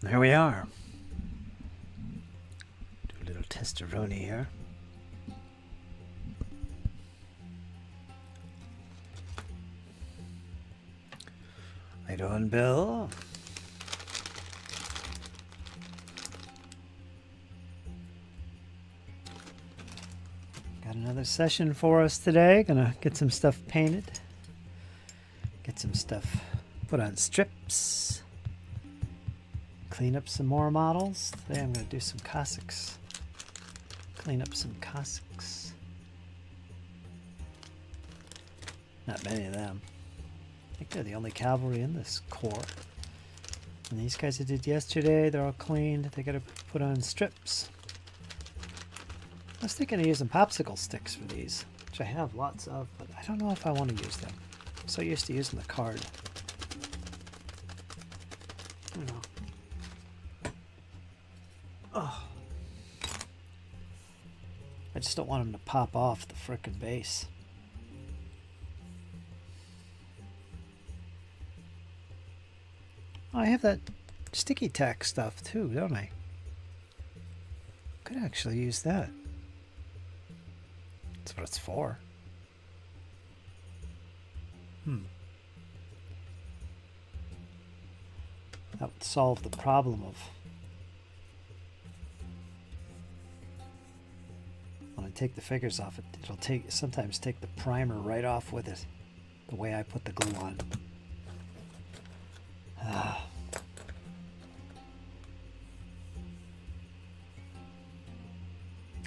Here we are. Do a little testeroni here. How you doing, Bill? Got another session for us today. Gonna get some stuff painted. Get some stuff put on strips. Clean up some more models. Today I'm going to do some Cossacks. Clean up some Cossacks. Not many of them. I think they're the only cavalry in this corps. And these guys I did yesterday, they're all cleaned. They got to put on strips. I was thinking of using popsicle sticks for these, which I have lots of, but I don't know if I want to use them. I'm so used to using the card. I don't know. Oh. I just don't want them to pop off the frickin' base. Oh, I have that sticky tack stuff too, don't I? Could actually use that. That's what it's for. That would solve the problem of when I take the figures off it, it'll sometimes take the primer right off with it, the way I put the glue on.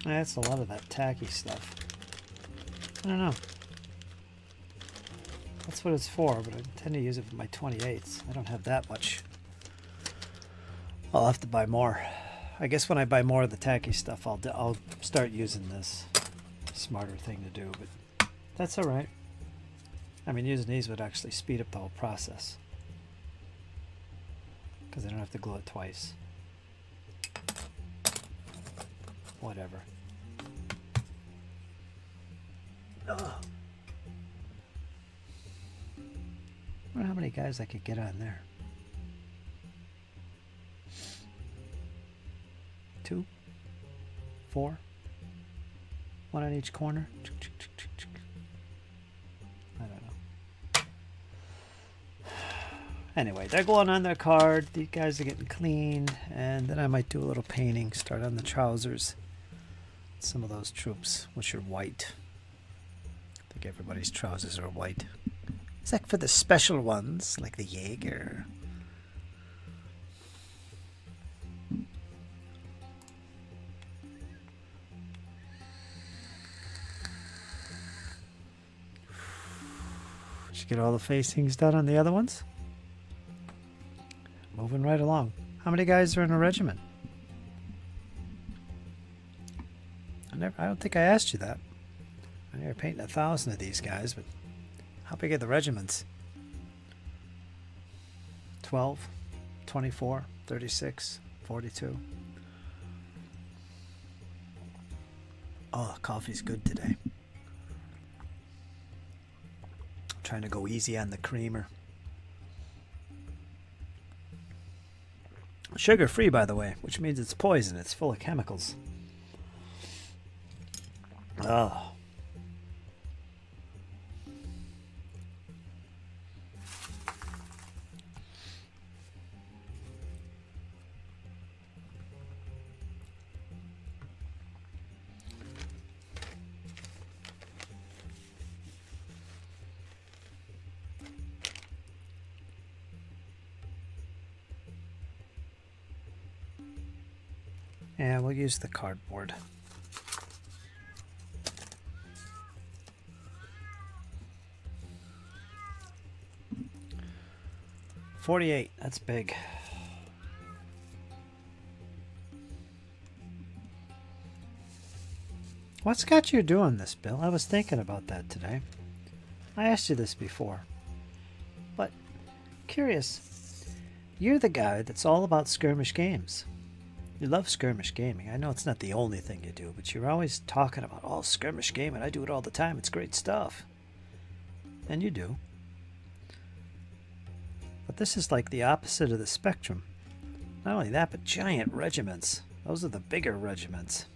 That's a lot of that tacky stuff. I don't know. That's what it's for, but I tend to use it for my 28s. I don't have that much. I'll have to buy more. I guess when I buy more of the tacky stuff, I'll start using this. Smarter thing to do, but that's all right. I mean, using these would actually speed up the whole process because I don't have to glue it twice. Whatever. Ugh. I wonder how many guys I could get on there. 2, 4, 1 on each corner. I don't know. Anyway, they're going on their card. These guys are getting cleaned, and then I might do a little painting. Start on the trousers. Some of those troops, which are white. I think everybody's trousers are white. Except for the special ones, like the Jaeger. Did you get all the facings done on the other ones? Moving right along. How many guys are in a regiment? I don't think I asked you that. I know you're painting 1,000 of these guys, but how big are the regiments? 12, 24, 36, 42. Oh, coffee's good today. I'm trying to go easy on the creamer. Sugar free, by the way, which means it's poison. It's full of chemicals. Oh. Yeah, we'll use the cardboard. $48, that's big. What's got you doing this, Bill? I was thinking about that today. I asked you this before. But, curious, you're the guy that's all about skirmish games. You love skirmish gaming. I know it's not the only thing you do, but you're always talking about, oh, skirmish gaming. I do it all the time. It's great stuff. And you do. But this is like the opposite of the spectrum. Not only that, but giant regiments. Those are the bigger regiments.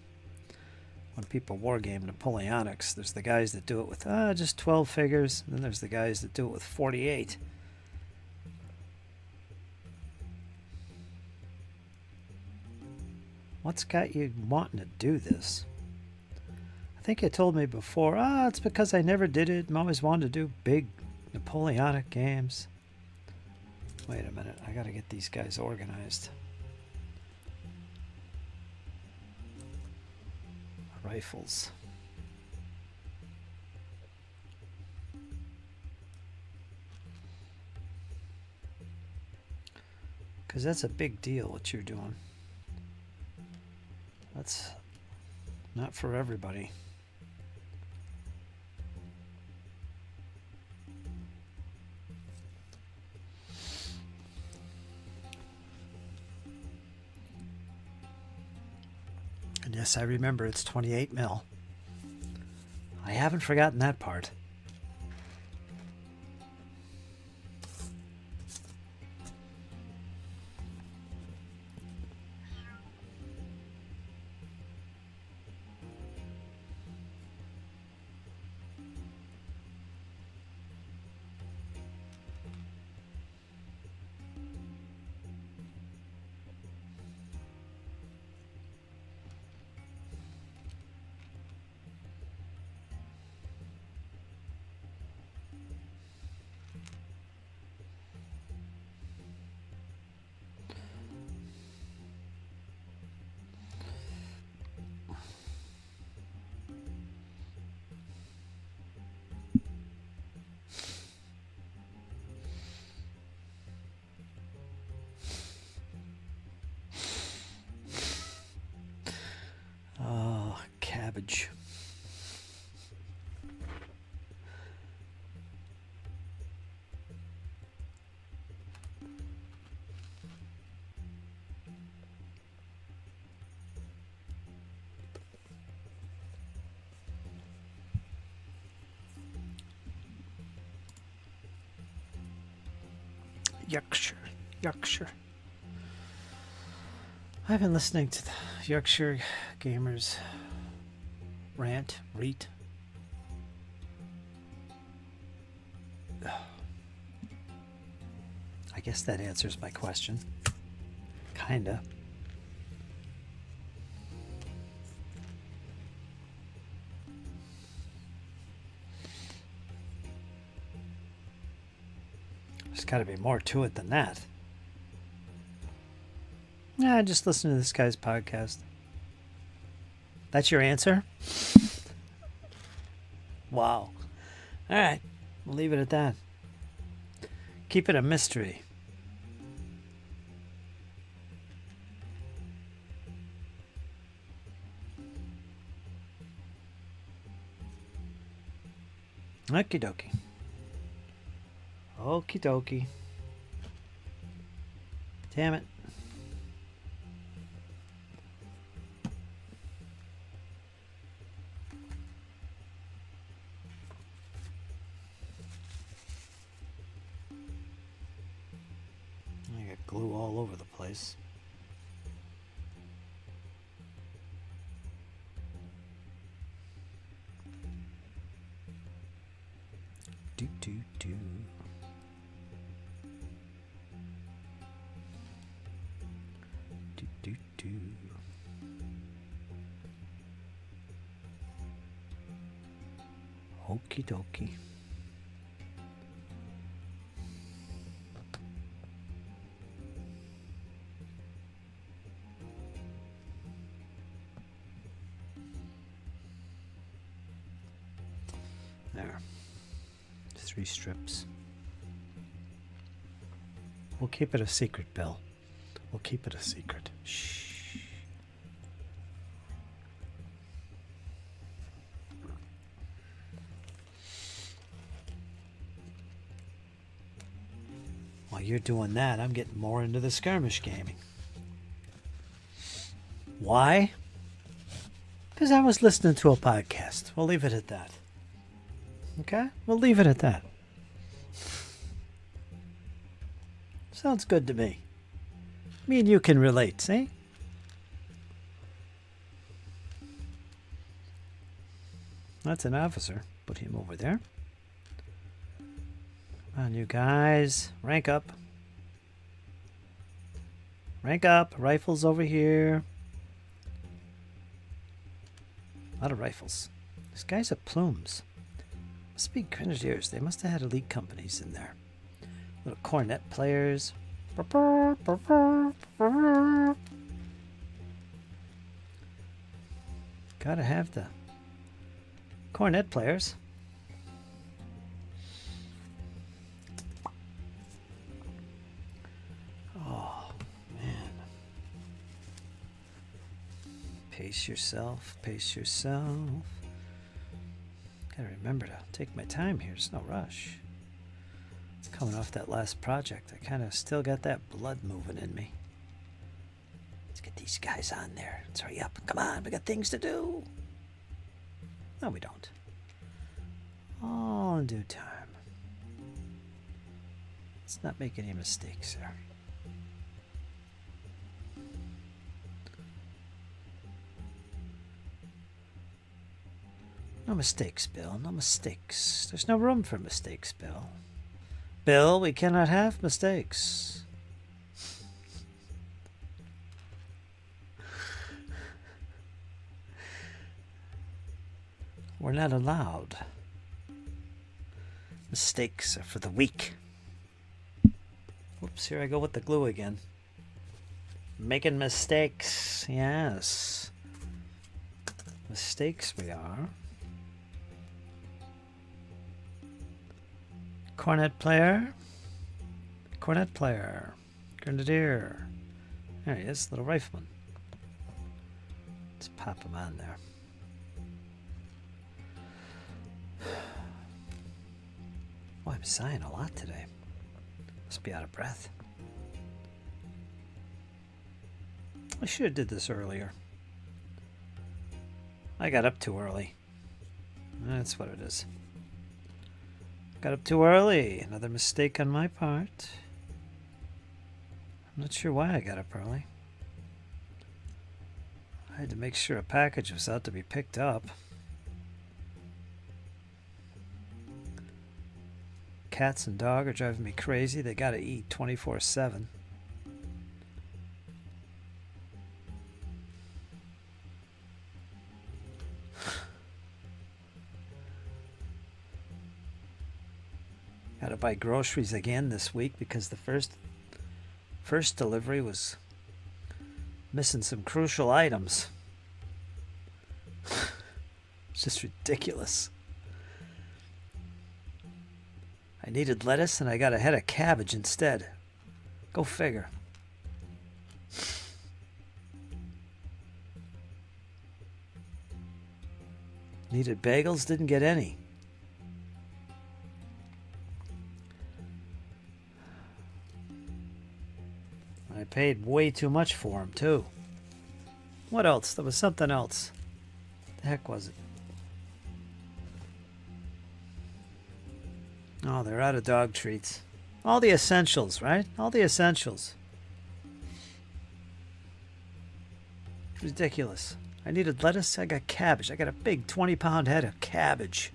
When people wargame Napoleonics, there's the guys that do it with just 12 figures, and then there's the guys that do it with 48. What's got you wanting to do this? I think you told me before, it's because I never did it. I always wanted to do big Napoleonic games. Wait a minute, I gotta get these guys organized. Rifles. Because that's a big deal what you're doing. That's not for everybody. And yes, I remember it's 28 mil. I haven't forgotten that part. Oh, cabbage. Yorkshire. I've been listening to the Yorkshire Gamers reet. I guess that answers my question. Kinda. There's got to be more to it than that. Nah, just listen to this guy's podcast. That's your answer? Wow. All right. We'll leave it at that. Keep it a mystery. Okie dokie. Okie dokie. Damn it. I got glue all over the place. Do. Do. Okie dokie. There. 3 strips. We'll keep it a secret, Bill. We'll keep it a secret. Shh. While you're doing that, I'm getting more into the skirmish gaming. Why? Because I was listening to a podcast. We'll leave it at that. Okay? We'll leave it at that. Sounds good to me. Me and you can relate, see? That's an officer. Put him over there. Come on, you guys. Rank up. Rank up. Rifles over here. A lot of rifles. These guys have plumes. Must be grenadiers. They must have had elite companies in there. Little cornet players. Gotta have the cornet players. Oh, man. Pace yourself. Pace yourself. Gotta remember to take my time here. There's no rush. It's coming off that last project. I kind of still got that blood moving in me. Let's get these guys on there. Let's hurry up. Come on, we got things to do. No, we don't. All in due time. Let's not make any mistakes there. No mistakes, Bill. No mistakes. There's no room for mistakes, Bill. Bill, we cannot have mistakes. We're not allowed. Mistakes are for the weak. Whoops, here I go with the glue again. Making mistakes, yes. Mistakes we are. Cornet player. Cornet player. Grenadier. There he is, little rifleman. Let's pop him on there. Oh, I'm sighing a lot today. Must be out of breath. I should have did this earlier. I got up too early. That's what it is. Got up too early. Another mistake on my part. I'm not sure why I got up early. I had to make sure a package was out to be picked up. Cats and dog are driving me crazy. They gotta eat 24/7. Gotta buy groceries again this week because the first delivery was missing some crucial items. It's just ridiculous. I needed lettuce and I got a head of cabbage instead. Go figure. Needed bagels, didn't get any. I paid way too much for them too. What else? There was something else. The heck was it? Oh, they're out of dog treats. All the essentials, right? All the essentials. Ridiculous. I needed lettuce. I got cabbage. I got a big 20-pound head of cabbage.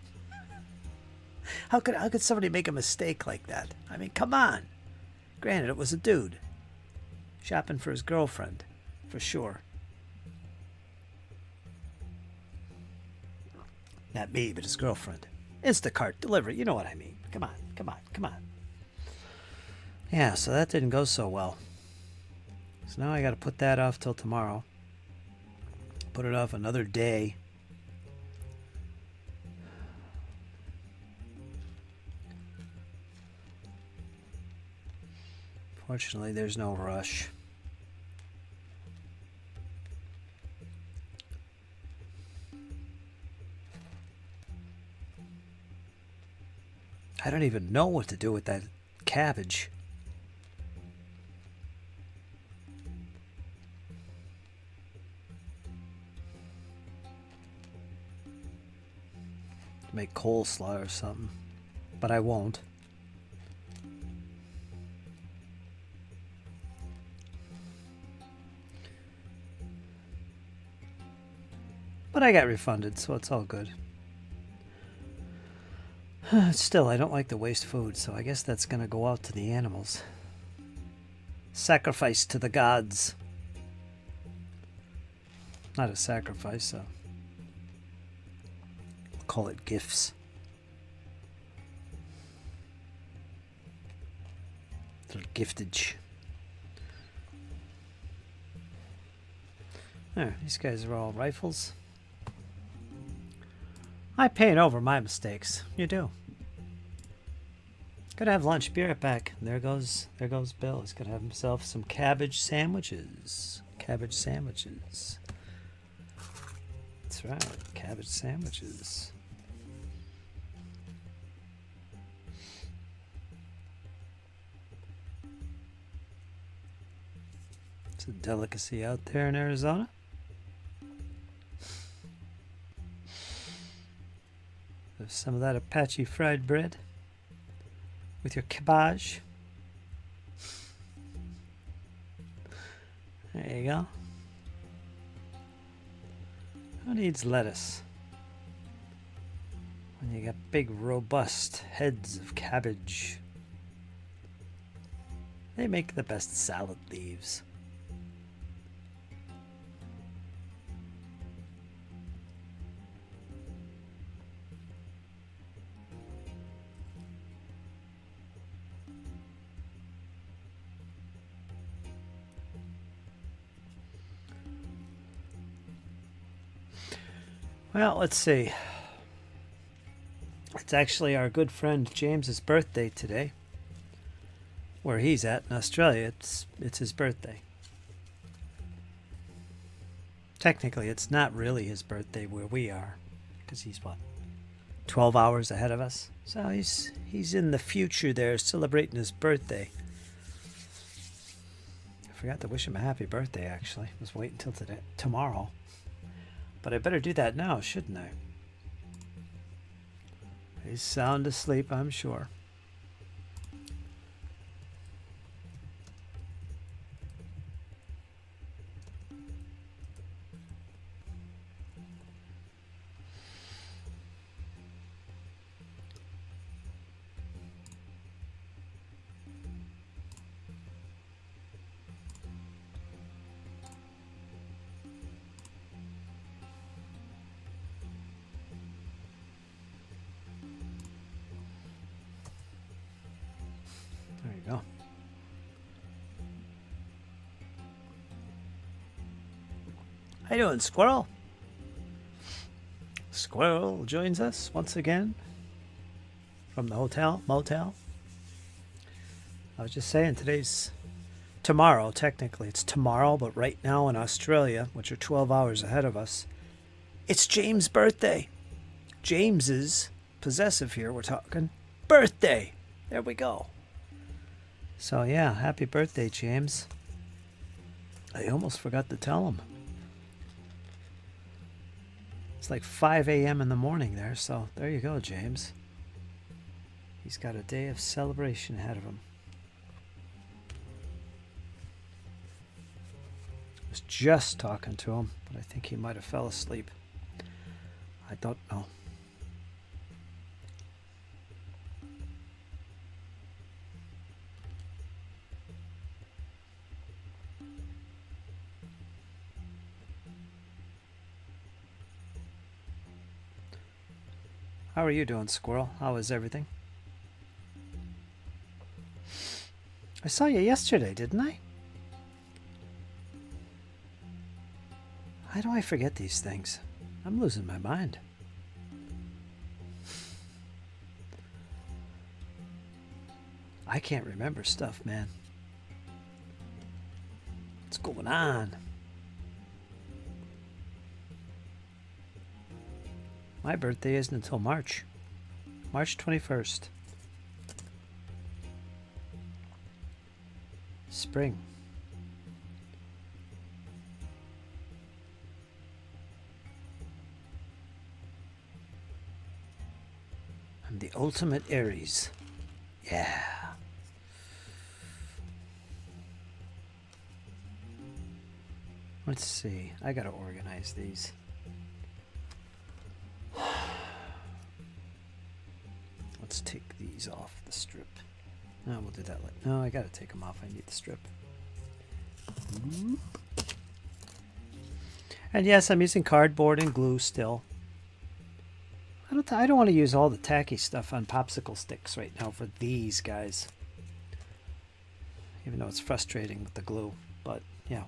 How could somebody make a mistake like that? I mean, come on. Granted, it was a dude. Shopping for his girlfriend, for sure. Not me, but his girlfriend. Instacart delivery, you know what I mean. Come on, come on, come on. Yeah, so that didn't go so well. So now I got to put that off till tomorrow. Put it off another day. Fortunately, there's no rush. I don't even know what to do with that cabbage. Make coleslaw or something, but I won't. But I got refunded, so it's all good. Still, I don't like to waste food, so I guess that's going to go out to the animals. Sacrifice to the gods. Not a sacrifice, so call it gifts. Little giftage. There, these guys are all rifles. I paint over my mistakes. You do. Gotta have lunch. Be right back. There goes Bill. He's gonna have himself some cabbage sandwiches. Cabbage sandwiches. That's right. Cabbage sandwiches. It's a delicacy out there in Arizona. There's some of that Apache fried bread with your cabbage. There you go. Who needs lettuce when you got big, robust heads of cabbage? They make the best salad leaves. Well, let's see. It's actually our good friend James's birthday today. Where he's at in Australia, it's his birthday. Technically, it's not really his birthday where we are, because he's what, 12 hours ahead of us. So he's in the future there, celebrating his birthday. I forgot to wish him a happy birthday. Actually, I was waiting until tomorrow. But I better do that now, shouldn't I? He's sound asleep, I'm sure. There you go. How you doing, Squirrel? Squirrel joins us once again from the motel. I was just saying today's tomorrow, technically it's tomorrow, but right now in Australia, which are 12 hours ahead of us, it's James' birthday. James's, possessive here, we're talking, birthday. There we go. So yeah, happy birthday, James. I almost forgot to tell him. It's like 5 a.m. in the morning there, so there you go, James. He's got a day of celebration ahead of him. I was just talking to him, but I think he might have fell asleep. I don't know. How are you doing, Squirrel? How is everything? I saw you yesterday, didn't I? How do I forget these things? I'm losing my mind. I can't remember stuff, man. What's going on? My birthday isn't until March 21st. Spring. I'm the ultimate Aries. Yeah. Let's see. I gotta organize these. Let's take these off the strip. No, we'll do that later. No, I gotta take them off. I need the strip. And yes, I'm using cardboard and glue still. I don't want to use all the tacky stuff on popsicle sticks right now for these guys. Even though it's frustrating with the glue. But yeah,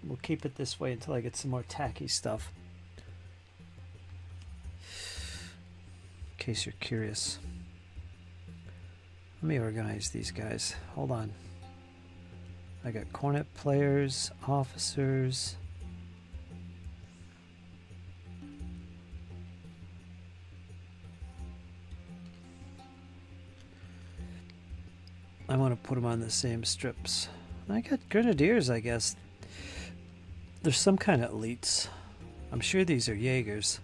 we'll keep it this way until I get some more tacky stuff. In case you're curious. Let me organize these guys. Hold on. I got cornet players, officers. I want to put them on the same strips. I got grenadiers, I guess. There's some kind of elites. I'm sure these are Jaegers.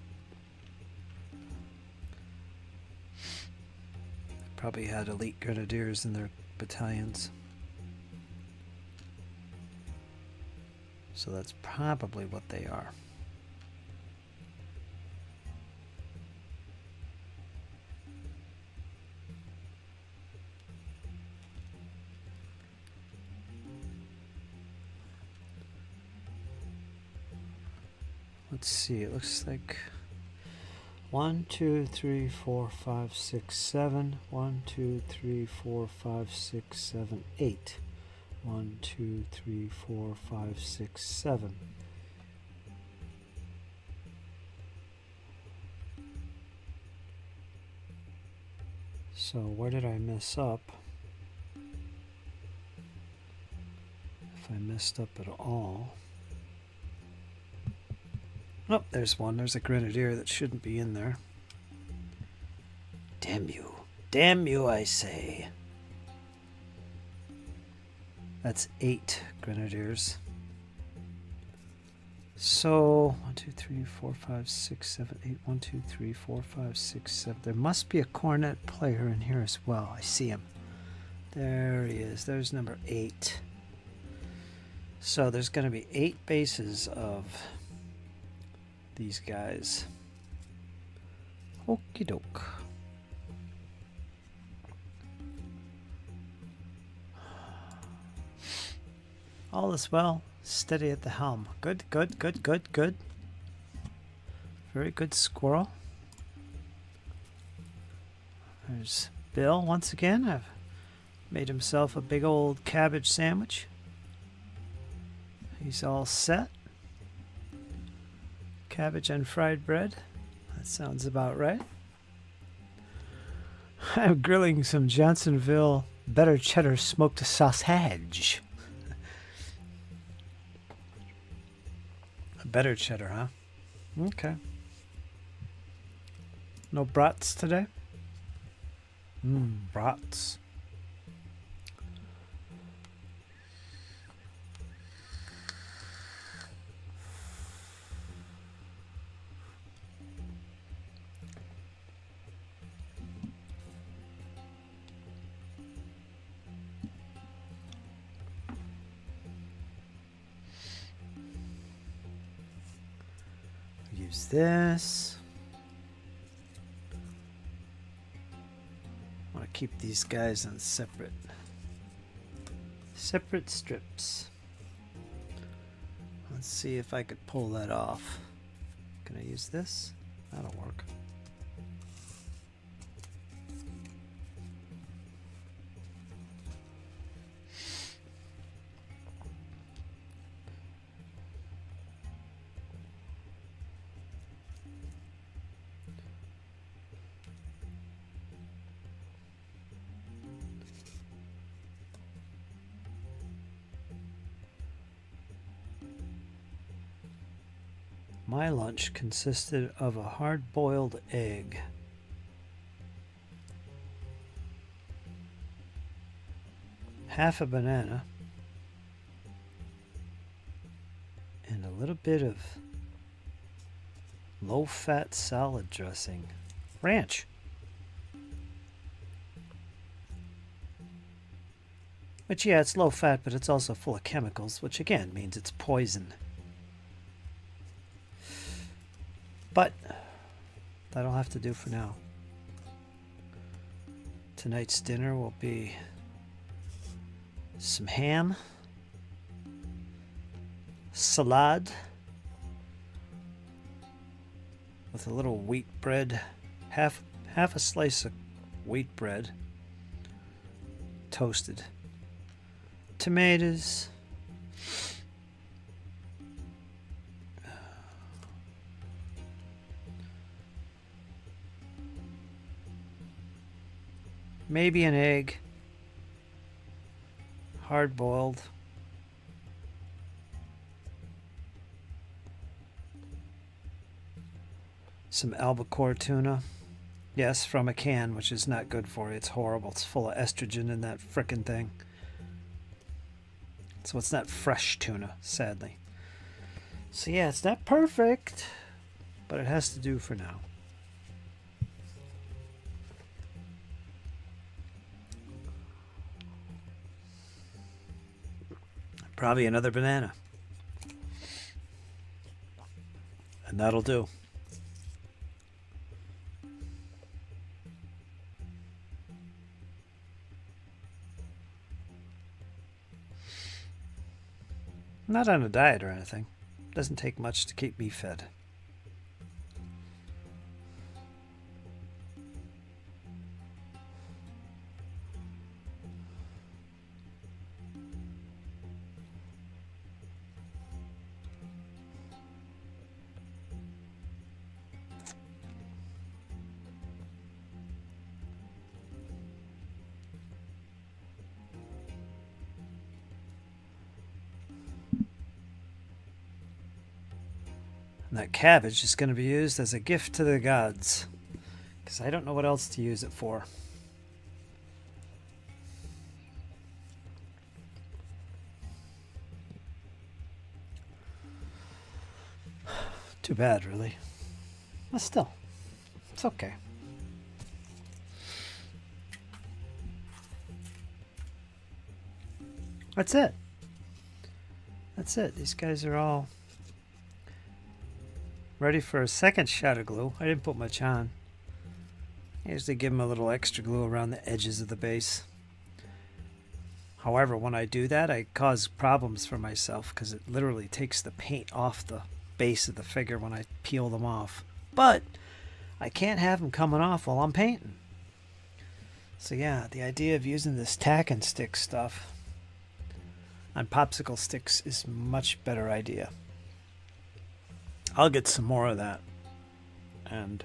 Probably had elite grenadiers in their battalions. So that's probably what they are. Let's see, it looks like 1, 2, 3, 4, 5, 6, 7. 1, 2, 3, 4, 5, 6, 7, 8. 1, 2, 3, 4, 5, 6, 7. So where did I mess up? If I messed up at all. Oh, there's one. There's a grenadier that shouldn't be in there. Damn you. Damn you, I say. That's 8 grenadiers. So, 1, 2, 3, 4, 5, 6, 7, 8. 1, 2, 3, 4, 5, 6, 7. There must be a cornet player in here as well. I see him. There he is. There's number 8. So there's going to be 8 bases of these guys. Okie doke. All is well. Steady at the helm. Good, good, good, good, good. Very good, squirrel. There's Bill once again. I've made himself a big old cabbage sandwich. He's all set. Cabbage and fried bread. That sounds about right. I'm grilling some Johnsonville better cheddar smoked sausage. Better cheddar, huh? Okay. No brats today? Brats. Use this. I want to keep these guys on separate strips. Let's see if I could pull that off. Can I use this? That'll work. My lunch consisted of a hard-boiled egg, half a banana, and a little bit of low-fat salad dressing. Ranch. Which, yeah, it's low-fat, but it's also full of chemicals, which again means it's poison. But that'll have to do for now. Tonight's dinner will be some ham, salad with a little wheat bread, half a slice of wheat bread, toasted, tomatoes, maybe an egg, hard boiled. Some albacore tuna. Yes, from a can, which is not good for you. It's horrible. It's full of estrogen in that frickin' thing. So it's not fresh tuna, sadly. So yeah, it's not perfect, but it has to do for now. Probably another banana. And that'll do. I'm not on a diet or anything. Doesn't take much to keep me fed. And that cabbage is going to be used as a gift to the gods, because I don't know what else to use it for. Too bad, really. But still, it's okay. That's it. That's it. These guys are all ready for a second shot of glue. I didn't put much on. I usually give them a little extra glue around the edges of the base. However, when I do that, I cause problems for myself because it literally takes the paint off the base of the figure when I peel them off. But I can't have them coming off while I'm painting. So yeah, the idea of using this tack and stick stuff on popsicle sticks is a much better idea. I'll get some more of that, and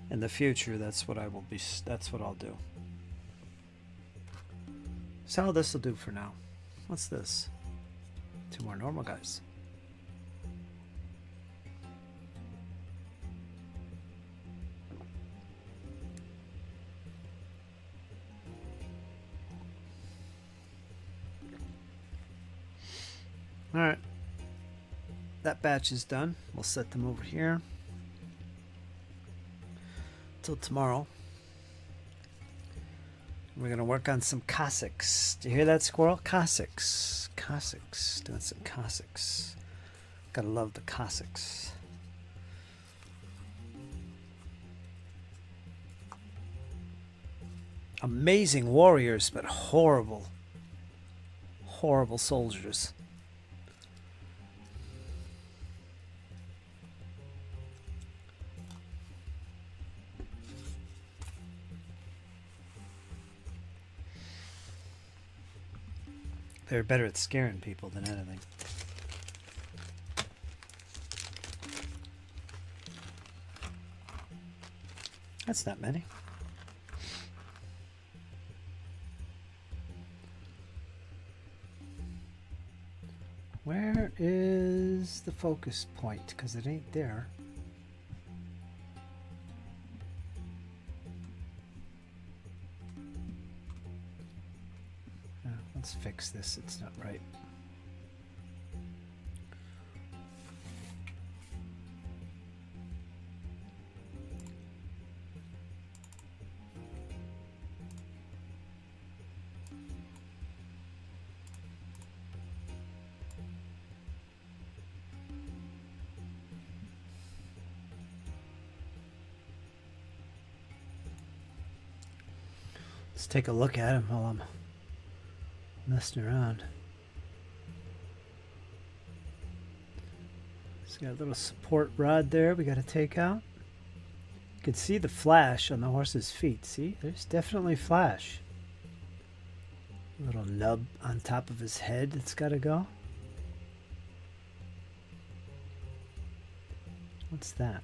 in the future, that's what I'll do. So this will do for now. What's this? 2 more normal guys. All right. That batch is done. We'll set them over here till tomorrow. We're going to work on some Cossacks. Do you hear that, squirrel? Cossacks. Cossacks. Doing some Cossacks. Gotta love the Cossacks. Amazing warriors, but horrible, horrible soldiers. They're better at scaring people than anything. That's not many. Where is the focus point? Because it ain't there. Let's fix this. It's not right. Let's take a look at him while I'm messing around. He's got a little support rod there we got to take out. You can see the flash on the horse's feet. See, there's definitely flash. A little nub on top of his head that's got to go. What's that?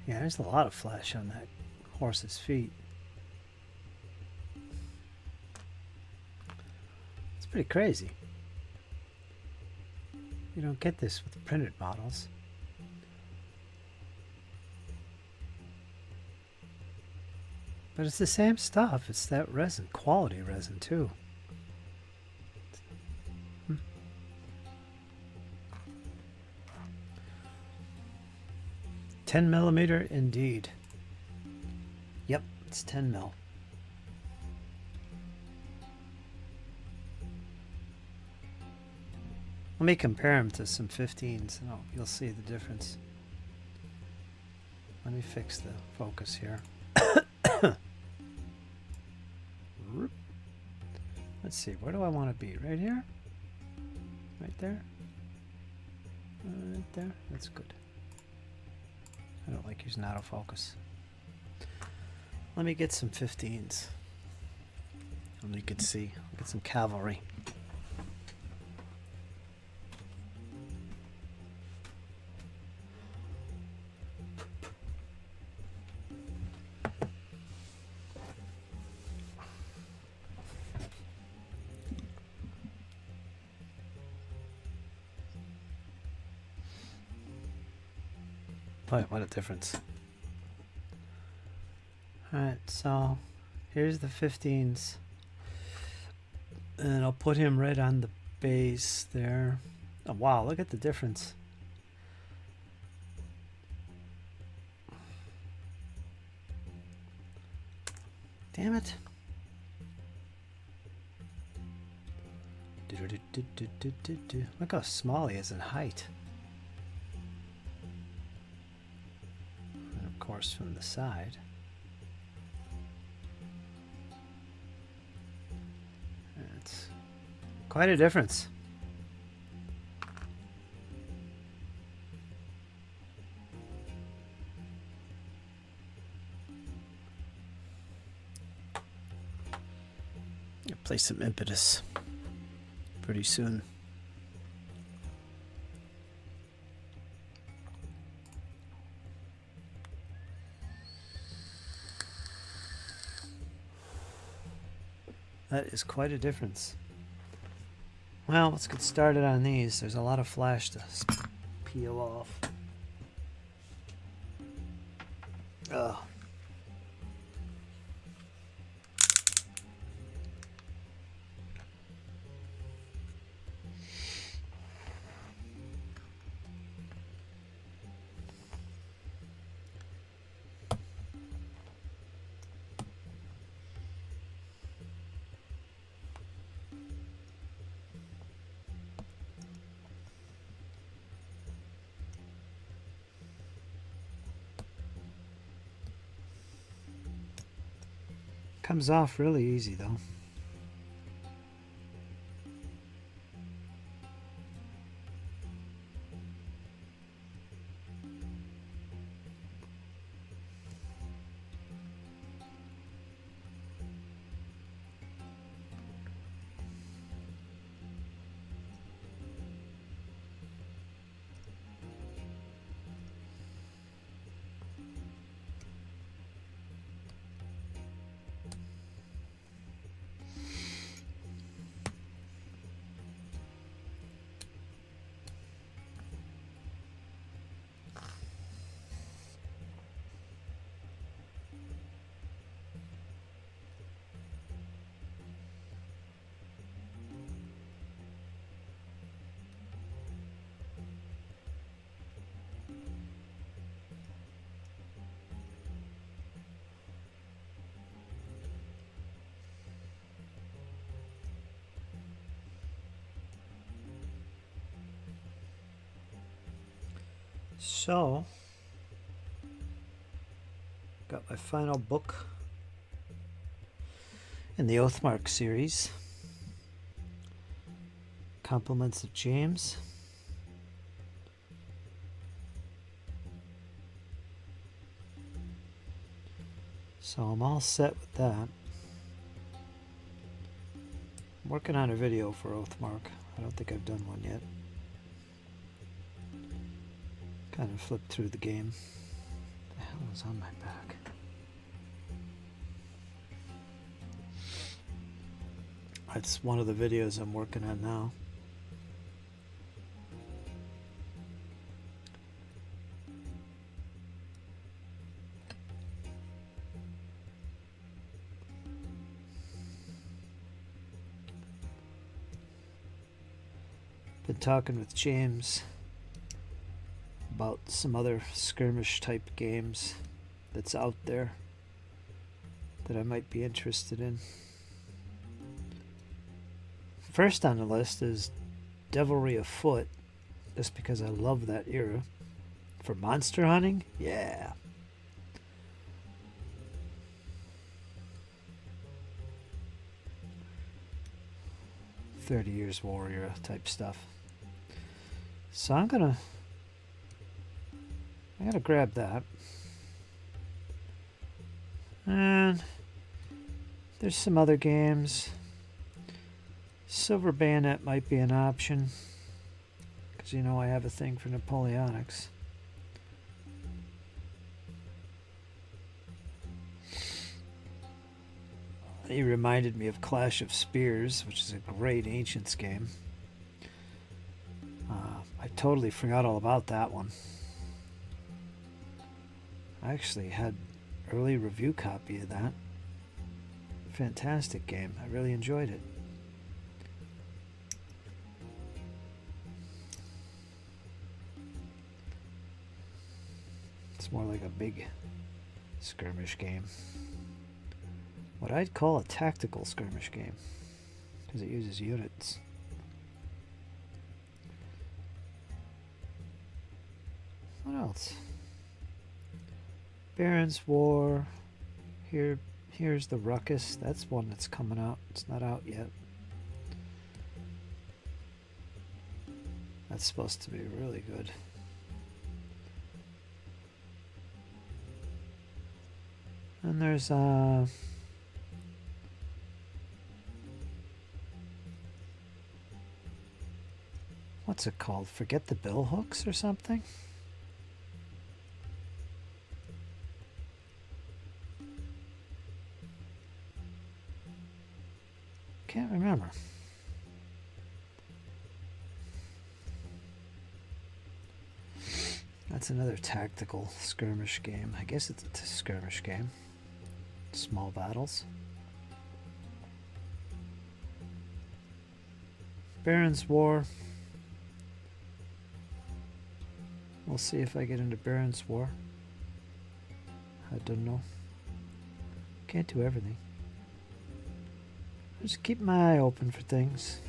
Yeah, there's a lot of flash on that horse's feet. It's pretty crazy. You don't get this with printed models. But it's the same stuff. It's that resin, quality resin too. 10 millimeter indeed. Yep, it's 10 mil. Let me compare them to some 15s and you'll see the difference. Let me fix the focus here. Let's see, where do I want to be? Right here? Right there? Right there? That's good. I don't like using autofocus. Let me get some 15s. And you can see, get some cavalry. Boy, what a difference. Alright, so here's the 15s. And I'll put him right on the base there. Oh, wow, look at the difference. Damn it. Look how small he is in height. And of course from the side. It's quite a difference. Play some impetus pretty soon. That is quite a difference. Well, let's get started on these. There's a lot of flash to peel off. Ugh. Comes off really easy though. So, got my final book In the Oathmark series, Compliments of James. So I'm all set with that. I'm working on a video for Oathmark. I don't think I've done one yet. Kind of flipped through the game. What the hell is on my back? That's one of the videos I'm working on now. Been talking with James about some other skirmish type games that's out there that I might be interested in. First on the list is Devilry Afoot, just because I love that era. For monster hunting? Yeah. "30 Years War era type stuff. So I'm gonna grab that. And there's some other games. Silver Bayonet might be an option, because you know I have a thing for Napoleonics. He reminded me of Clash of Spears, which is a great Ancients game. I totally forgot all about that one. I actually had early review copy of that. Fantastic game. I really enjoyed it. It's more like a big skirmish game. What I'd call a tactical skirmish game, because it uses units. What else? Baron's War. Here's the Ruckus. That's one that's coming out. It's not out yet. That's supposed to be really good. And there's what's it called? Forget the Bill Hooks or something? Can't remember. That's another tactical skirmish game. I guess it's a skirmish game. Small battles. Baron's War. We'll see if I get into Baron's War. I don't know. Can't do everything. Just keep my eye open for things.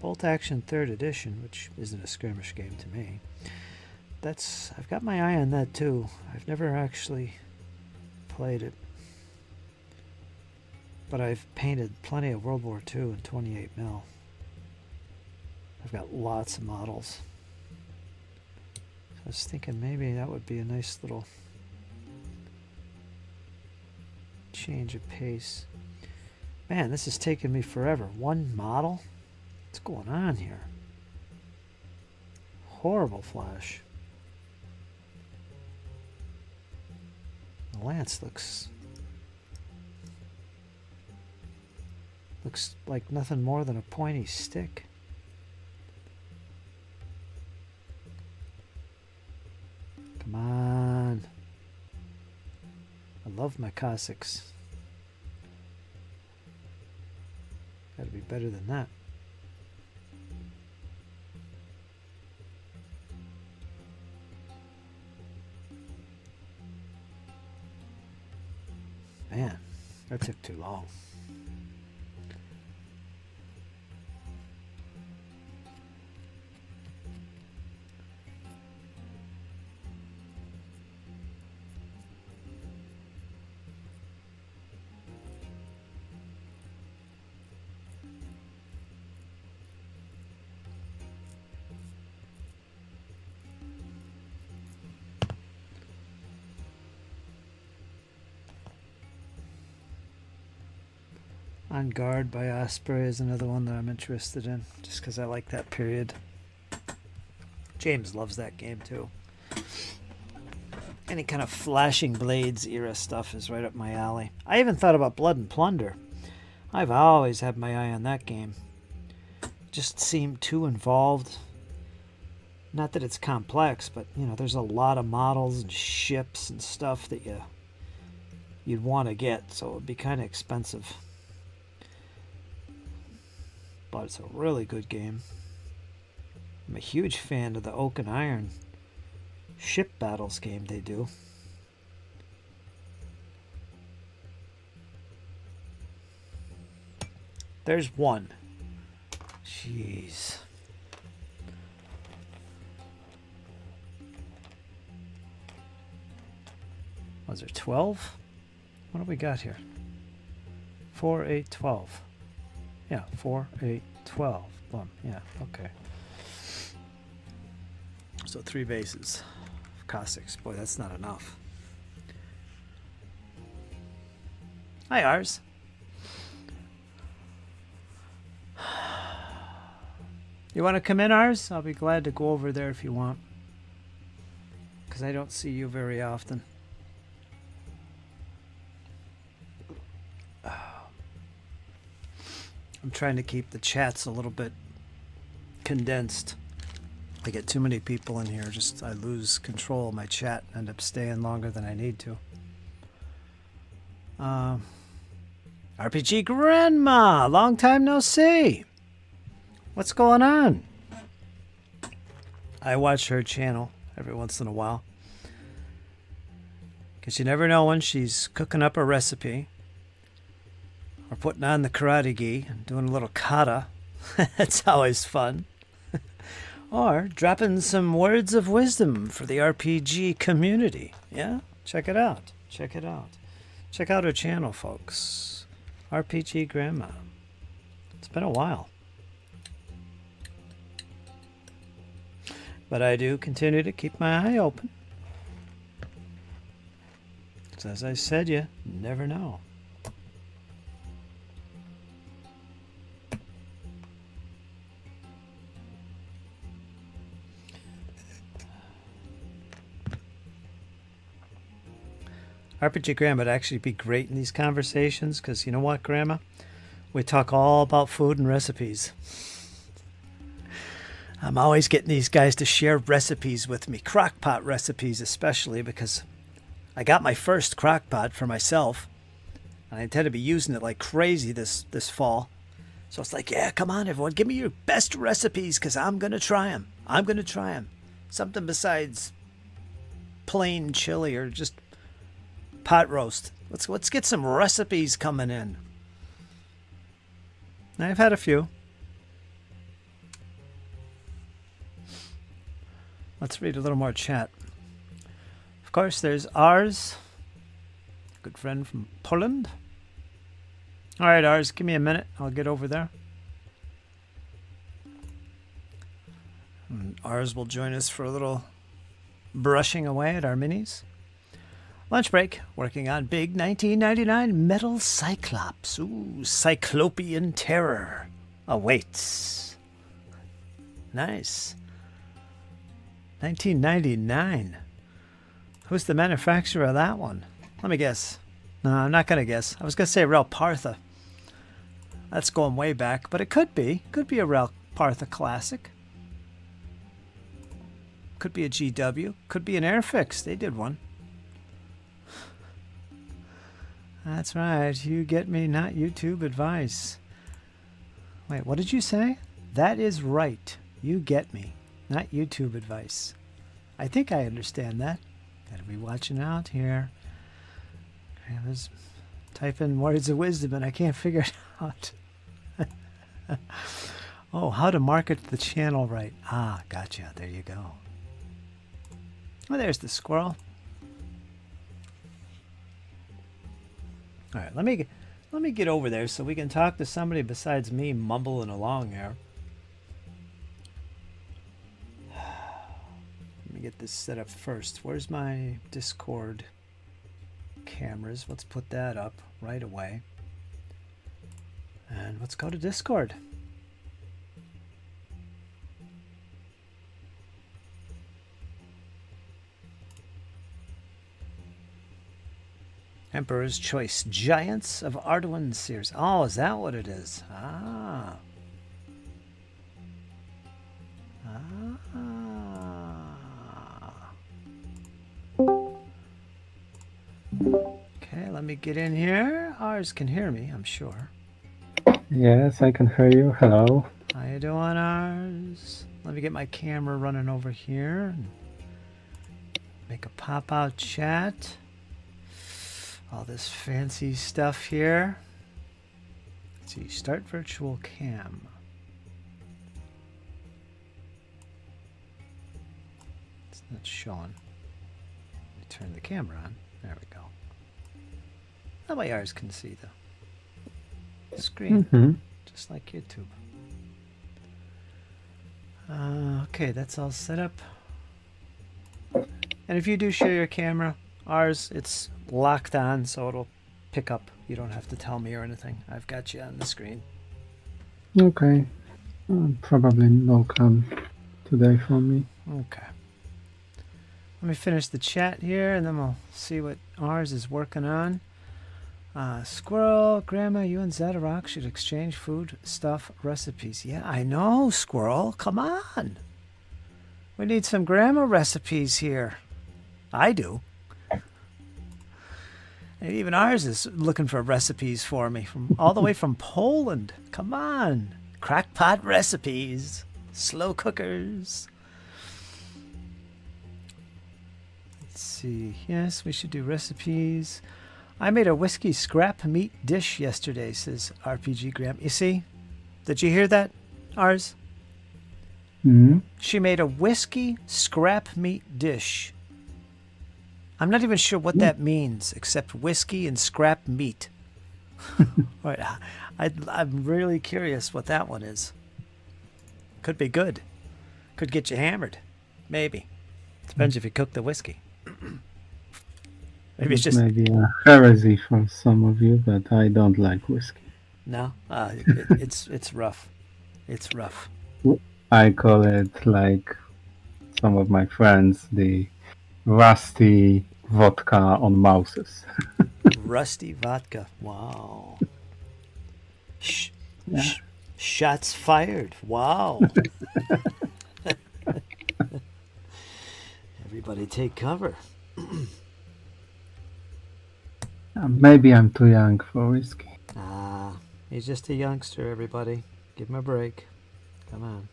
Bolt Action 3rd Edition, which isn't a skirmish game to me. I've got my eye on that too. I've never actually played it. But I've painted plenty of World War II in 28mm. I've got lots of models. So I was thinking maybe that would be a nice little change of pace. Man, this is taking me forever. One model? What's going on here? Horrible flash. The lance looks like nothing more than a pointy stick. Come on. I love my Cossacks. Gotta be better than that. Man, that took too long. On Guard by Osprey is another one that I'm interested in, just because I like that period. James loves that game too. Any kind of Flashing Blades era stuff is right up my alley. I even thought about Blood and Plunder. I've always had my eye on that game. Just seemed too involved. Not that it's complex, but you know, there's a lot of models and ships and stuff that you'd want to get, so it would be kind of expensive. But it's a really good game. I'm a huge fan of the Oak and Iron ship battles game they do. There's one. Jeez. Was there 12? What do we got here? 4, 8, 12. Yeah, 4, 8, 12. Boom. Yeah, okay. So 3 bases of Cossacks. Boy, that's not enough. Hi, Ars. You want to come in, Ars? I'll be glad to go over there if you want. Because I don't see you very often. I'm trying to keep the chats a little bit condensed. I get too many people in here, I lose control of my chat and end up staying longer than I need to. RPG Grandma, long time no see. What's going on? I watch her channel every once in a while. Because you never know when she's cooking up a recipe. Or putting on the karate gi and doing a little kata. That's always fun. Or dropping some words of wisdom for the RPG community. Yeah? Check it out. Check it out. Check out her channel, folks. RPG Grandma. It's been a while. But I do continue to keep my eye open. As I said, you never know. RPG Grandma would actually be great in these conversations because you know what, Grandma? We talk all about food and recipes. I'm always getting these guys to share recipes with me, crockpot recipes especially, because I got my first crockpot for myself and I intend to be using it like crazy this fall. So it's like, yeah, come on, everyone, give me your best recipes because I'm going to try them. I'm going to try them. Something besides plain chili or just pot roast. Let's get some recipes coming in. I've had a few. Let's read a little more chat. Of course, there's Ars, good friend from Poland. All right, Ars, give me a minute. I'll get over there. And Ars will join us for a little brushing away at our minis. Lunch break, working on big 1999 Metal Cyclops. Ooh, Cyclopean Terror awaits. Nice. 1999. Who's the manufacturer of that one? Let me guess. No, I'm not going to guess. I was going to say Rel Partha. That's going way back, but it could be. Could be a Rel Partha classic. Could be a GW. Could be an Airfix. They did one. That's right. You get me, not YouTube advice. Wait, what did you say? That is right. You get me, not YouTube advice. I think I understand that. Gotta be watching out here. I was typing words of wisdom and I can't figure it out. Oh, how to market the channel right. Ah, gotcha. There you go. Oh, there's the squirrel. All right, let me get over there so we can talk to somebody besides me mumbling along here. Let me get this set up first. Where's my Discord cameras? Let's put that up right away. And let's go to Discord. Emperor's Choice, Giants of Ardoin series. Oh, is that what it is? Ah. Okay, let me get in here. Ours can hear me, I'm sure. Yes, I can hear you. Hello. How you doing, Ours? Let me get my camera running over here. Make a pop-out chat. All this fancy stuff here. Let's see, start virtual cam. It's not showing. Let me turn the camera on. There we go. That way ours can see the screen, just like YouTube. Okay, that's all set up. And if you do share your camera, ours, it's locked on, so it'll pick up. You don't have to tell me or anything. I've got you on the screen. Okay. Probably no cam today for me. Okay. Let me finish the chat here, and then we'll see what ours is working on. Squirrel, Grandma, you and Zadarok should exchange food, stuff, recipes. Yeah, I know, Squirrel. Come on. We need some Grandma recipes here. I do. And even ours is looking for recipes for me, from all the way from Poland. Come on. Crackpot recipes. Slow cookers. Let's see. Yes, we should do recipes. I made a whiskey scrap meat dish yesterday, says RPG Graham. You see? Did you hear that, ours? Mm-hmm. She made a whiskey scrap meat dish. I'm not even sure what that means, except whiskey and scrap meat. Right. I'm really curious what that one is. Could be good. Could get you hammered. Maybe. Depends if you cook the whiskey. Maybe it's just... Maybe a heresy for some of you, but I don't like whiskey. No? It's rough. It's rough. I call it, like some of my friends, the rusty vodka on mouses. Rusty vodka. Wow. Shots fired. Wow. Everybody take cover. Maybe I'm too young for whiskey. He's just a youngster, everybody. Give him a break. Come on.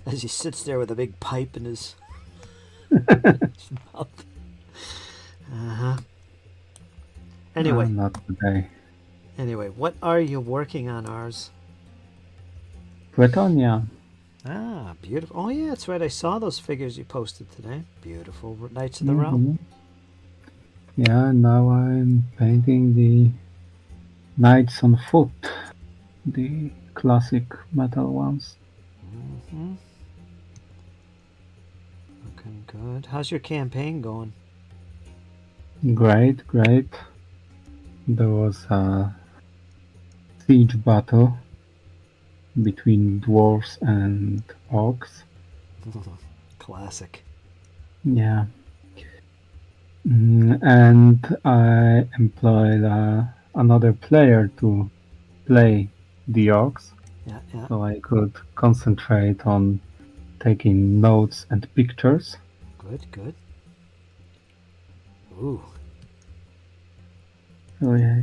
As he sits there with a big pipe in his mouth. Anyway. Not today. Anyway, what are you working on, ours? Bretonia. Beautiful. Oh, yeah, that's right. I saw those figures you posted today. Beautiful Knights of the Realm. Yeah, now I'm painting the Knights on Foot, the classic metal ones. Looking good. How's your campaign going? Great. There was a siege battle between dwarves and orcs. Classic. Yeah. And I employed another player to play the orcs. Yeah. So I could concentrate on taking notes and pictures. Good. Ooh. So yeah,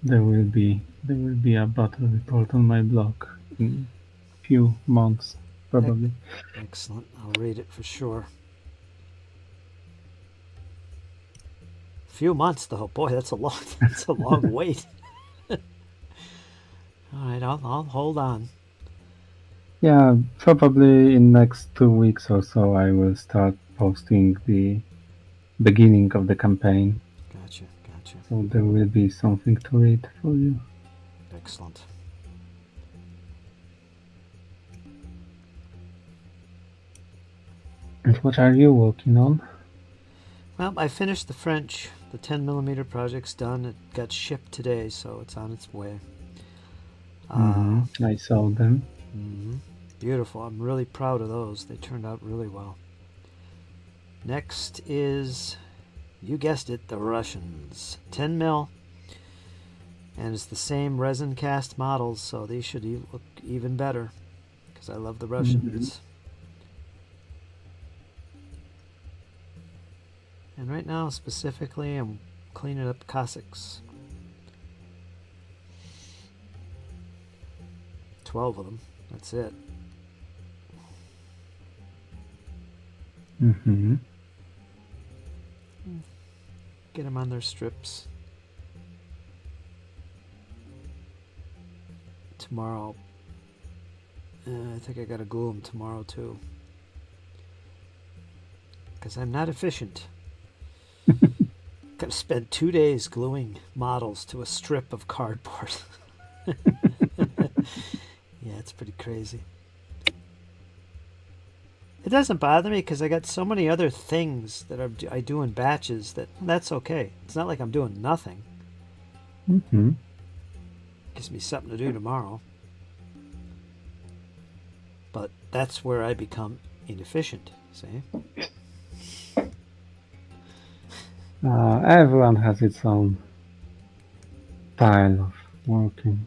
there will be a battle report on my blog in a few months, probably. Excellent. I'll read it for sure. Few months though, boy, that's a long wait. All right, I'll hold on. Yeah, probably in next 2 weeks or so I will start posting the beginning of the campaign. Gotcha. So there will be something to read for you. Excellent. And what are you working on? Well, I finished the French. The 10mm project's done. It got shipped today, so it's on its way. I saw them. Mm-hmm. Beautiful. I'm really proud of those. They turned out really well. Next is, you guessed it, the Russians. 10 mil. And it's the same resin cast models, so these should look even better. Because I love the Russians. And right now, specifically, I'm cleaning up Cossacks. 12 of them. That's it. Get them on their strips. Tomorrow, I think I gotta glue them tomorrow too. Because I'm not efficient. Gotta spend 2 days gluing models to a strip of cardboard. Yeah, it's pretty crazy. It doesn't bother me because I got so many other things that I do in batches that's okay. It's not like I'm doing nothing. Gives me something to do tomorrow. But that's where I become inefficient, see? Everyone has its own style of working.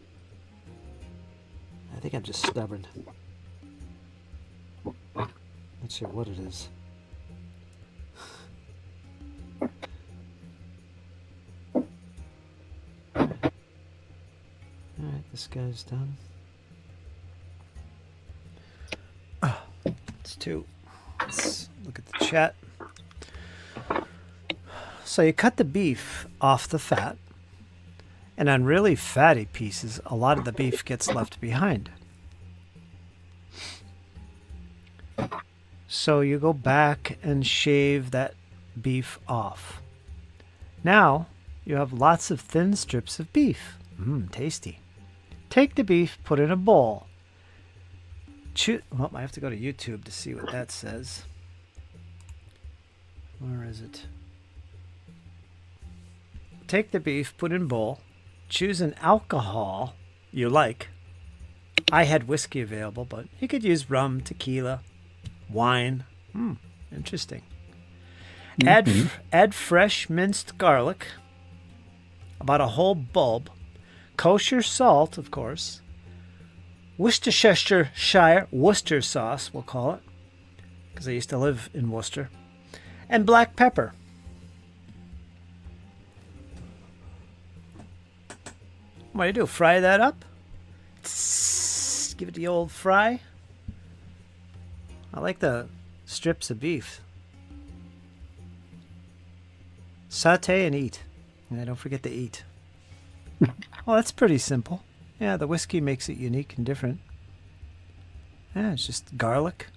I think I'm just stubborn. Not sure what it is. Alright, this guy's done. It's 2. Let's look at the chat. So you cut the beef off the fat, and on really fatty pieces, a lot of the beef gets left behind. So you go back and shave that beef off. Now you have lots of thin strips of beef. Tasty. Take the beef, put it in a bowl. Well, I have to go to YouTube to see what that says. Where is it? Take the beef, put in a bowl. Choose an alcohol you like. I had whiskey available, but you could use rum, tequila, wine. Interesting. Add fresh minced garlic, about a whole bulb, kosher salt, of course, Worcestershire sauce, we'll call it, because I used to live in Worcester, and black pepper. What do you do? Fry that up? Give it the old fry. I like the strips of beef. Saute and eat. And don't forget to eat. Well, that's pretty simple. Yeah, the whiskey makes it unique and different. Yeah, it's just garlic,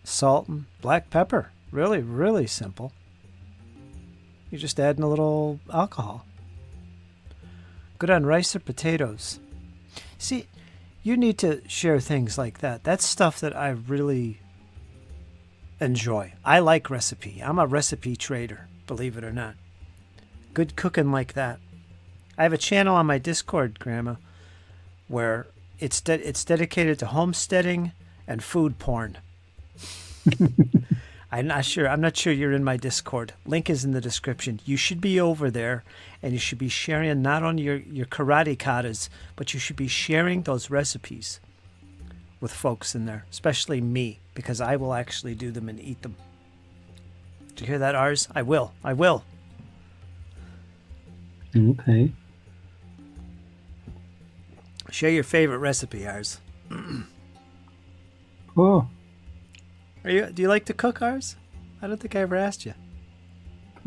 salt, and black pepper. Really, really simple. You're just adding a little alcohol. Good on rice or potatoes. See, you need to share things like that. That's stuff that I really enjoy. I like recipe. I'm a recipe trader, believe it or not. Good cooking like that. I have a channel on my Discord, Grandma, where it's dedicated to homesteading and food porn. I'm not sure you're in my Discord. Link is in the description. You should be over there, and you should be sharing not only your karate katas, but you should be sharing those recipes with folks in there, especially me, because I will actually do them and eat them. Did you hear that, Ars? I will. Okay. Share your favorite recipe, Ars. Oh. Do you like to cook, Ars? I don't think I ever asked you.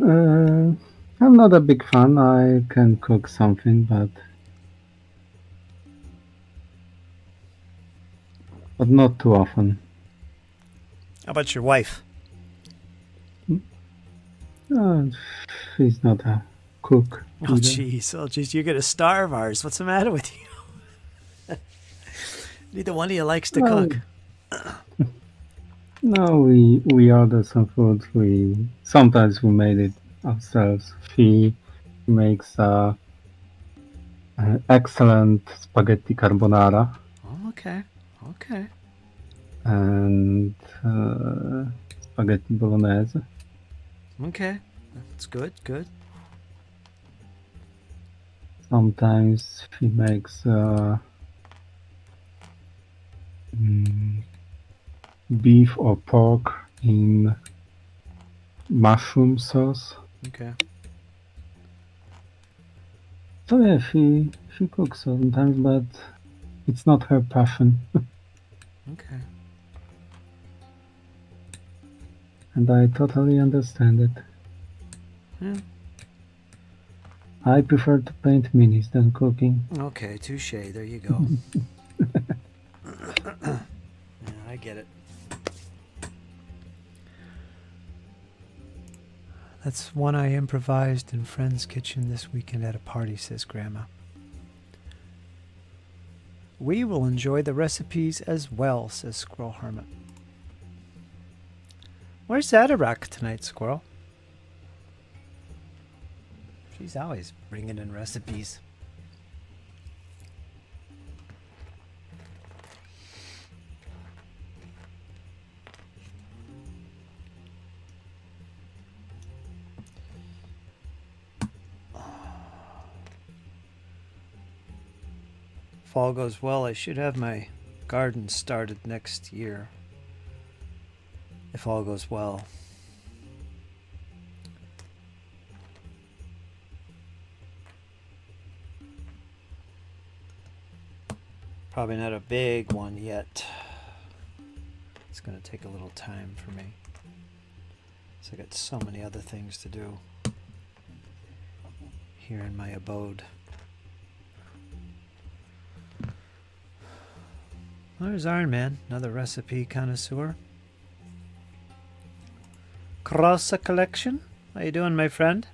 I'm not a big fan. I can cook something, but not too often. How about your wife? She's not a cook. Oh, jeez. You're going to starve, Ars. What's the matter with you? Neither one of you likes to cook. No, we order some food. Sometimes we made it ourselves. She makes Excellent spaghetti carbonara Oh, okay. Okay. and spaghetti bolognese. Okay. That's good. Good. Sometimes she makes beef or pork in mushroom sauce. Okay. So yeah, she cooks sometimes, but it's not her passion, Okay. and I totally understand it. Yeah. I prefer to paint minis than cooking. Okay. Touche. There you go. Yeah, I get it. That's one I improvised in Friend's kitchen this weekend at a party, says Grandma. We will enjoy the recipes as well, says Squirrel Hermit. Where's Zadarok tonight, Squirrel? She's always bringing in recipes. If all goes well, I should have my garden started next year. If all goes well. Probably not a big one yet. It's going to take a little time for me. So I got so many other things to do here in my abode. There's Iron Man, another recipe connoisseur. Crossa Collection, how you doing, my friend?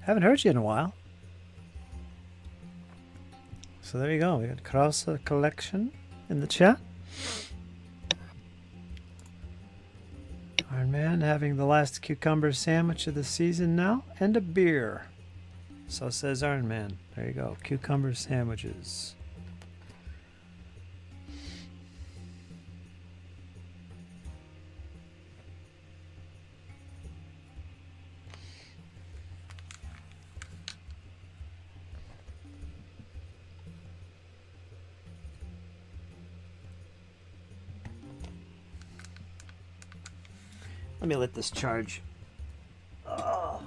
Haven't heard you in a while. So there you go. We got Crossa Collection in the chat. Iron Man having the last cucumber sandwich of the season now, and a beer. So says Iron Man. There you go. Cucumber sandwiches. Let me let this charge. Oh.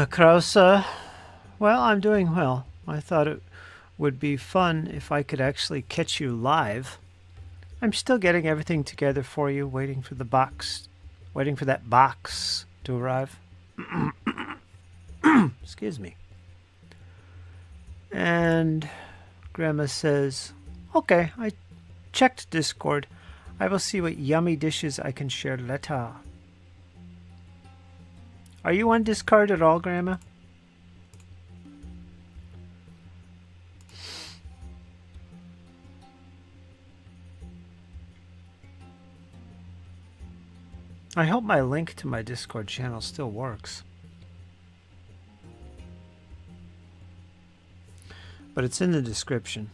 Krause, well, I'm doing well. I thought it would be fun if I could actually catch you live. I'm still getting everything together for you, waiting for that box to arrive. Excuse me. And Grandma says, okay, I checked Discord. I will see what yummy dishes I can share later. Are you on Discord at all, Grandma? I hope my link to my Discord channel still works. But it's in the description.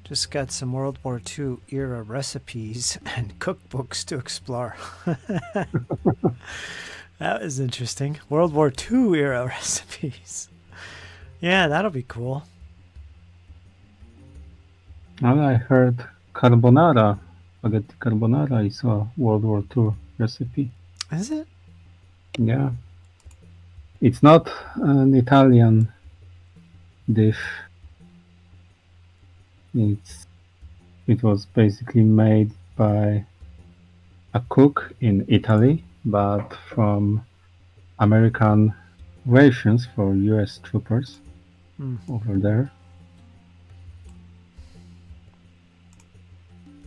Just got some World War II era recipes and cookbooks to explore. That was interesting. World War II era recipes. Yeah, that'll be cool. Well, I heard carbonara, spaghetti carbonara is a World War II recipe. Is it? Yeah. It's not an Italian dish. It was basically made by a cook in Italy, but from American rations for U.S. troopers Hmm. over there.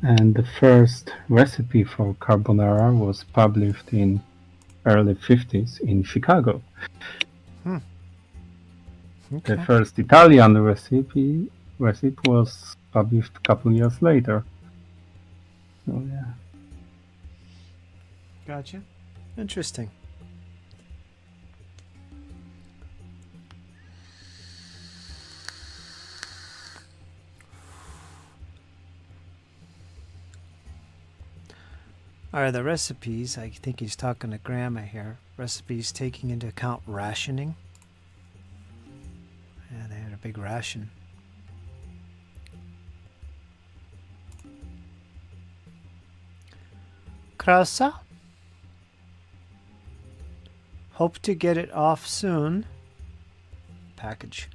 And the first recipe for carbonara was published in early 50s in Chicago. The Okay. first Italian recipe was published a couple years later. So yeah. Gotcha. Interesting. Are the recipes, I think he's talking to Grandma here, recipes taking into account rationing? Yeah, they had a big ration. Krausa? Hope to get it off soon. Package.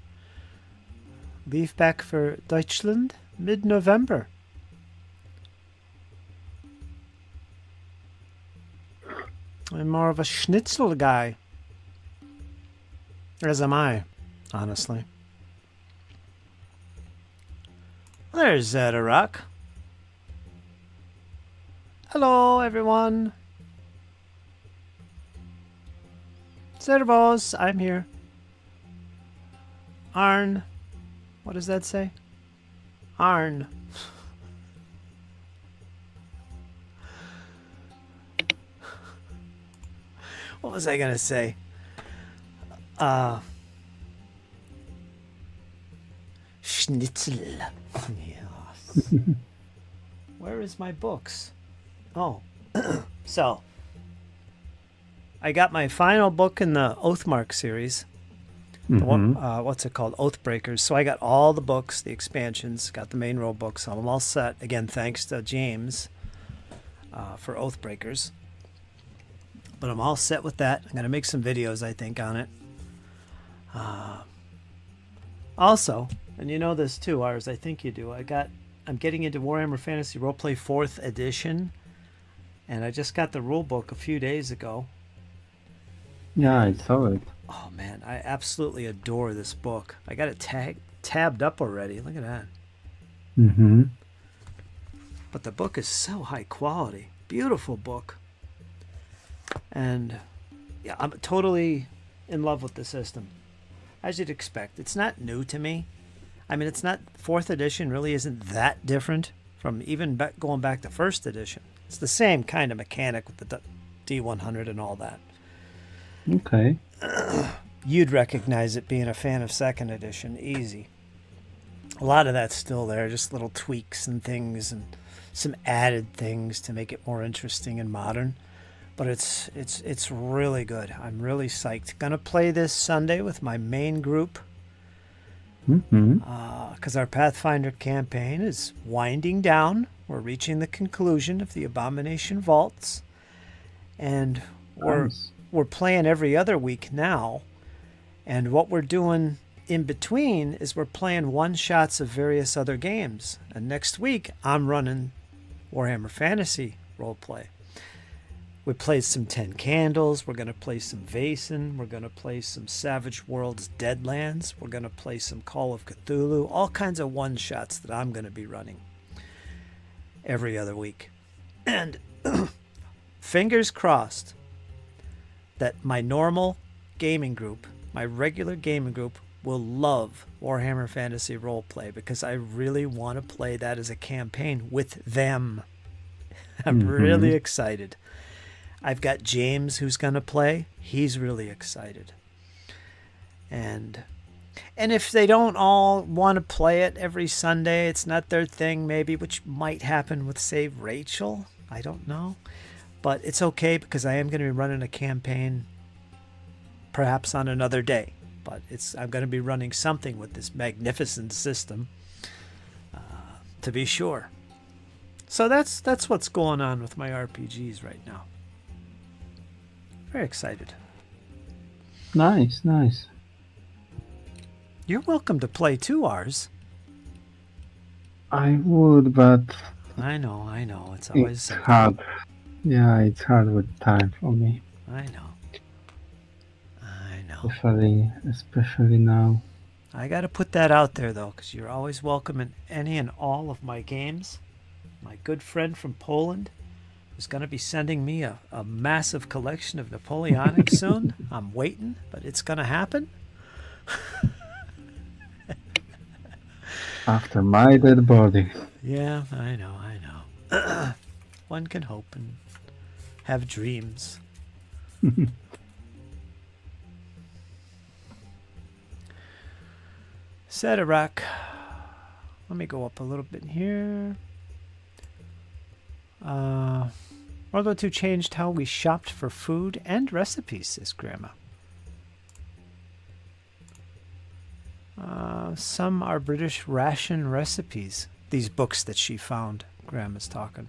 Leave back for Deutschland mid-November. I'm more of a schnitzel guy. As am I, honestly. There's Zedarock. Hello, everyone. Servos, I'm here. Arn. What does that say? Arn. What was I gonna say? Schnitzel. Yes. Where is my books? Oh. So, I got my final book in the Oathmark series. The one, what's it called? Oathbreakers. So I got all the books, the expansions, got the main rule books. So I'm all set. Again, thanks to James for Oathbreakers. But I'm all set with that. I'm going to make some videos, I think, on it. Also, and you know this too, Ars, I think you do. I'm getting into Warhammer Fantasy Roleplay 4th edition. And I just got the rule book a few days ago. Yeah, I saw it. Oh man, I absolutely adore this book. I got it tabbed up already. Look at that. Mm-hmm. But the book is so high quality. Beautiful book. And yeah, I'm totally in love with the system. As you'd expect. It's not new to me. I mean, it's not 4th edition really isn't that different from even going back to 1st edition. It's the same kind of mechanic with the D100 and all that. Okay. You'd recognize it being a fan of 2nd edition, easy. A lot of that's still there, just little tweaks and things and some added things to make it more interesting and modern. But it's really good. I'm really psyched. Gonna play this Sunday with my main group. Because our Pathfinder campaign is winding down. We're reaching the conclusion of the Abomination Vaults. And we're playing every other week now. And what we're doing in between is we're playing one-shots of various other games. And next week, I'm running Warhammer Fantasy roleplay. We played some 10 Candles. We're going to play some Vaesen. We're going to play some Savage Worlds Deadlands. We're going to play some Call of Cthulhu. All kinds of one-shots that I'm going to be running every other week. And fingers crossed that my normal gaming group, my regular gaming group, will love Warhammer Fantasy Roleplay because I really want to play that as a campaign with them. I'm really excited. I've got James who's going to play. He's really excited. And if they don't all want to play it every Sunday, it's not their thing maybe, which might happen with, say, Rachel. I don't know. But it's okay because I am going to be running a campaign perhaps on another day. But I'm going to be running something with this magnificent system to be sure. So that's what's going on with my RPGs right now. Very excited. Nice. You're welcome to play too, Ars. I would, but I know. It's always hard. Yeah, it's hard with time for me. I know. especially now. I got to put that out there, though, because you're always welcome in any and all of my games. My good friend from Poland is going to be sending me a massive collection of Napoleonic soon. I'm waiting, but it's going to happen. After my dead body. Yeah, I know. One can hope and have dreams. Sadarak. Let me go up a little bit here. World War II changed how we shopped for food and recipes, says Grandma. Some are British ration recipes. These books that she found, Grandma's talking.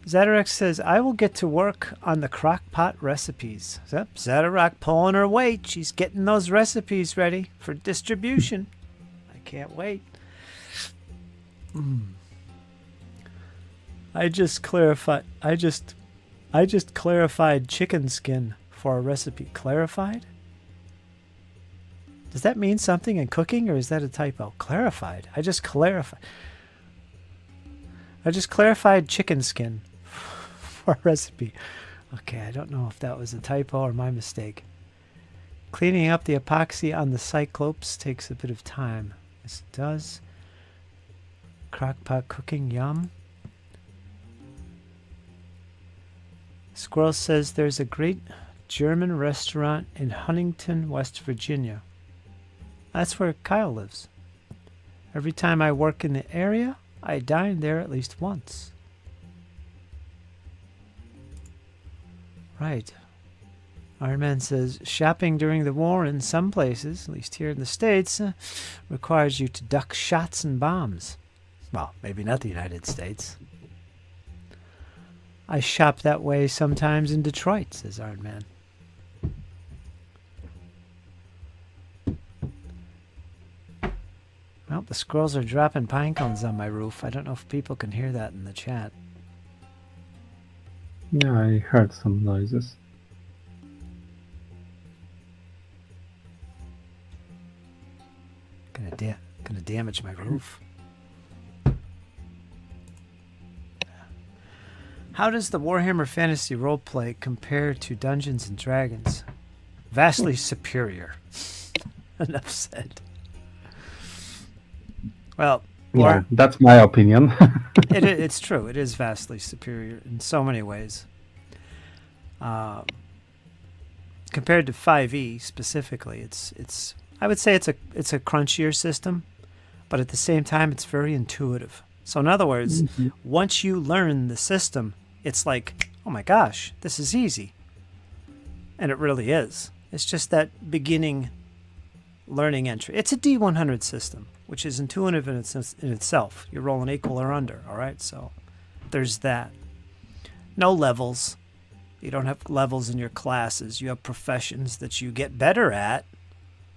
Zadarak says, I will get to work on the crock pot recipes. Yep, Zadarak pulling her weight. She's getting those recipes ready for distribution. I can't wait. I just clarified chicken skin for a recipe. Clarified? Does that mean something in cooking, or is that a typo? Clarified. I just clarified chicken skin for a recipe. Okay, I don't know if that was a typo or my mistake. Cleaning up the epoxy on the Cyclops takes a bit of time. Yes, it does. Crockpot cooking, yum. Squirrel says there's a great German restaurant in Huntington, West Virginia. That's where Kyle lives. Every time I work in the area, I dine there at least once. Right. Iron Man says, shopping during the war in some places, at least here in the States, requires you to duck shots and bombs. Well, maybe not the United States. I shop that way sometimes in Detroit, says Iron Man. Well, the squirrels are dropping pine cones on my roof. I don't know if people can hear that in the chat. Yeah, I heard some noises. Gonna damage my roof. How does the Warhammer Fantasy roleplay compare to Dungeons and Dragons? Vastly superior. Enough said. Well, Yeah, that's my opinion. it's true. It is vastly superior in so many ways. Compared to 5e specifically, it's I would say it's a crunchier system, but at the same time it's very intuitive. So in other words, once you learn the system, it's like, oh my gosh, this is easy. And it really is. It's just that beginning learning entry. It's a D100 system, which is intuitive in itself. You're rolling equal or under, all right? So there's that. No levels. You don't have levels in your classes. You have professions that you get better at,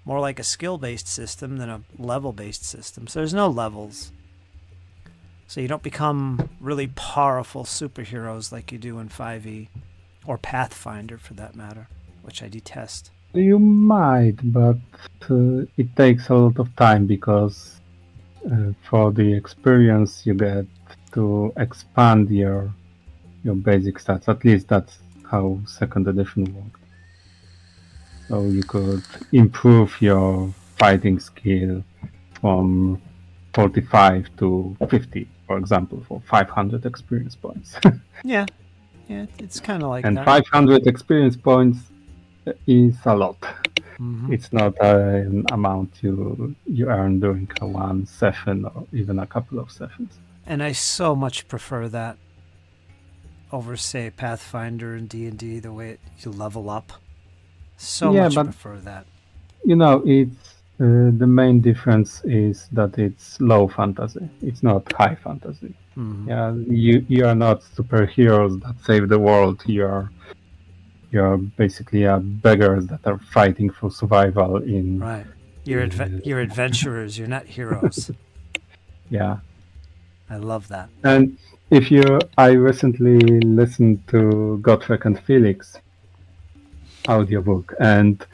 more like a skill-based system than a level-based system. So there's no levels. So you don't become really powerful superheroes like you do in 5e, or Pathfinder for that matter, which I detest. You might, but it takes a lot of time because for the experience you get to expand your basic stats. At least that's how second edition worked. So you could improve your fighting skill from 45 to 50, for example, for 500 experience points. Yeah, it's kind of like and that. 500 experience points is a lot. Mm-hmm. It's not an amount you earn during one session or even a couple of sessions. And I so much prefer that over, say, Pathfinder and D&D, the way you level up. So much prefer that. You know, it's the main difference is that it's low fantasy. It's not high fantasy. Mm-hmm. Yeah, you are not superheroes that save the world. You're basically beggars that are fighting for survival in. Right. You're adventurers. You're not heroes. Yeah. I love that. And I recently listened to Gotrek and Felix, audiobook. And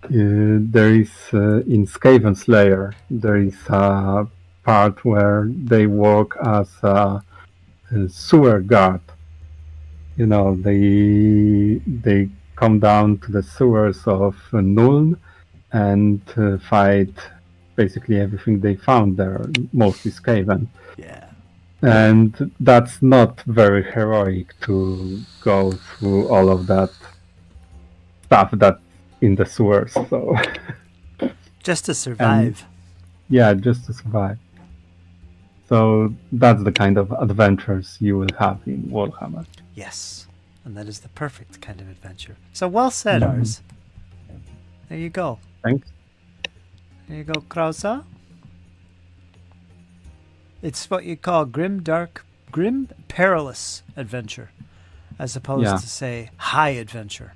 there is in Skaven's Lair, there is a part where they work as a sewer guard. You know, they come down to the sewers of Nuln and fight basically everything they found there, mostly Skaven. Yeah. And that's not very heroic to go through all of that stuff that's in the sewers. So Just to survive. yeah, just to survive. So that's the kind of adventures you will have in Warhammer. Yes. And that is the perfect kind of adventure. So well said, Ars. There you go. Thanks. There you go, Krausa. It's what you call grim, perilous adventure, as opposed to, say, high adventure.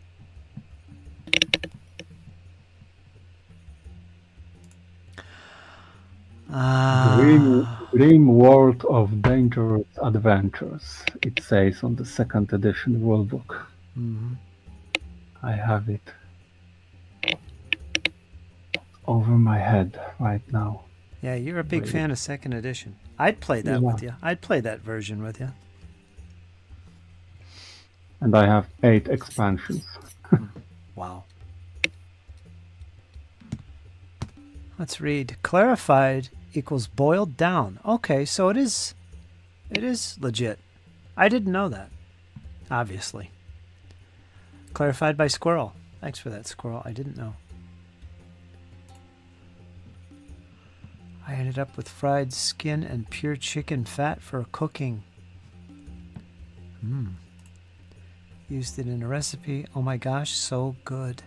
Grim World of Dangerous Adventures, it says on the second edition rulebook. Mm-hmm. I have it over my head right now. Yeah, you're a big fan of second edition. I'd play that with you. I'd play that version with you. And I have 8 expansions. Wow. Let's read. Clarified equals boiled down. Okay, so it is legit. I didn't know that, obviously. Clarified by Squirrel. Thanks for that, Squirrel. I didn't know. I ended up with fried skin and pure chicken fat for cooking. Used it in a recipe. Oh my gosh, so good.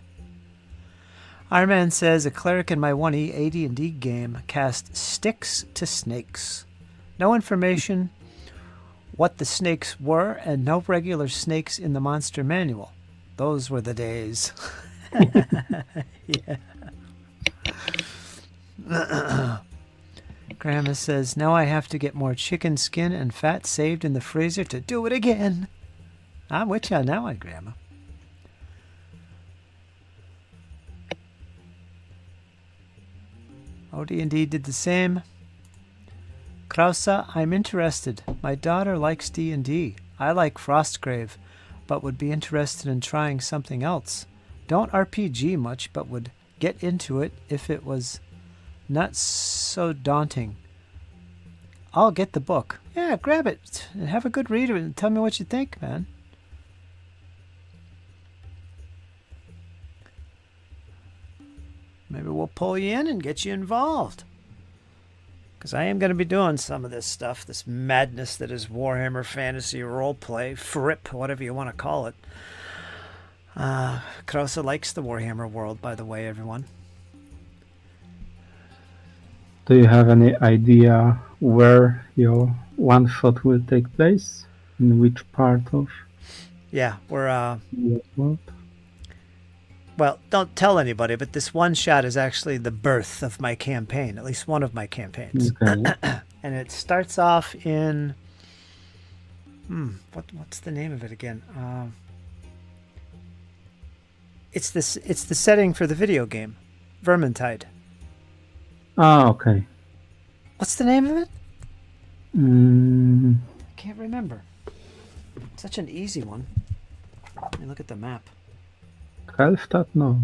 Iron Man says, a cleric in my 1E AD&D game cast sticks to snakes. No information what the snakes were and no regular snakes in the monster manual. Those were the days. Yeah. Grandma says, now I have to get more chicken skin and fat saved in the freezer to do it again. I'm with you on that one, Grandma. OD&D did the same. Krausa, I'm interested. My daughter likes D&D. I like Frostgrave, but would be interested in trying something else. Don't RPG much, but would get into it if it was not so daunting. I'll get the book. Yeah, grab it and have a good read of it and tell me what you think, man. Maybe we'll pull you in and get you involved. Because I am going to be doing some of this stuff, this madness that is Warhammer Fantasy Roleplay, FRIP, whatever you want to call it. Krausa likes the Warhammer world, by the way, everyone. Do you have any idea where your one-shot will take place? In which part of Yeah, we're... the world? Well, don't tell anybody, but this one shot is actually the birth of my campaign, at least one of my campaigns. Okay. And it starts off in... what's the name of it again? It's the setting for the video game, Vermintide. Ah, okay. What's the name of it? Mm, I can't remember. Such an easy one. Let me look at the map. Helfstadt? No,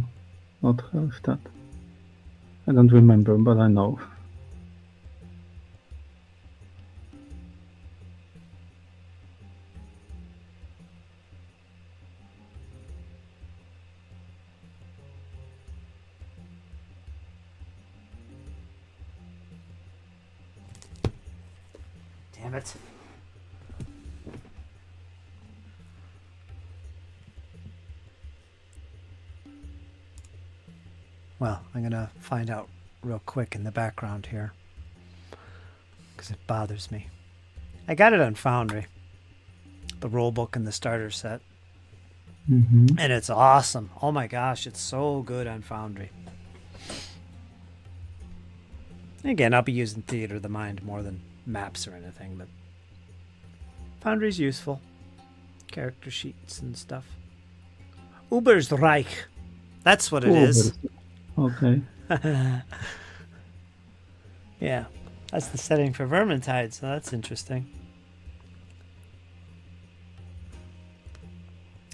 not Helfstadt. I don't remember, but I know. Damn it. Well, I'm going to find out real quick in the background here. Because it bothers me. I got it on Foundry. The rulebook and the starter set. Mm-hmm. And it's awesome. Oh my gosh, it's so good on Foundry. Again, I'll be using Theater of the Mind more than maps or anything, but Foundry's useful. Character sheets and stuff. Uber's Reich. That's what it Oh, is. okay. Yeah, that's the setting for Vermintide, so that's interesting.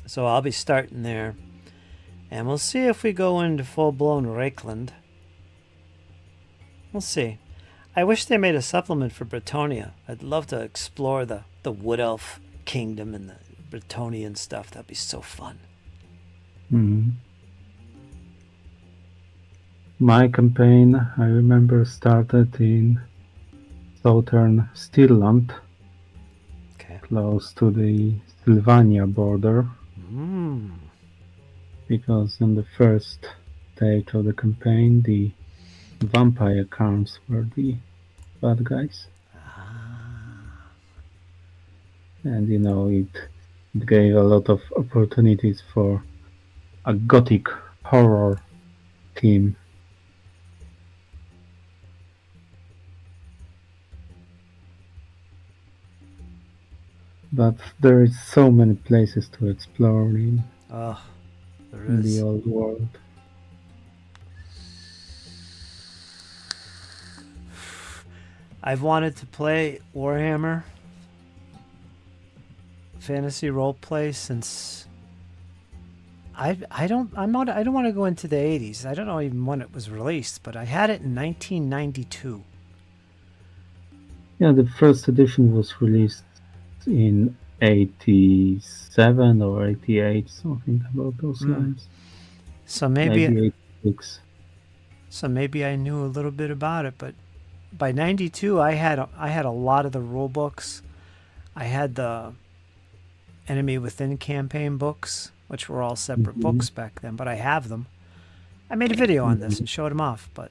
So I'll be starting there. And we'll see if we go into full-blown Reikland. We'll see. I wish they made a supplement for Bretonia. I'd love to explore the Wood Elf Kingdom and the Bretonian stuff. That'd be so fun. Hmm. My campaign, I remember, started in southern Stirland, Okay. close to the Sylvania border, because in the first stage of the campaign, the vampire counts were the bad guys. And it gave a lot of opportunities for a gothic horror theme. But there is so many places to explore in Oh, there the is. old world. I've wanted to play Warhammer fantasy roleplay since I don't want to go into the 80s. I don't know even when it was released, but I had it in 1992. Yeah, the first edition was released in 87 or 88, something about those lines. So Maybe maybe 86. so maybe I knew a little bit about it, but by 92 I had a lot of the rule books. I had the Enemy Within campaign books, which were all separate books back then, but I have them. I made a video on this and showed them off, but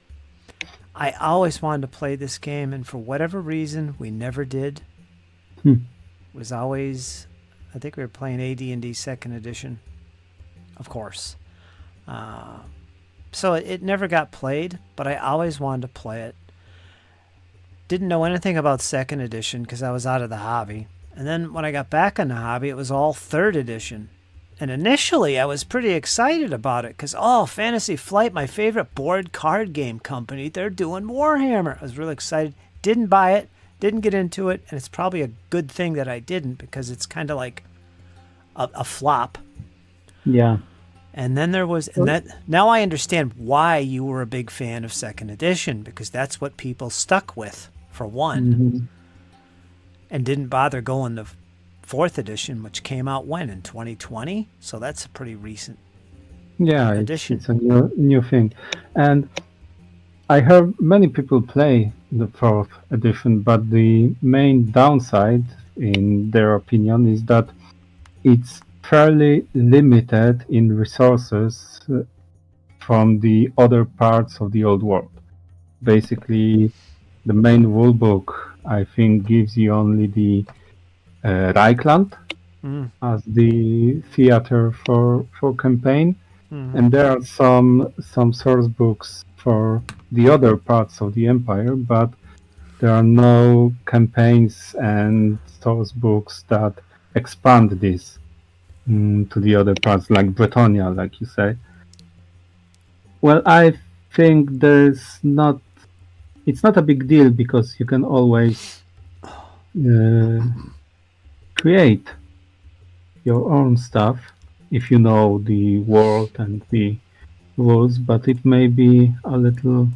I always wanted to play this game, and for whatever reason, we never did. It was always, I think we were playing AD&D 2nd edition, of course. So it never got played, but I always wanted to play it. Didn't know anything about 2nd edition because I was out of the hobby. And then when I got back in the hobby, it was all 3rd edition. And initially, I was pretty excited about it because, Fantasy Flight, my favorite board card game company, they're doing Warhammer. I was really excited. Didn't buy it, didn't get into it, and it's probably a good thing that I didn't because it's kind of like a flop. Yeah. And then there was, and that now I understand why you were a big fan of 2nd edition, because that's what people stuck with for one, and didn't bother going to 4th edition, which came out when, in 2020? So that's a pretty recent edition. It's a new thing. And I heard many people play the 4th edition, but the main downside, in their opinion, is that it's fairly limited in resources from the other parts of the old world. Basically, the main rulebook, I think, gives you only the Reichland as the theater for campaign, and there are some source books for the other parts of the empire, but there are no campaigns and source books that expand this to the other parts, like Bretonia, like you say. Well, I think it's not a big deal because you can always create your own stuff if you know the world and the rules, but it may be a little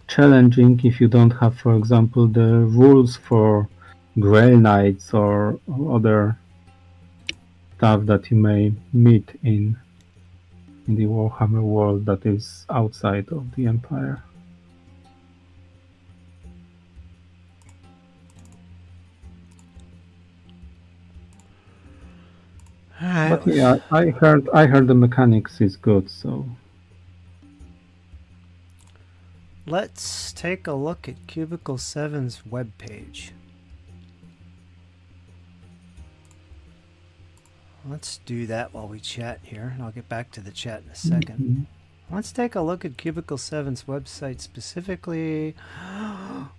challenging if you don't have, for example, the rules for Grey Knights or other stuff that you may meet in the Warhammer world that is outside of the Empire. But yeah, I heard the mechanics is good, so Let's take a look at Cubicle 7's webpage. Let's do that while we chat here, and I'll get back to the chat in a second. Let's take a look at Cubicle 7's website, specifically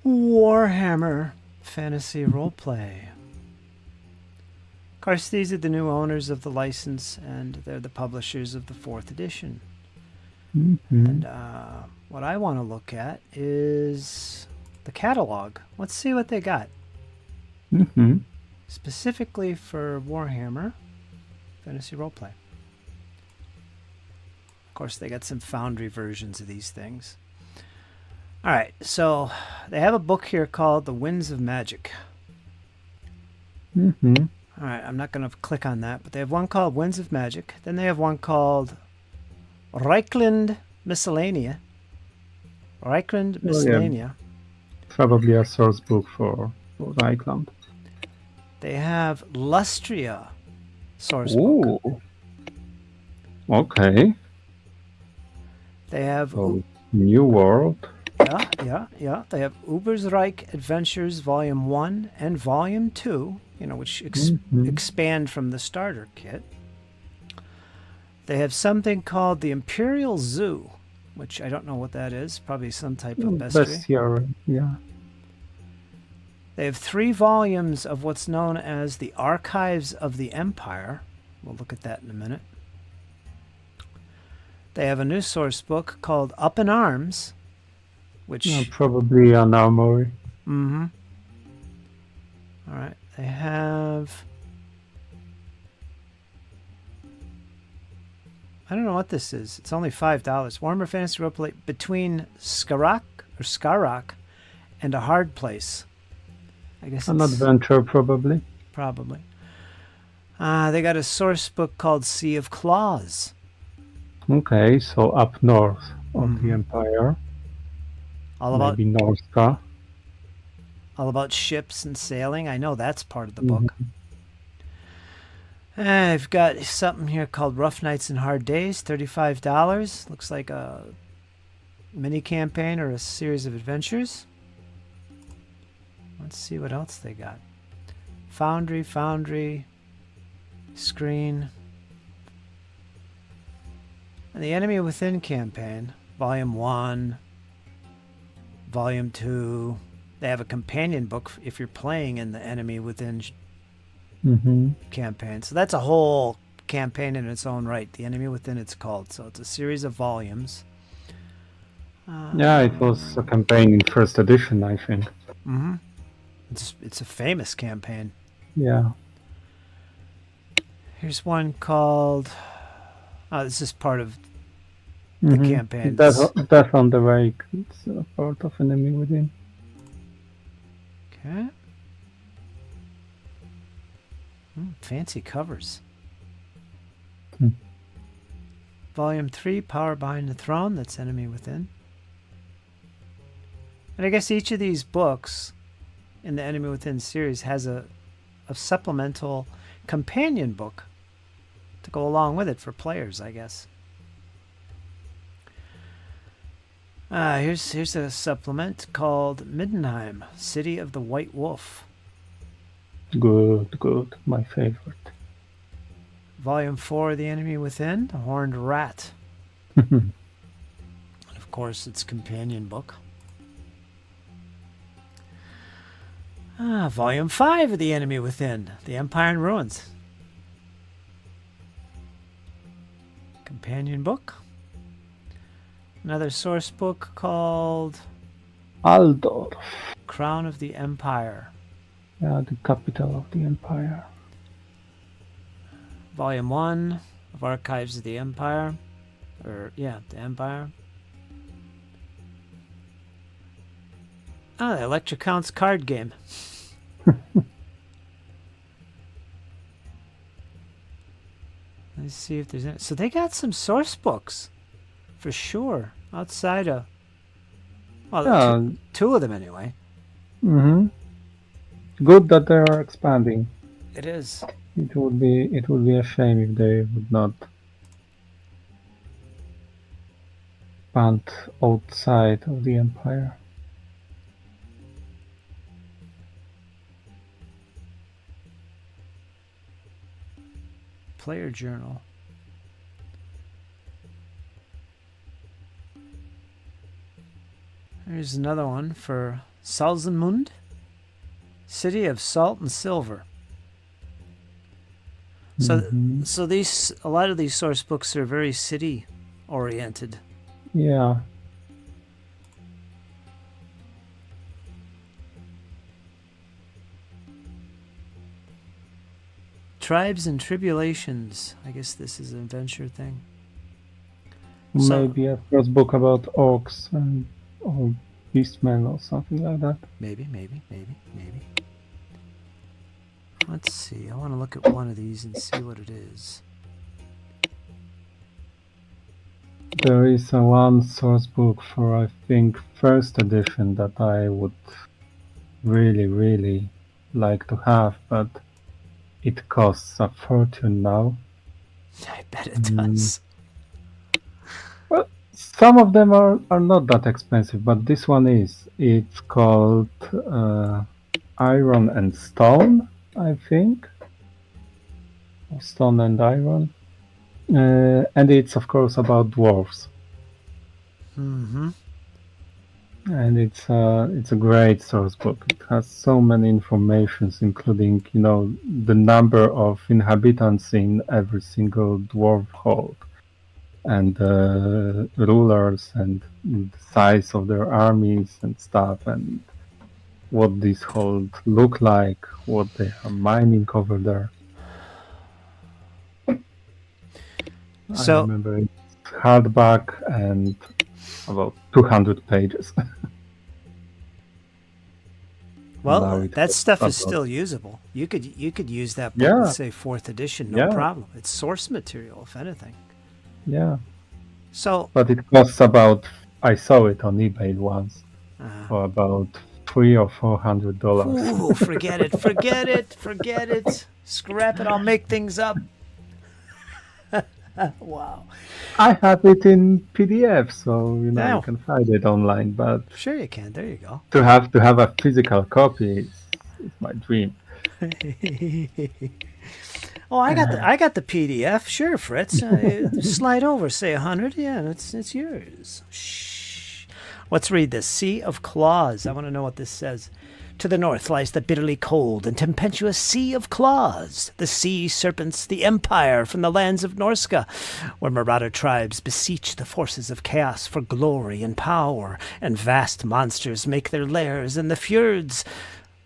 Warhammer Fantasy Roleplay. course, these are the new owners of the license, and they're the publishers of the 4th edition. And what I want to look at is the catalog. Let's see what they got. Specifically for Warhammer Fantasy Roleplay. Of course, they got some Foundry versions of these things. All right, so they have a book here called The Winds of Magic. All right, I'm not going to click on that, but they have one called Winds of Magic. Then they have one called Reichland Miscellanea. Reichland Miscellanea. Probably a source book for Reichland. They have Lustria source book. Okay. They have New World. Yeah. They have Ubersreich Adventures Volume 1 and Volume 2, which expand from the starter kit. They have something called the Imperial Zoo, which I don't know what that is. Probably some type of bestiary. Yeah. They have 3 volumes of what's known as the Archives of the Empire. We'll look at that in a minute. They have a new source book called Up in Arms, which... probably an armory. All right. They have... I don't know what this is. It's only $5. Warhammer Fantasy Roleplay Between Skarak and a Hard Place. I guess an adventure, probably. Probably. They got a source book called Sea of Claws. Okay, so up north of the Empire. Maybe Norska. All about ships and sailing. I know that's part of the book. I've got something here called Rough Nights and Hard Days, $35. Looks like a mini campaign or a series of adventures. Let's see what else they got. Foundry, Screen. And the Enemy Within campaign, Volume 1, Volume 2. They have a companion book if you're playing in the Enemy Within campaign. So that's a whole campaign in its own right. The Enemy Within, it's called. So it's a series of volumes. Yeah, it was a campaign in 1st edition, I think. It's a famous campaign. Yeah. Here's one called... this is part of the campaign. Death on the Rake. It's a part of Enemy Within. Okay. Fancy covers. Volume 3, Power Behind the Throne. That's Enemy Within. And I guess each of these books in the Enemy Within series has a supplemental companion book to go along with it for players, I guess. Here's a supplement called Middenheim, City of the White Wolf. Good. My favorite. Volume 4 of The Enemy Within, The Horned Rat. And of course, its companion book. Volume 5 of The Enemy Within, The Empire in Ruins. Companion book. Another source book called Aldorf. Crown of the Empire. Yeah, the capital of the Empire. Volume 1 of Archives of the Empire. The Empire. The Electra Counts card game. Let's see if there's any. So they got some source books, for sure, outside of... Well, two of them anyway. Good that they are expanding. It is. It would be a shame if they would not expand outside of the Empire. Player Journal. Here's another one for Salzenmund, City of Salt and Silver. So, Mhm. so a lot of these source books are very city oriented. Yeah. Tribes and Tribulations. I guess this is an adventure thing. So Maybe a first book about orcs and or beastmen or something like that. maybe. Let's see. I want to look at one of these and see what it is. There is a one source book for, I think, first edition that I would really like to have, but it costs a fortune now. I bet it does. Well, some of them are not that expensive, but this one is. It's called Iron and Stone, I think. Or Stone and Iron. And it's, of course, about dwarves. Mm-hmm. And it's a great source book. It has so many informations, including, the number of inhabitants in every single dwarf hold, and rulers, and the size of their armies and stuff, and what these hold look like, what they are mining over there. I So remember it's hardback and about 200 pages. Now well, it that has stuff is about- still usable. You could use that book Yeah. with, say, 4th edition, no Yeah. problem. It's source material, if anything. Yeah. So But it costs about, I saw it on eBay once, uh, for about $300 or $400. ooh, forget it. Scrap it. I'll make things up. Wow. I have it in PDF, so Now. you can find it online. But Sure you can. There you go. to have a physical copy is my dream. Oh, I got the PDF. Sure, Fritz. Slide over, say 100. Yeah, it's yours. Shh. Let's read this. Sea of Claws. I want to know what this says. To the north lies the bitterly cold and tempestuous Sea of Claws, the sea serpents, the empire from the lands of Norska, where marauder tribes beseech the forces of chaos for glory and power, and vast monsters make their lairs in the fjords.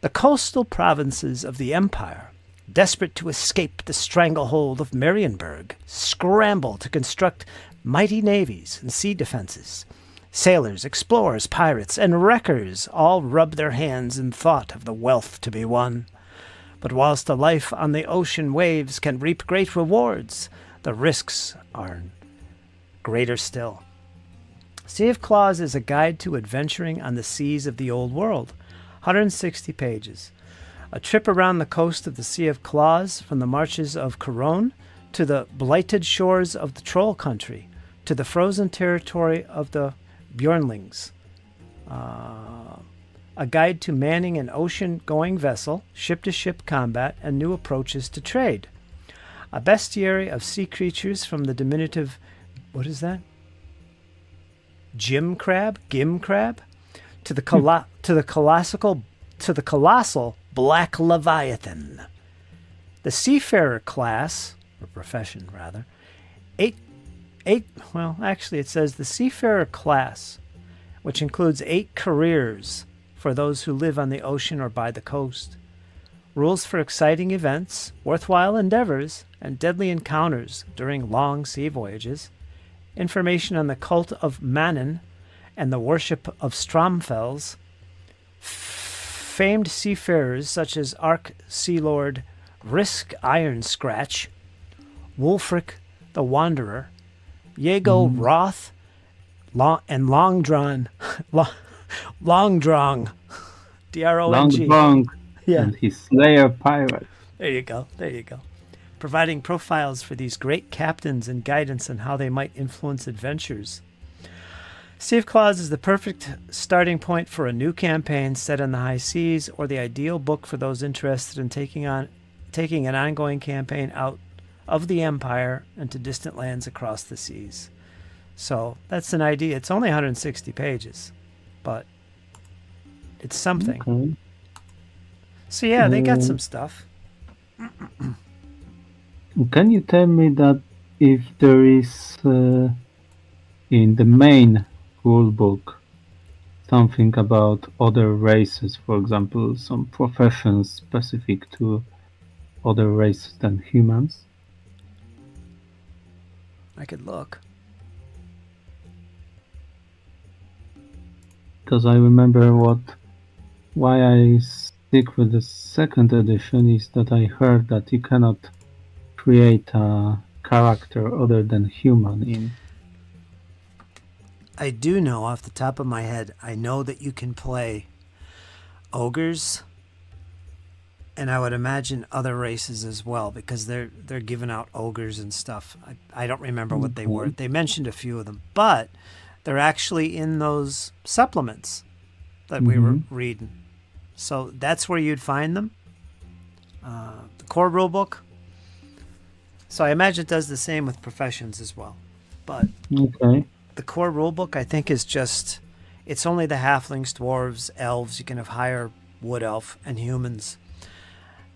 The coastal provinces of the empire, desperate to escape the stranglehold of Marienburg, scramble to construct mighty navies and sea defenses. Sailors, explorers, pirates, and wreckers all rub their hands in thought of the wealth to be won. But whilst the life on the ocean waves can reap great rewards, the risks are greater still. Sea of Claws is a guide to adventuring on the seas of the Old World. 160 pages. A trip around the coast of the Sea of Claws, from the marshes of Corone to the blighted shores of the Troll Country, to the frozen territory of the Bjornlings. A guide to manning an ocean-going vessel, ship-to-ship combat, and new approaches to trade. A bestiary of sea creatures from the diminutive... What is that? Gim crab? To the colossal black leviathan. The seafarer class, or profession rather, it says the seafarer class, which includes 8 careers for those who live on the ocean or by the coast. Rules for exciting events, worthwhile endeavors, and deadly encounters during long sea voyages. Information on the cult of Manon and the worship of Stromfels. Famed seafarers such as Ark Sea Lord Risk Iron Scratch, Wulfric the Wanderer, Jago Roth, and Long Drong, D-R-O-N-G. Long Yeah. and his Slayer pirate. There you go. Providing profiles for these great captains and guidance on how they might influence adventures. Sea of Claws is the perfect starting point for a new campaign set in the high seas, or the ideal book for those interested in taking an ongoing campaign out of the Empire and to distant lands across the seas. So that's an idea. It's only 160 pages, but it's something. Okay. So yeah, they got some stuff. Can you tell me that if there is in the main rule book something about other races, for example, some professions specific to other races than humans? I could look. Because I remember why I stick with the second edition is that I heard that you cannot create a character other than human in. I do know off the top of my head, I know that you can play ogres, and I would imagine other races as well, because they're giving out ogres and stuff. I don't remember what they were. They mentioned a few of them, but they're actually in those supplements that we were reading. So that's where you'd find them. The core rulebook. So I imagine it does the same with professions as well. But Okay. the core rulebook, I think, is just, it's only the halflings, dwarves, elves. You can have higher wood elf and humans.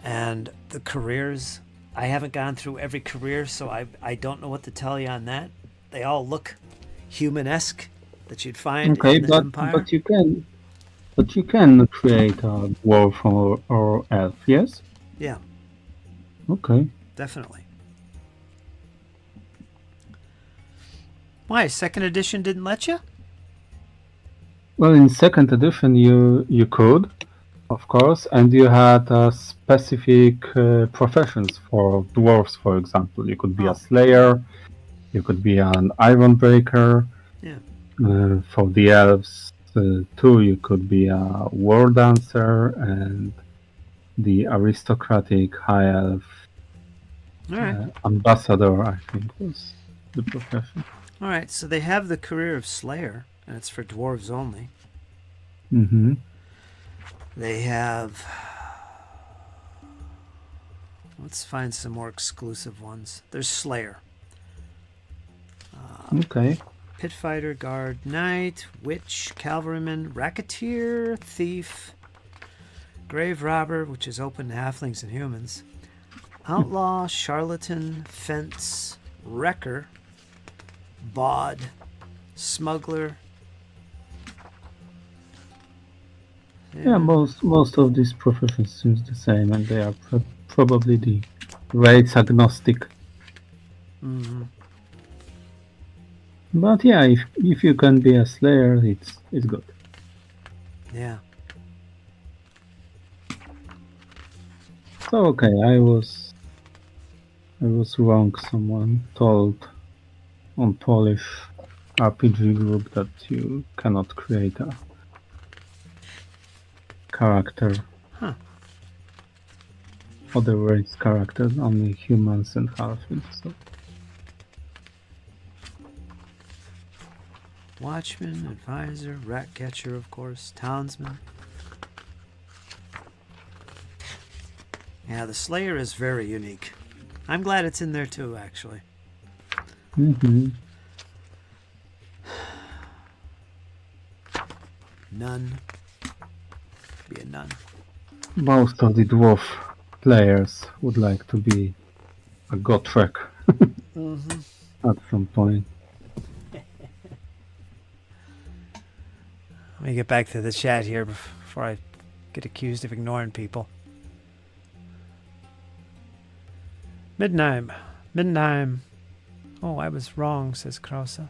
And the careers, I haven't gone through every career, so I don't know what to tell you on that. They all look human-esque that you'd find Okay, in the Empire. but you can create a dwarf or elf, yes? Yeah, Okay. definitely. Why, second edition didn't let you? Well, in second edition, you could, of course, and you had specific professions for dwarves, for example. You could be a slayer, you could be an iron breaker. Yeah. For the elves, too, you could be a war dancer, and the aristocratic high elf All right. ambassador, I think, was the profession. All right, so they have the career of Slayer, and it's for dwarves only. Mm-hmm. They have. Let's find some more exclusive ones. There's Slayer. Okay. Pit fighter, guard, knight, witch, cavalryman, racketeer, thief, grave robber, which is open to halflings and humans, outlaw, charlatan, fence, wrecker, bawd, smuggler. Yeah, most of these professions seems the same, and they are probably the race agnostic. Mm-hmm. But yeah, if you can be a slayer, it's good. Yeah. So okay, I was wrong. Someone told on Polish RPG group that you cannot create a character. Huh. Other race characters, only humans and halflings. So. Watchman, advisor, rat catcher, of course, townsman. Yeah, the Slayer is very unique. I'm glad it's in there too, actually. Mm-hmm. Nun. Be a nun. Most of the dwarf players would like to be a Gotrek at some point. Let me get back to the chat here before I get accused of ignoring people. Midnheim. Oh, I was wrong, says Krause.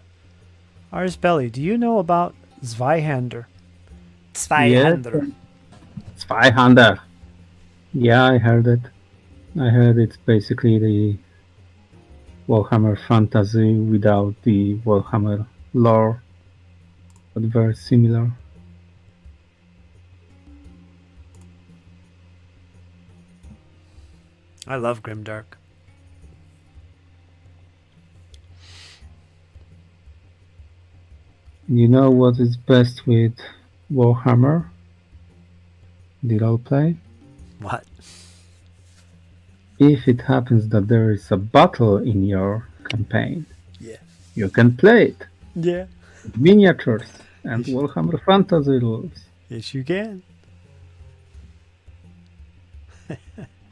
Ars Belli, do you know about Zweihander? Zweihander. Zweihander. Yeah, I heard it. I heard it's basically the Warhammer fantasy without the Warhammer lore, but very similar. I love Grimdark. You know what is best with Warhammer? The roleplay? What? If it happens that there is a battle in your campaign, Yeah. you can play it. Yeah. Miniatures and Warhammer fantasy rules. Yes, you can.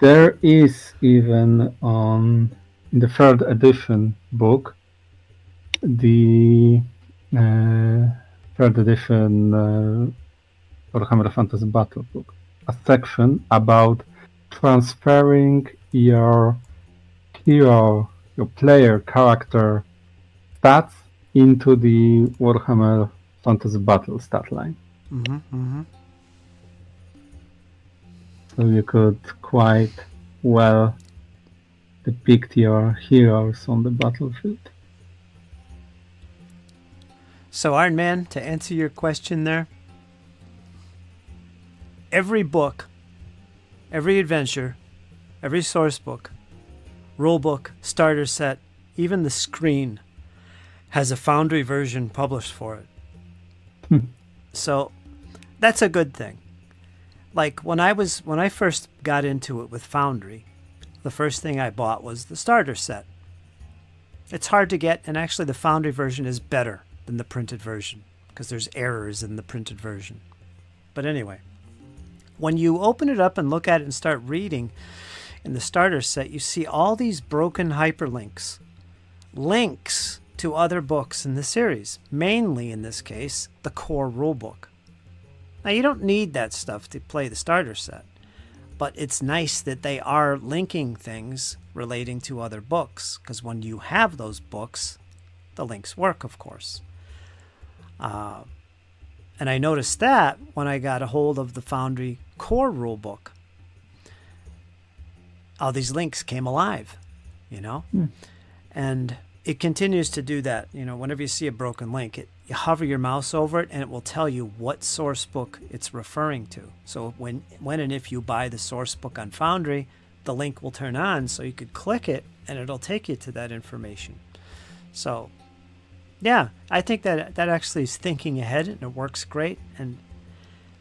There is even on in the third edition book, the third edition Warhammer Fantasy Battle book, a section about transferring your hero, your player character stats into the Warhammer Fantasy Battle stat line. So you could quite well depict your heroes on the battlefield. So, Iron Man, to answer your question there, every book, every adventure, every source book, rule book, starter set, even the screen has a Foundry version published for it. So that's a good thing. Like when I first got into it with Foundry, the first thing I bought was the starter set. It's hard to get, and actually the Foundry version is better than the printed version because there's errors in the printed version. But anyway, when you open it up and look at it and start reading in the starter set, you see all these broken hyperlinks, links to other books in the series, mainly in this case, the core rulebook. Now, you don't need that stuff to play the starter set, but it's nice that they are linking things relating to other books, because when you have those books, the links work, of course. And I noticed that when I got a hold of the Foundry core rulebook. All these links came alive, and it continues to do that. Whenever you see a broken link, you hover your mouse over it and it will tell you what source book it's referring to. So when and if you buy the source book on Foundry, the link will turn on so you could click it and it'll take you to that information. So yeah, I think that actually is thinking ahead and it works great. And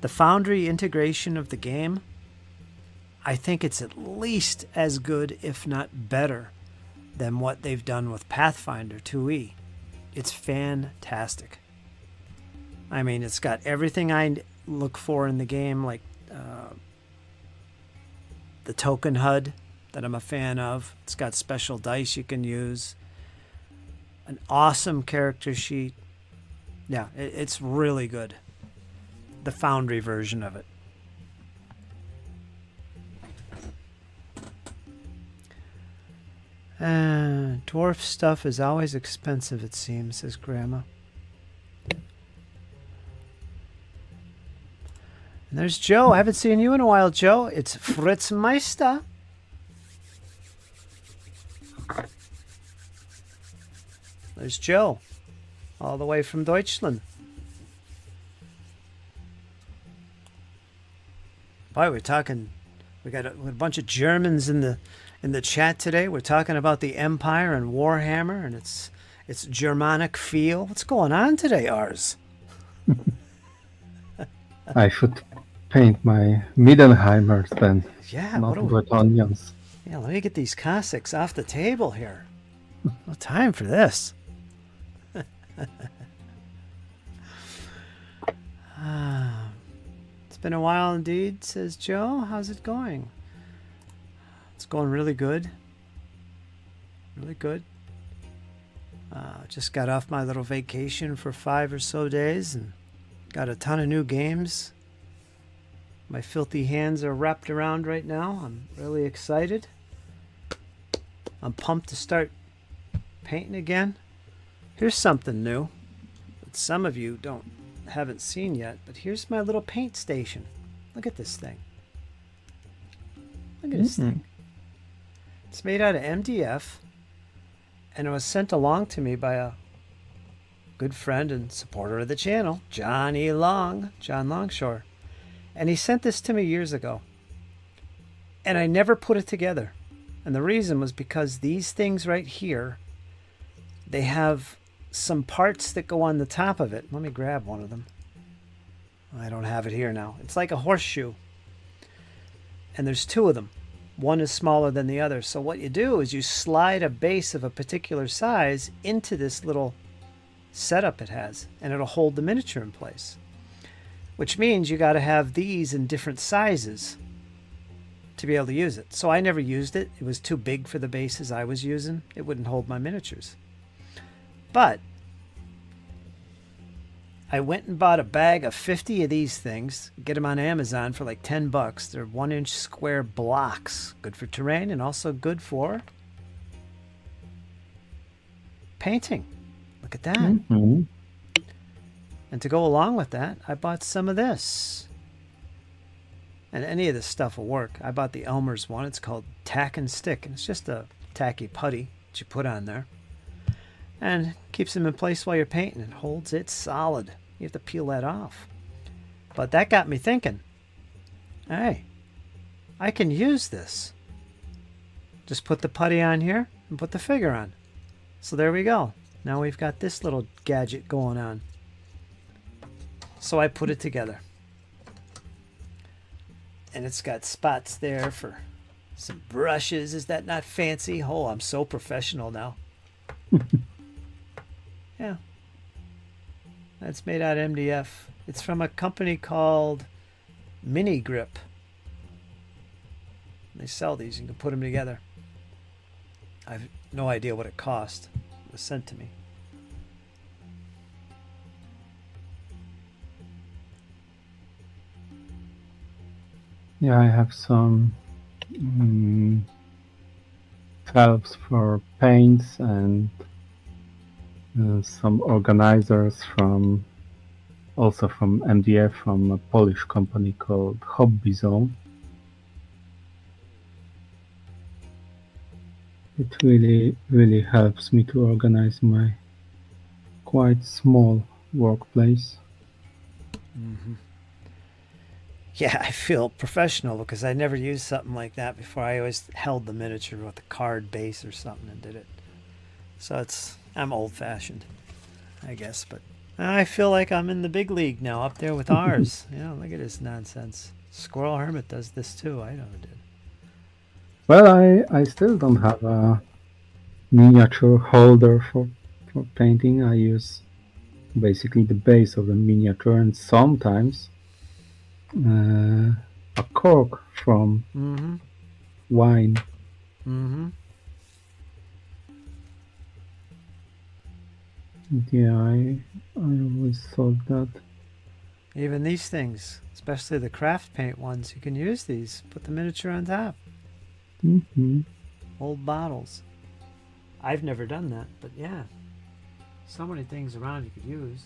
the Foundry integration of the game, I think it's at least as good, if not better, than what they've done with Pathfinder 2e. It's fantastic. I mean, it's got everything I look for in the game, like the token HUD that I'm a fan of. It's got special dice you can use. An awesome character sheet. Yeah, it's really good. The Foundry version of it. Dwarf stuff is always expensive, it seems, says Grandma. And there's Joe. I haven't seen you in a while, Joe. It's Fritz Meister. There's Joe, all the way from Deutschland. Boy, we're talking. We got a bunch of Germans in the chat today. We're talking about the Empire and Warhammer and its Germanic feel. What's going on today, Ars? I should paint my Middenheimers then. Yeah, not Bretonians. Yeah, let me get these Cossacks off the table here. No time for this. It's been a while indeed, says Joe. How's it going? It's going really good. Really good. Just got off my little vacation for 5 or so days and got a ton of new games. My filthy hands are wrapped around right now. I'm really excited. I'm pumped to start painting again. Here's something new that some of you haven't seen yet, but here's my little paint station. Look at this thing. Look at this thing. It's made out of MDF, and it was sent along to me by a good friend and supporter of the channel, John Longshore. And he sent this to me years ago. And I never put it together. And the reason was because these things right here, they have some parts that go on the top of it. Let me grab one of them. I don't have it here now. It's like a horseshoe. And there's 2 of them. One is smaller than the other. So what you do is you slide a base of a particular size into this little setup it has, and it'll hold the miniature in place. Which means you got to have these in different sizes to be able to use it. So I never used it. It was too big for the bases I was using. It wouldn't hold my miniatures. But I went and bought a bag of 50 of these things. Get them on Amazon for like $10. They're 1-inch square blocks. Good for terrain and also good for painting. Look at that. Mm-hmm. And to go along with that, I bought some of this. And any of this stuff will work. I bought the Elmer's one. It's called Tack and Stick. And it's just a tacky putty that you put on there. And keeps them in place while you're painting. It holds it solid. You have to peel that off. But that got me thinking. Hey, I can use this. Just put the putty on here and put the figure on. So there we go. Now we've got this little gadget going on. So I put it together. And it's got spots there for some brushes. Is that not fancy? Oh, I'm so professional now. Yeah. That's made out of MDF. It's from a company called Mini Grip. They sell these. You can put them together. I have no idea what it cost. It was sent to me. Yeah, I have some valves for paints and some organizers from MDF from a Polish company called Hobby Zone. It really helps me to organize my quite small workplace. Mm-hmm. Yeah, I feel professional because I never used something like that before. I always held the miniature with a card base or something and did it. So I'm old-fashioned, I guess, but I feel like I'm in the big league now, up there with ours. Look at this nonsense. Squirrel Hermit does this too. I never did. Well, I still don't have a miniature holder for painting. I use basically the base of the miniature and sometimes a cork from wine. Mm-hmm. Yeah, I always thought that. Even these things, especially the craft paint ones, you can use these. Put the miniature on top. Mm-hmm. Old bottles. I've never done that, but yeah. So many things around you could use.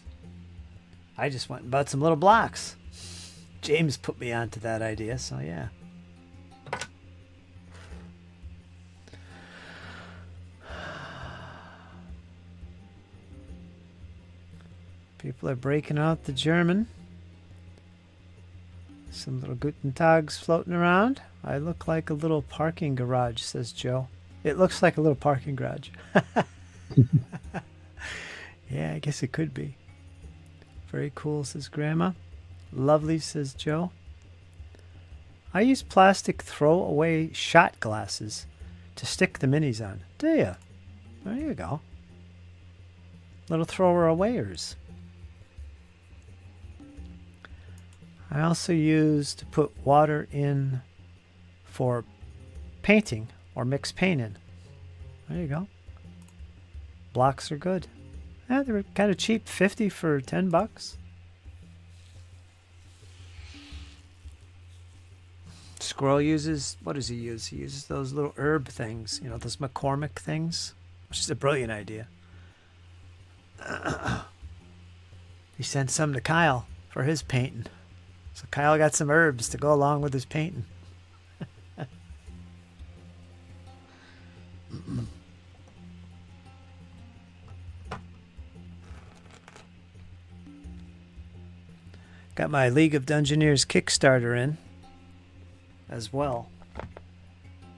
I just went and bought some little blocks. James put me onto that idea, so yeah. People are breaking out the German. Some little Guten Tags floating around. I look like a little parking garage, says Joe. It looks like a little parking garage. Yeah, I guess it could be. Very cool, says Grandma. Lovely, says Joe. I use plastic throwaway shot glasses to stick the minis on. Do you? There you go. Little thrower-awayers. I also use to put water in for painting or mix paint in. There you go. Blocks are good. Yeah, they were kind of cheap, 50 for $10. Squirrel uses, what does he use? He uses those little herb things, those McCormick things, which is a brilliant idea. He sent some to Kyle for his painting. So Kyle got some herbs to go along with his painting. Got my League of Dungeoneers Kickstarter in as well.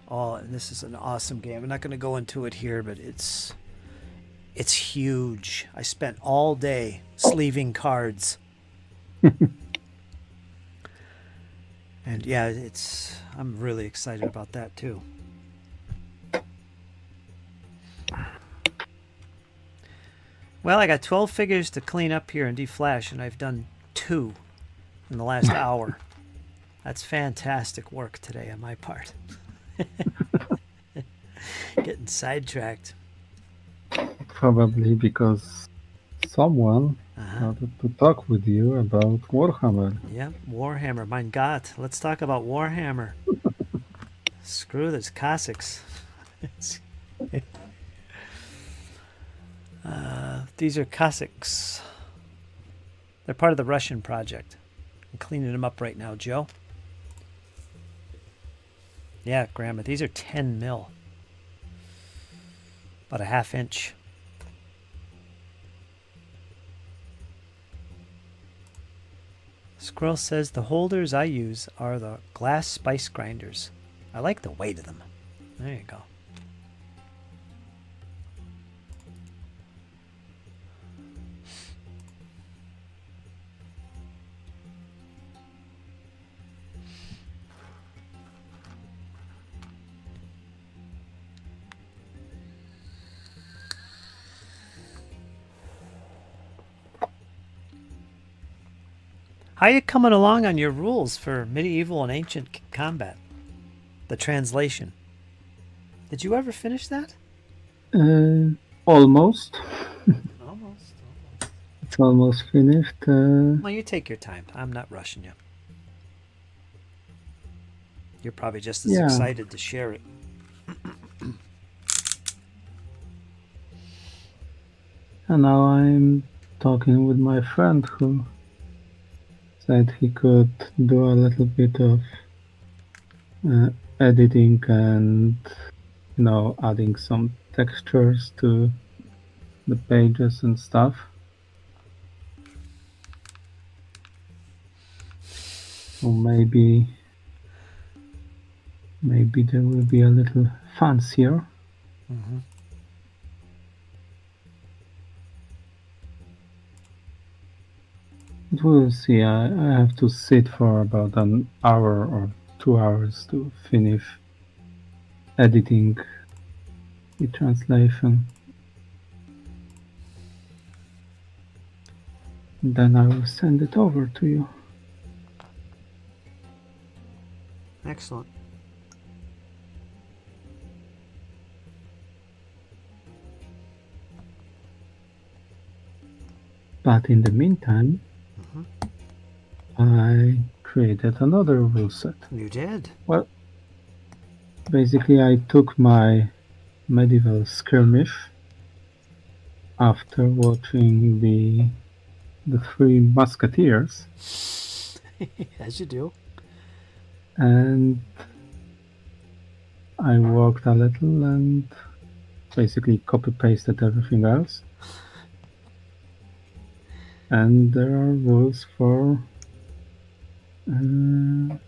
Oh, and this is an awesome game. I'm not going to go into it here, but it's huge. I spent all day sleeving cards. And yeah, I'm really excited about that too. Well, I got 12 figures to clean up here in D-Flash, and I've done 2 in the last hour. That's fantastic work today on my part. Getting sidetracked. Probably because someone started to talk with you about Warhammer. Yep, Warhammer. Mein Gott. Let's talk about Warhammer. Screw those Cossacks. These are Cossacks. They're part of the Russian project. I'm cleaning them up right now, Joe. Yeah, Grandma, these are 10 mil. About a half inch. Squirrel says the holders I use are the glass spice grinders. I like the weight of them. There you go. How you coming along on your rules for medieval and ancient combat? The translation. Did you ever finish that? Almost. Almost. It's almost finished. Well, you take your time. I'm not rushing you. You're probably just as excited to share it. And now I'm talking with my friend who said he could do a little bit of editing and, adding some textures to the pages and stuff. So maybe there will be a little fancier. Mm-hmm. But we'll see. I have to sit for about an hour or 2 hours to finish editing the translation. Then I will send it over to you. Excellent. But in the meantime, I created another rule set. You did? Well, basically I took my medieval skirmish after watching the Three Musketeers. As you do. And I worked a little and basically copy-pasted everything else. And there are rules for 16th,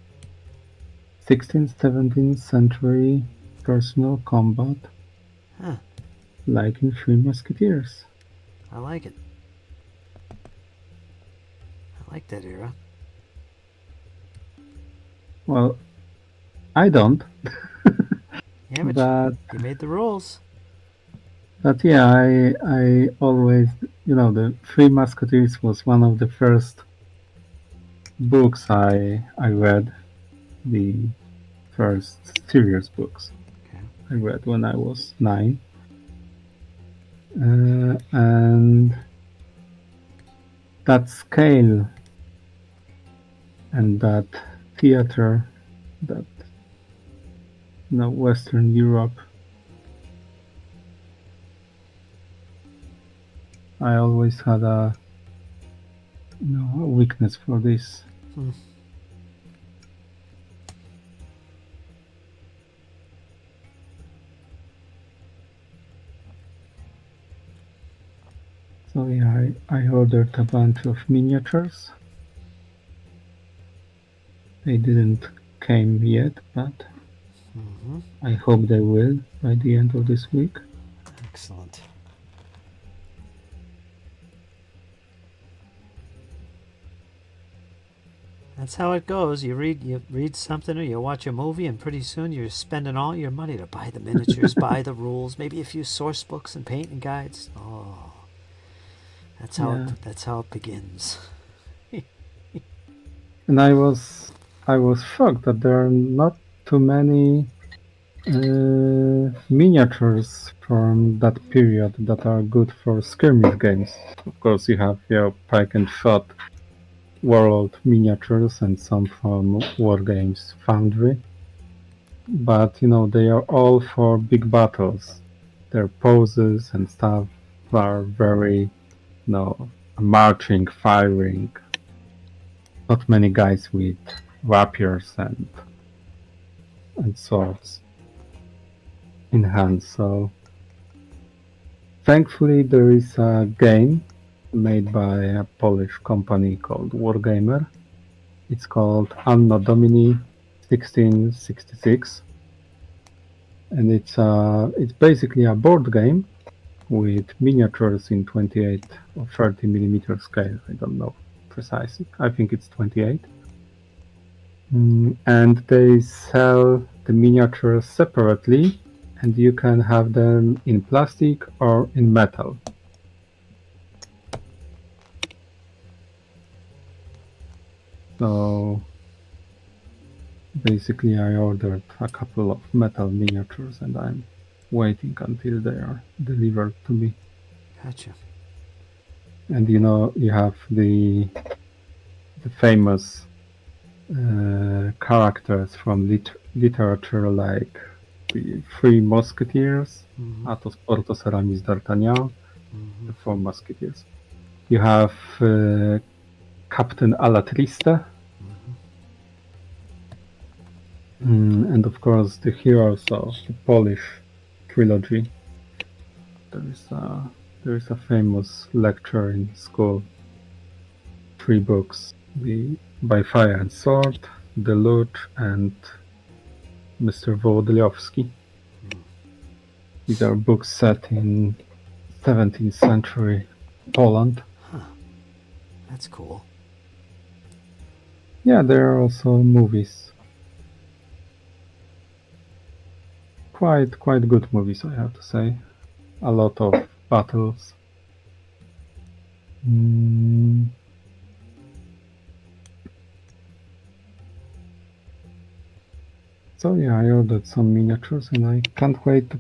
17th century personal combat, like in Three Musketeers. I like it. I like that era. Well, I don't. Yeah, but But you made the rules. But yeah, I always, the Three Musketeers was one of the first books I read, the first serious books I read when I was 9. And that scale and that theater, that, Western Europe, I always had a weakness for this. So yeah, I ordered a bunch of miniatures. They didn't came yet, but I hope they will by the end of this week. Excellent. That's how it goes. You read something or you watch a movie, and pretty soon you're spending all your money to buy the miniatures, buy the rules, maybe a few source books and painting guides. Oh, that's how it begins. And I was I was shocked that there are not too many miniatures from that period that are good for skirmish games. Of course, you have your pike and shot world miniatures and some from Wargames Foundry, but they are all for big battles. Their poses and stuff are very, marching, firing. Not many guys with rapiers and swords in hand. So thankfully there is a game made by a Polish company called Wargamer. It's called Anno Domini 1666, and it's basically a board game with miniatures in 28 or 30 millimeter scale. I don't know precisely. I think it's 28. And they sell the miniatures separately, and you can have them in plastic or in metal. So basically I ordered a couple of metal miniatures and I'm waiting until they are delivered to me. Gotcha. And you have the famous characters from literature like the Three Musketeers, Athos, Porthos, Aramis, D'Artagnan, the Four Musketeers. You have Captain Alatriste, and of course the heroes of the Polish trilogy. There is a famous lecture in school. 3 books: the By Fire and Sword, The Lute, and Mr. Wołodyjowski. These are books set in 17th century Poland. Huh. That's cool. Yeah, there are also movies. Quite good movies, I have to say. A lot of battles. So yeah, I ordered some miniatures and I can't wait to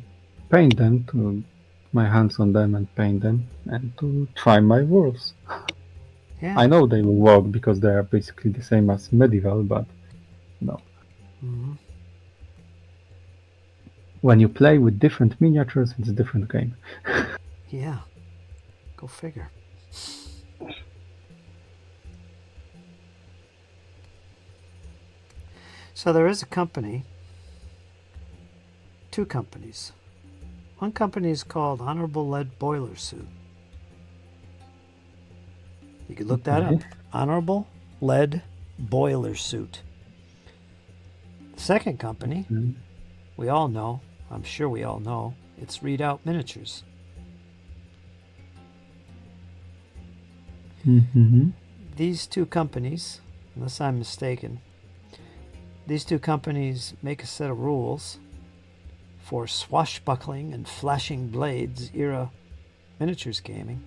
paint them, to my hands on them and paint them, and to try my wolves. Yeah. I know they will work because they are basically the same as medieval, but no. When you play with different miniatures, it's a different game. Yeah. Go figure. So there is a company, 2 companies. One company is called Honorable Lead Boiler Suit. You could look that up. Honorable Lead Boiler Suit. The second company, we all know, I'm sure we all know, it's Readout Miniatures. These 2 companies, unless I'm mistaken, these 2 companies make a set of rules for swashbuckling and flashing blades era miniatures gaming.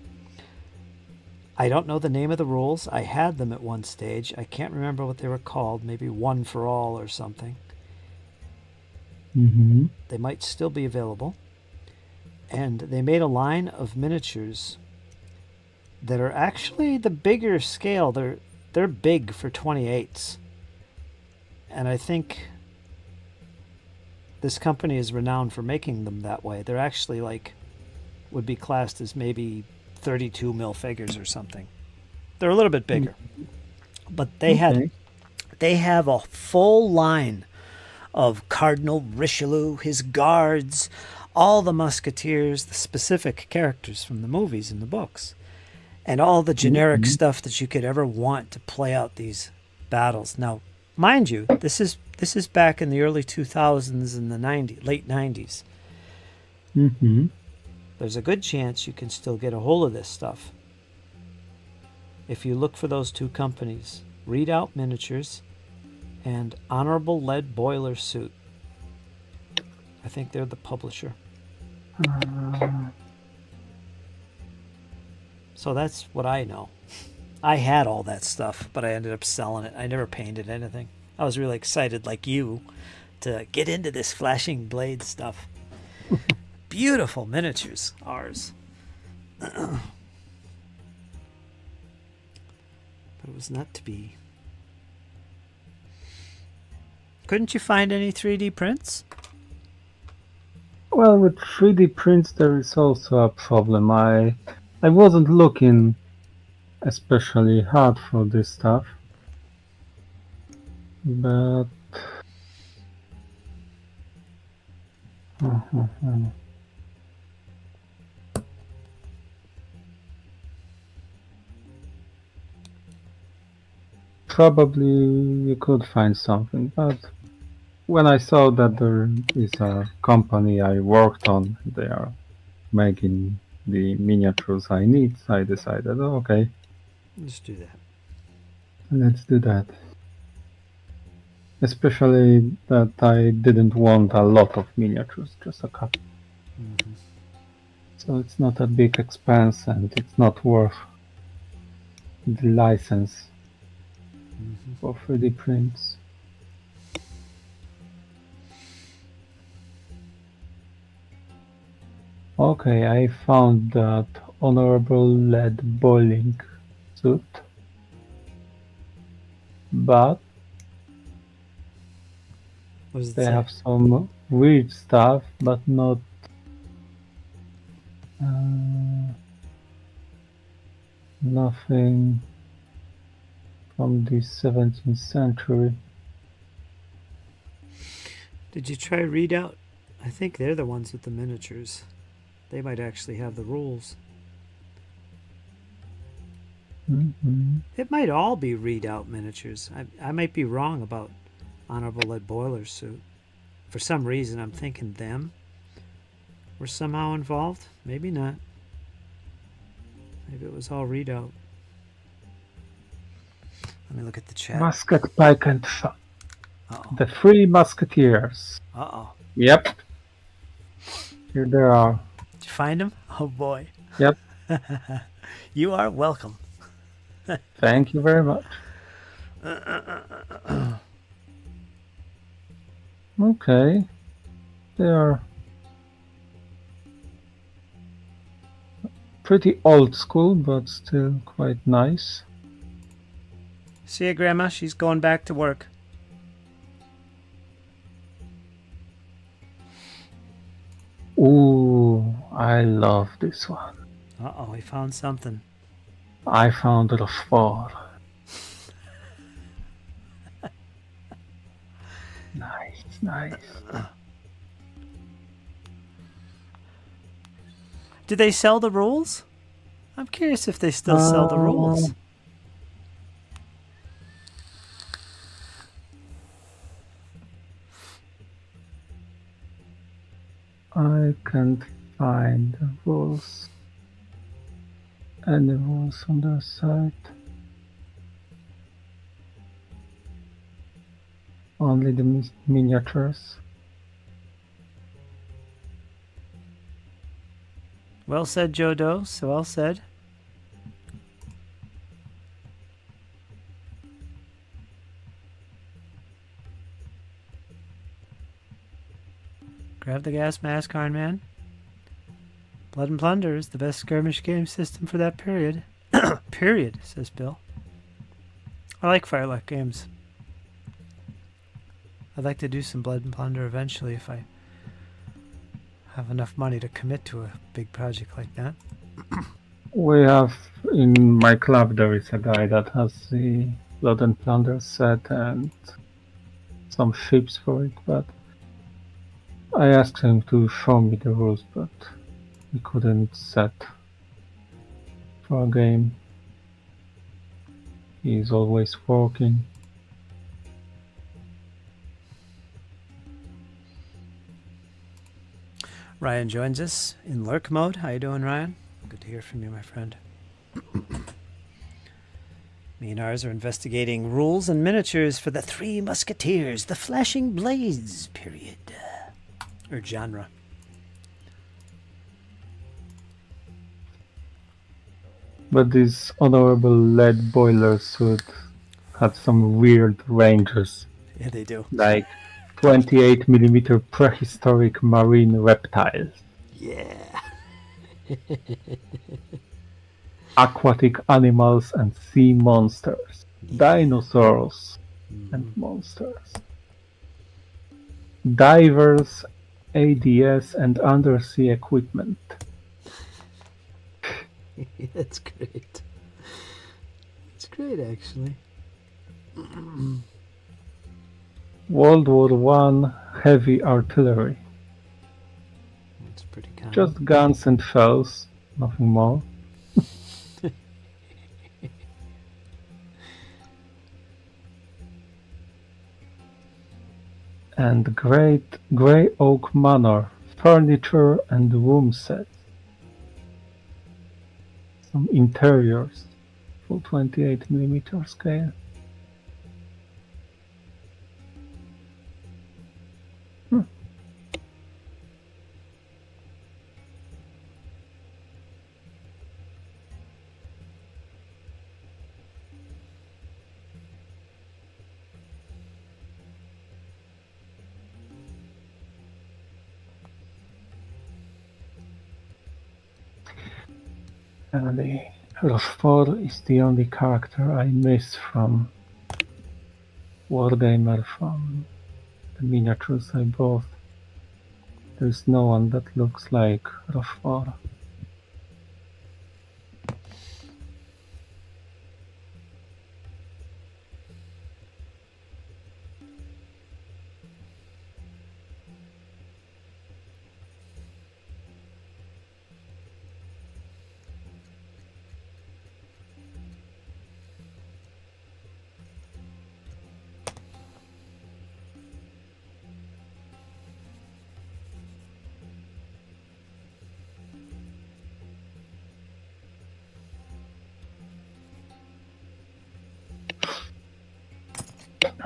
I don't know the name of the rules. I had them at one stage. I can't remember what they were called. Maybe One for All or something. They might still be available. And they made a line of miniatures that are actually the bigger scale. They're big for 28s. And I think this company is renowned for making them that way. They're actually would be classed as maybe 32 mil figures or something. They're a little bit bigger. But they have a full line of Cardinal Richelieu, his guards, all the musketeers, the specific characters from the movies and the books, and all the generic stuff that you could ever want to play out these battles. Now, mind you, this is back in the early 2000s and the late 90s. There's a good chance you can still get a hold of this stuff. If you look for those 2 companies, Readout Miniatures and Honorable Lead Boiler Suit. I think they're the publisher. So that's what I know. I had all that stuff, but I ended up selling it. I never painted anything. I was really excited, like you, to get into this flashing blade stuff. Beautiful miniatures, ours. But it was not to be. Couldn't you find any 3D prints? Well, with 3D prints, there is also a problem. I wasn't looking especially hard for this stuff, but probably you could find something. But when I saw that there is a company I worked on, they are making the miniatures I need, I decided, oh, okay, Let's do that. let's do that. Especially that I didn't want a lot of miniatures, just a couple. Mm-hmm. So it's not a big expense and it's not worth the license for 3D prints. Okay, I found that honorable lead boiling suit, but What does it they say? have some weird stuff, but not nothing from the 17th century. Did you try readout? I think they're the ones with the miniatures. They might actually have the rules. Mm-hmm. It might all be readout miniatures. I might be wrong about Honorable Lead Boiler's suit. For some reason, I'm thinking them were somehow involved. Maybe not. Maybe it was all readout. Let me look at the chat. Musket, pike, and shot. Uh-oh. The Three Musketeers. Uh-oh. Yep. Here they are. Did you find them? Oh, boy. Yep. You are welcome. Thank you very much. Okay. They are pretty old school, but still quite nice. See ya, Grandma. She's going back to work. Ooh, I love this one. Uh-oh, we found something. I found the four. Nice. Do they sell the rules? I'm curious if they still sell the rules. I can't find the rules. Any rules on their site? Only the miniatures. Well said, Joe Doe. So well said. Grab the gas mask, Iron Man. Blood and Plunder is the best skirmish game system for that period. Period, says Bill. I like Firelock games. I'd like to do some Blood and Plunder eventually if I have enough money to commit to a big project like that. We have in my club there is a guy that has the Blood and Plunder set and some ships for it, but I asked him to show me the rules, but he couldn't set for a game. He's always working. Ryan joins us in lurk mode. How you doing, Ryan? Good to hear from you, my friend. Me and ours are investigating rules and miniatures for the Three Musketeers, the Flashing Blades period. Or genre. But this honorable lead boiler suit had some weird ranges. Yeah, they do. like 28 millimeter prehistoric marine reptiles, Yeah. aquatic animals and sea monsters, Yeah. dinosaurs and Hmm. monsters, divers, ADS and undersea equipment, That's great. It's great, actually. World War One heavy artillery, That's pretty common. just guns and shells, nothing more. And great grey oak manor, furniture and room sets, some interiors, full 28 millimeter scale. And the Rochefort is the only character I miss from Wargamer, from the miniatures I bought. There's no one that looks like Rochefort.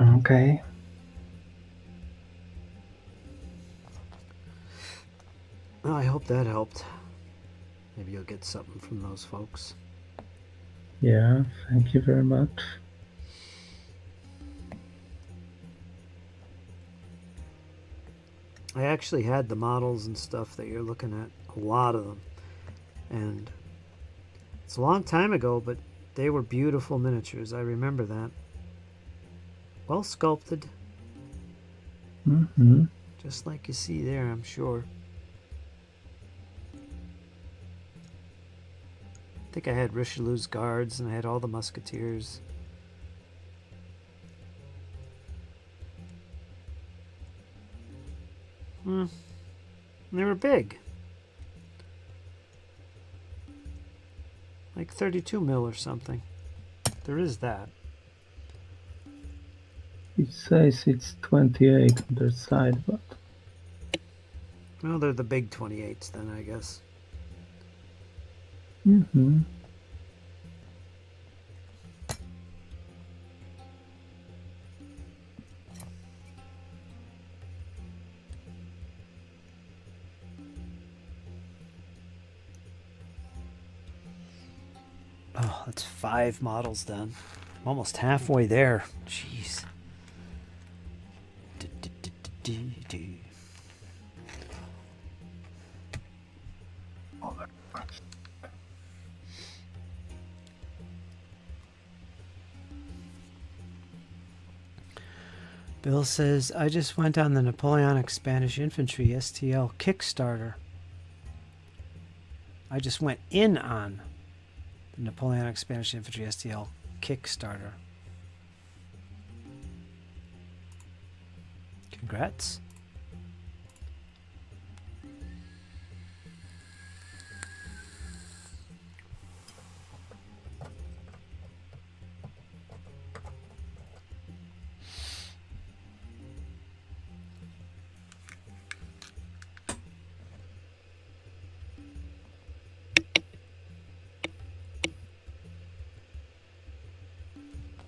Okay. Well, I hope that helped. Maybe you'll get something from those folks. Yeah, thank you very much. I actually had the models and stuff that you're looking at, a lot of them. And it's a long time ago, but they were beautiful miniatures. I remember that. Well sculpted, Hmm. just like you see there, I'm sure. I think I had Richelieu's guards and I had all the musketeers. And they were big. Like 32 mil or something. There is that. It says it's 28 on their side, but Well, they're the big 28s then, I guess. mm-hmm. Oh, that's 5 models done. I'm almost halfway there. Jeez. Bill says, I just went on the Napoleonic Spanish Infantry STL Kickstarter. I just went in on the Napoleonic Spanish Infantry STL Kickstarter. Congrats.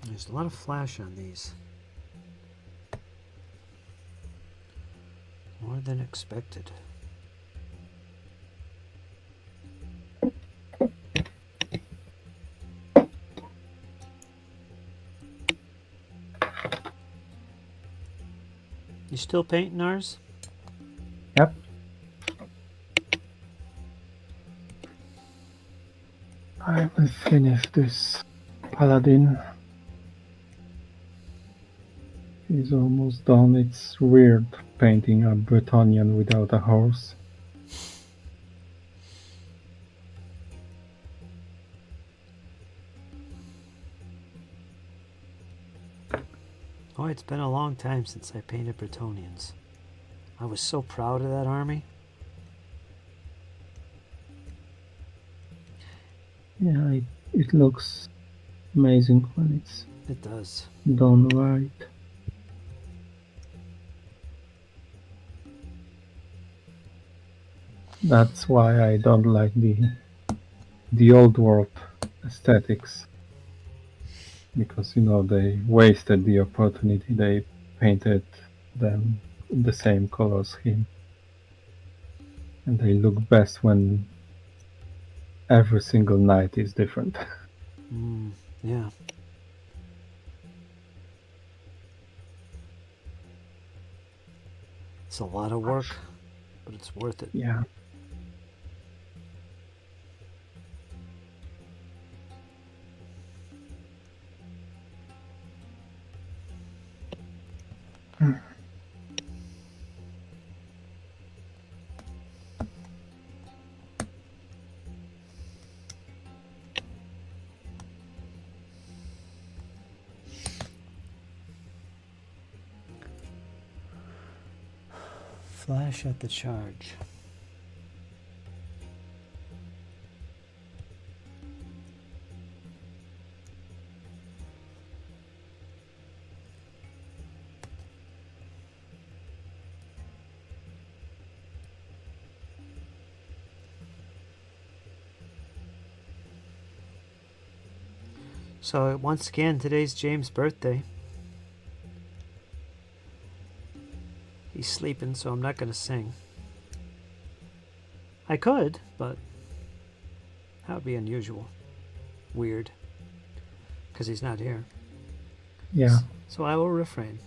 There's a lot of flash on these. More than expected. You still painting ours? Yep. I will finish this paladin. He's almost done. It's weird painting a Bretonnian without a horse. Oh, it's been a long time since I painted Bretonnians. I was so proud of that army. Yeah, it looks amazing when it's It does. done right. That's why I don't like the old world aesthetics. Because, they wasted the opportunity. They painted them in the same color scheme. And they look best when every single night is different. Yeah. It's a lot of work, but it's worth it. Yeah. Flash at the charge. So once again, today's James' birthday. He's sleeping, so I'm not going to sing. I could, but that would be unusual. Weird. Because he's not here. Yeah. So I will refrain.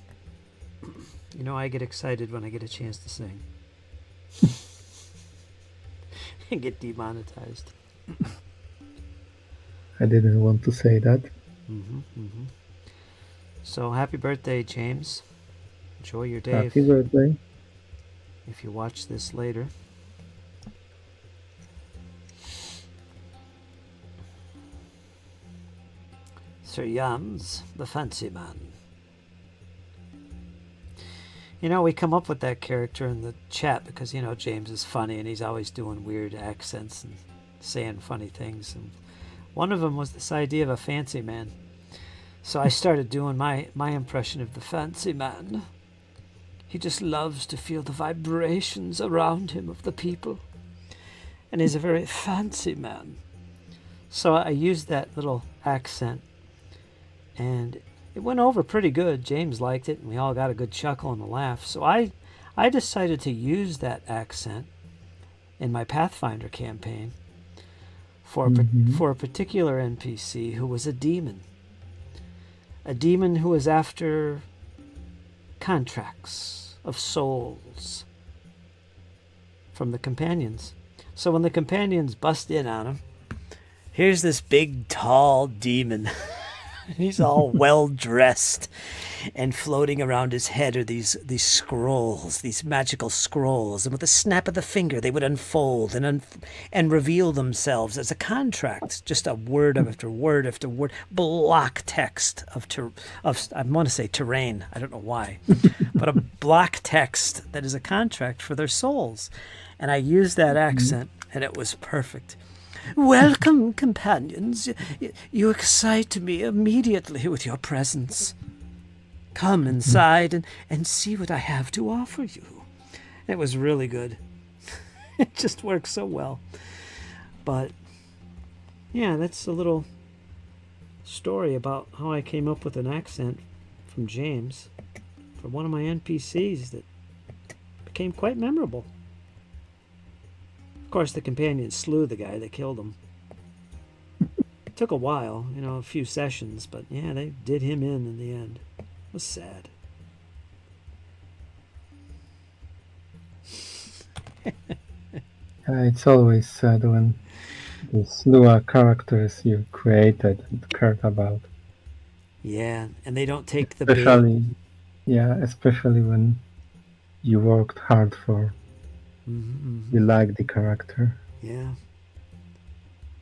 I get excited when I get a chance to sing. And get demonetized. I didn't want to say that. So happy birthday, James. Enjoy your day. Happy birthday. If you watch this later. Sir Jans, the fancy man. We come up with that character in the chat because, James is funny and he's always doing weird accents and saying funny things. And one of them was this idea of a fancy man. So I started doing my impression of the fancy man. He just loves to feel the vibrations around him of the people. And he's a very fancy man. So I used that little accent. And it went over pretty good. James liked it, and we all got a good chuckle and a laugh. So I decided to use that accent in my Pathfinder campaign for a particular NPC who was a demon. A demon who was after contracts of souls from the companions. So when the companions bust in on him, here's this big, tall demon. He's all well dressed, and floating around his head are these scrolls, these magical scrolls, and with a snap of the finger they would unfold and reveal themselves as a contract, just a word after word after word, block text of I want to say terrain, I don't know why, but a block text that is a contract for their souls. And I used that accent, and it was perfect. Welcome, companions. You excite me immediately with your presence. Come inside and see what I have to offer you. It was really good. It just worked so well. But, yeah, that's a little story about how I came up with an accent from James for one of my NPCs that became quite memorable. Of course, the companions slew the guy that killed him. It took a while, a few sessions, but yeah, they did him in the end. It was sad. It's always sad when the slew of characters you created and cared about. Yeah, and they don't take the bait. Especially, yeah, especially when you worked hard for, Mm-hmm. you like the character. Yeah.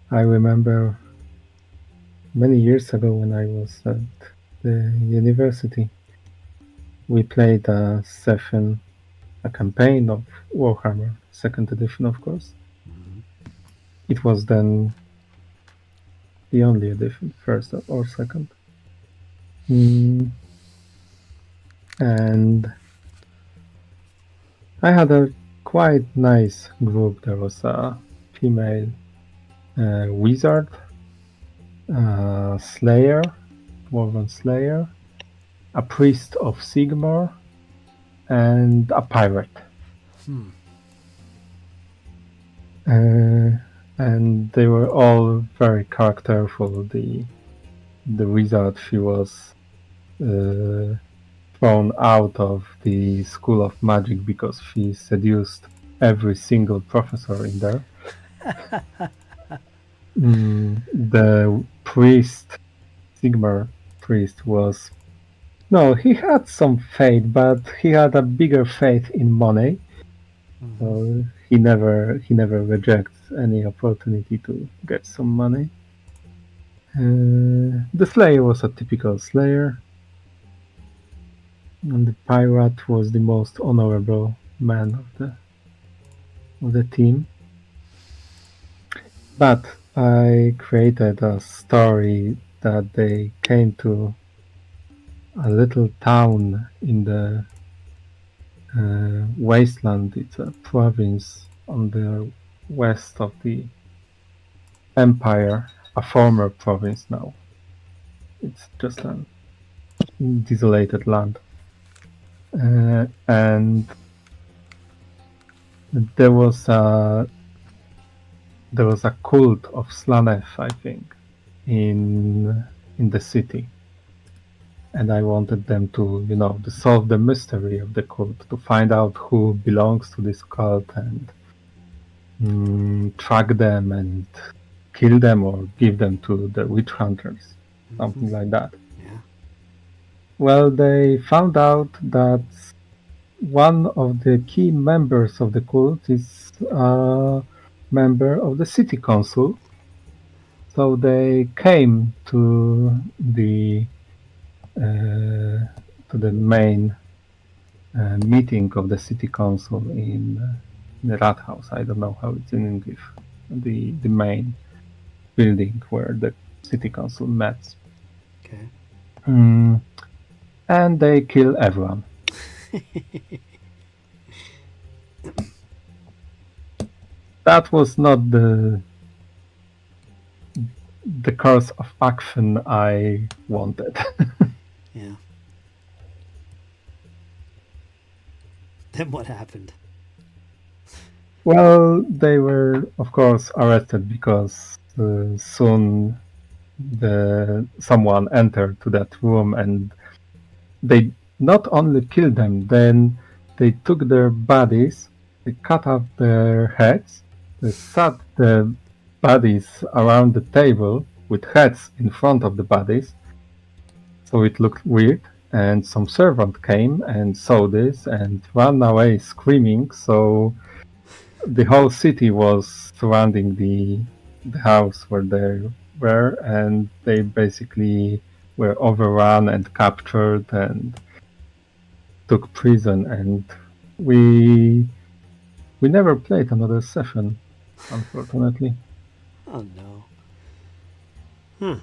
I remember many years ago when I was at the university, we played a session, a campaign of Warhammer, second edition, of course. Mm-hmm. It was then the only edition, first or second. And I had a quite nice group. There was a female wizard, slayer, dwarven slayer, a priest of Sigmar, and a pirate. Hmm. And they were all very characterful. The wizard, she was thrown out of the School of Magic because she seduced every single professor in there. The priest, Sigmar priest, was no, he had some faith, but he had a bigger faith in money. Mm-hmm. So he never rejects any opportunity to get some money. The Slayer was a typical Slayer, and the Pirate was the most honorable man of the team. But I created a story that they came to a little town in the wasteland. It's a province on the west of the empire, a former province now. It's just a desolated land. And there was a cult of Slaneth, I think, in the city. And I wanted them to, to solve the mystery of the cult, to find out who belongs to this cult and track them and kill them or give them to the witch hunters, something like that. Yeah. Well, they found out that one of the key members of the cult is a member of the city council. So they came to the main meeting of the city council in the Rathaus. I don't know how it's in English. The main building where the city council met. Okay. And they kill everyone. That was not the course of action I wanted. Yeah. Then what happened? Well, they were, of course, arrested because soon someone entered to that room and they not only killed them, then they took their bodies, they cut off their heads, they sat the bodies around the table with heads in front of the bodies, so it looked weird. And some servant came and saw this and ran away screaming. So the whole city was surrounding the house where they were, and they basically were overrun and captured and took prison. And we never played another session, unfortunately. Oh no. Huh.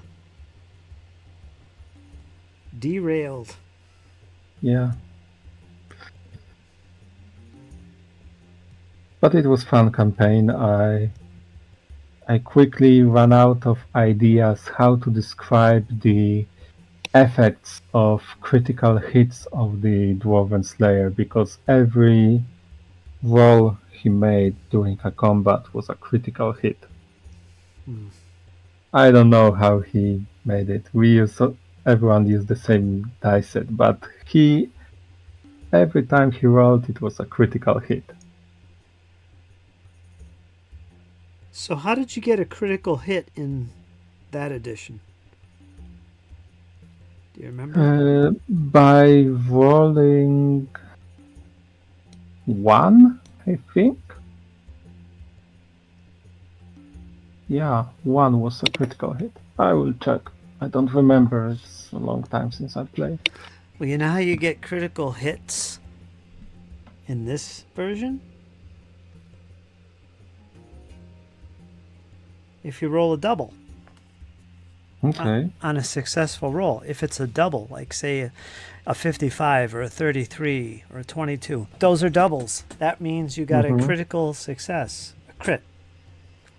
Derailed. Yeah. But it was fun campaign. I quickly ran out of ideas how to describe the effects of critical hits of the Dwarven Slayer, because every roll he made during a combat was a critical hit. I don't know how he made it. Everyone used the same dice set, but every time he rolled, it was a critical hit. So how did you get a critical hit in that edition? Do you remember? By rolling 1, I think. Yeah, 1 was a critical hit. I will check. I don't remember. It's a long time since I played. Well, you know how you get critical hits in this version? If you roll a double. Okay. On a successful roll. If it's a double, like say a 55 or a 33 or a 22, those are doubles. That means you got a critical success, a crit.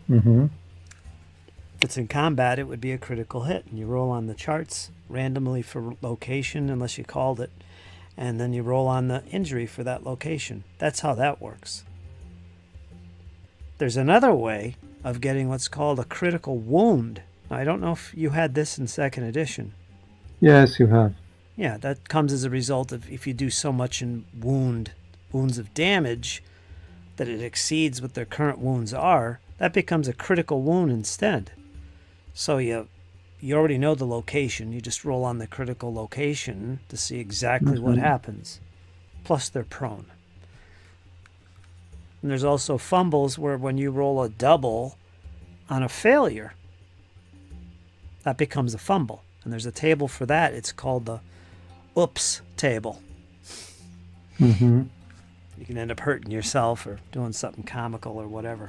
Mm-hmm. If it's in combat, it would be a critical hit. And you roll on the charts randomly for location, unless you called it. And then you roll on the injury for that location. That's how that works. There's another way of getting what's called a critical wound. Now, I don't know if you had this in second edition. Yes, you have. Yeah, that comes as a result of if you do so much in wounds of damage that it exceeds what their current wounds are, that becomes a critical wound instead. So you already know the location. You just roll on the critical location to see exactly what happens. Plus they're prone. And there's also fumbles where when you roll a double on a failure, that becomes a fumble. And there's a table for that. It's called the oops table. Mm-hmm. You can end up hurting yourself or doing something comical or whatever.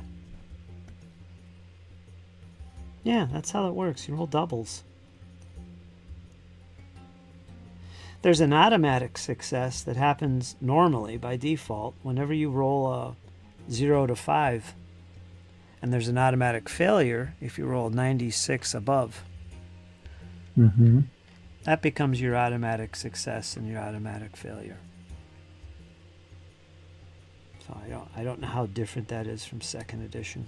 Yeah, that's how it works. You roll doubles. There's an automatic success that happens normally by default whenever you roll a 0 to 5. And there's an automatic failure if you roll 96 above. Mm-hmm. That becomes your automatic success and your automatic failure. So I don't know how different that is from second edition.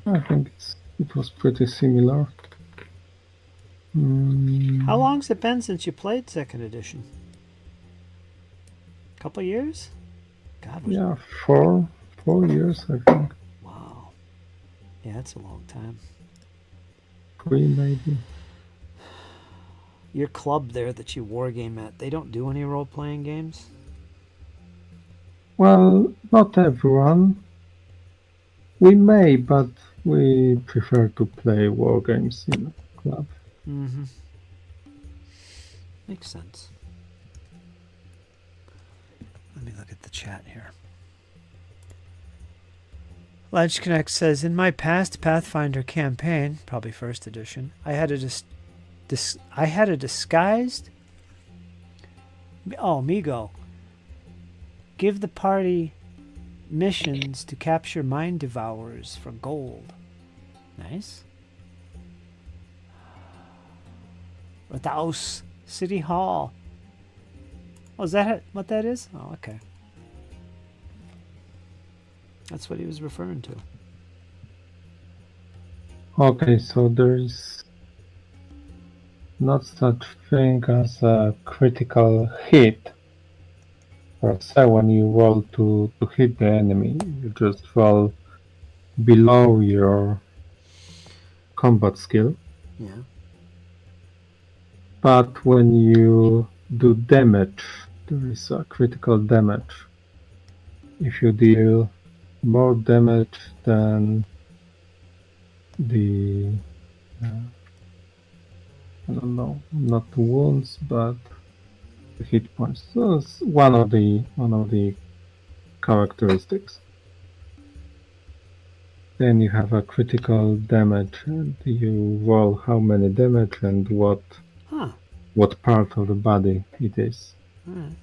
I think it was pretty similar. How long's it been since you played second edition? A couple years? God. Yeah, 4 years, I think. Wow. Yeah, that's a long time. 3 maybe. Your club there that you wargame at, they don't do any role-playing games? Well, not everyone. We may, but we prefer to play war games in the club. Mm-hmm. Makes sense. Let me look at the chat here. Ledge Connect says, in my past Pathfinder campaign, probably first edition, I had a disguised... Oh, Migo. Give the party missions to capture mind devourers for gold. Nice. Rathaus City Hall. Oh, is that what that is? Oh, okay. That's what he was referring to. Okay, so there is not such thing as a critical hit. Per se, when you roll to hit the enemy, you just roll below your combat skill. Yeah. But when you do damage, there is a critical damage. If you deal more damage than the I don't know, not wounds, but the hit points. So it's one of the characteristics. Then you have a critical damage, and you roll how many damage and what part of the body it is. Alright.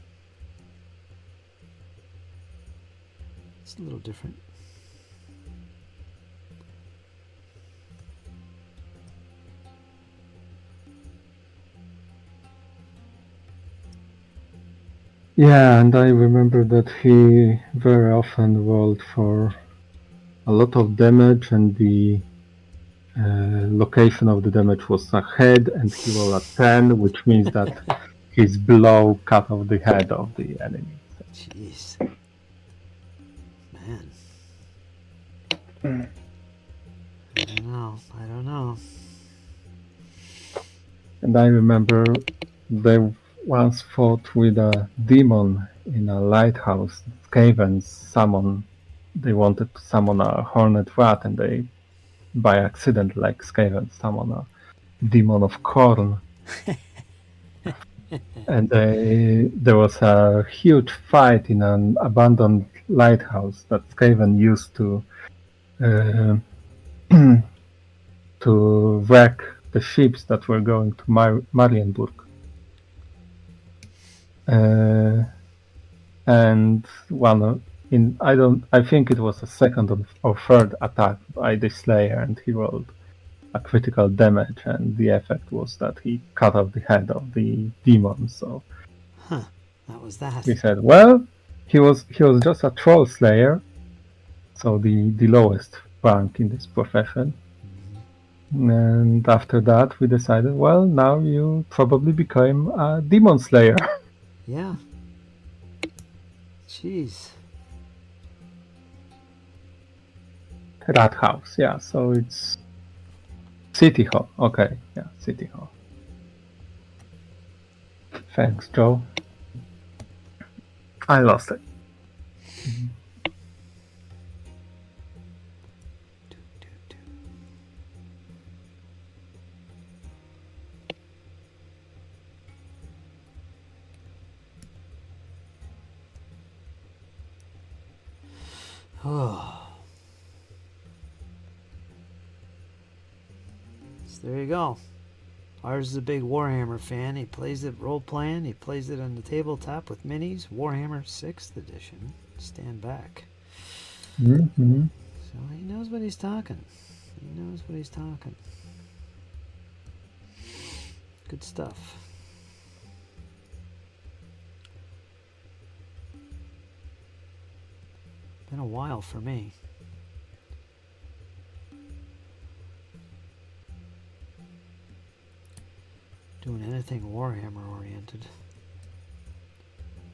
It's a little different. Yeah, and I remember that he very often rolled for a lot of damage, and the location of the damage was a head, and he rolled a 10, which means that his blow cut off the head of the enemy. Jeez. Man. I don't know. And I remember they once fought with a demon in a lighthouse. Skavens they wanted to summon a hornet rat, and they, by accident, like Skavens, summon a demon of corn. And there was a huge fight in an abandoned lighthouse that Skaven used uh, to wreck the ships that were going to Marienburg. And I think it was a second or third attack by the Slayer, and he rolled a critical damage, and the effect was that he cut off the head of the demon. So That was that. he said, well, he was just a troll slayer, so the lowest rank in this profession. And after that, we decided, well, now you probably became a demon slayer. Yeah. Jeez. Rat house, yeah. So it's City Hall. Okay, yeah, City Hall. Thanks, Joe. I lost it. Oh. So there you go. Ours is a big Warhammer fan. He plays it role-playing. He plays it on the tabletop with minis. Warhammer 6th edition. Stand back. Mm-hmm. So he knows what he's talking. He knows what he's talking. Good stuff. Been a while for me. Doing anything Warhammer oriented.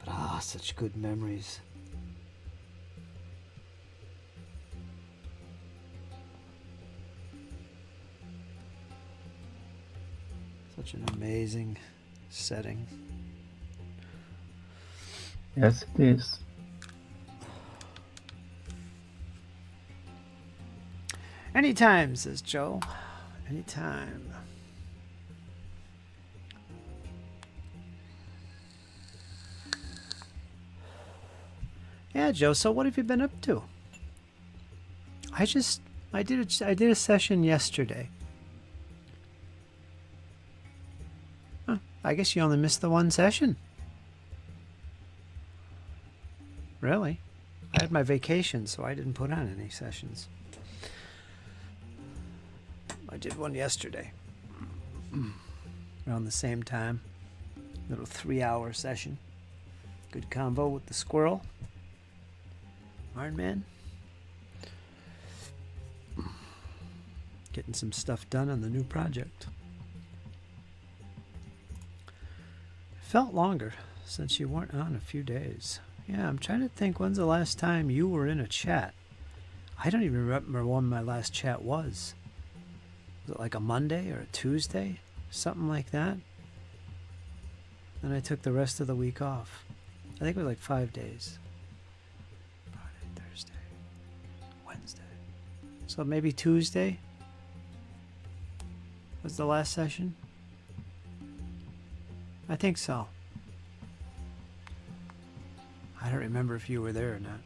But such good memories. Such an amazing setting. Yes, it is. Anytime, says Joe. Anytime. Yeah, Joe, so what have you been up to? I did a session yesterday. Huh, I guess you only missed the one session. Really? I had my vacation, so I didn't put on any sessions. I did one yesterday. Around the same time. Little 3-hour session. Good convo with the squirrel. Iron Man. Getting some stuff done on the new project. Felt longer since you weren't on a few days. Yeah, I'm trying to think when's the last time you were in a chat. I don't even remember when my last chat was. Was it like a Monday or a Tuesday? Something like that. Then I took the rest of the week off. I think it was like 5 days. Friday, Thursday, Wednesday. So maybe Tuesday was the last session? I think so. I don't remember if you were there or not.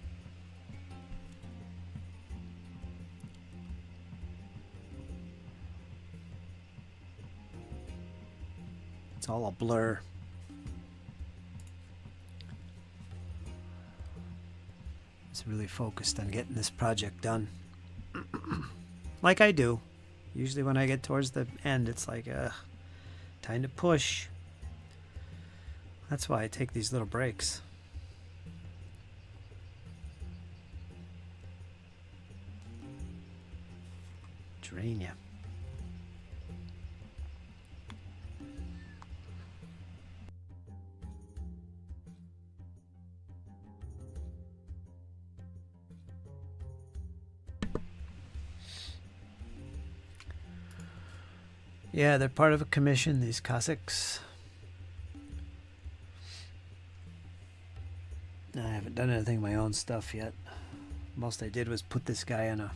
It's all a blur. It's really focused on getting this project done. Like I do. Usually when I get towards the end, it's like, time to push. That's why I take these little breaks. Drain you. Yeah, they're part of a commission, these Cossacks. I haven't done anything of my own stuff yet. Most I did was put this guy on a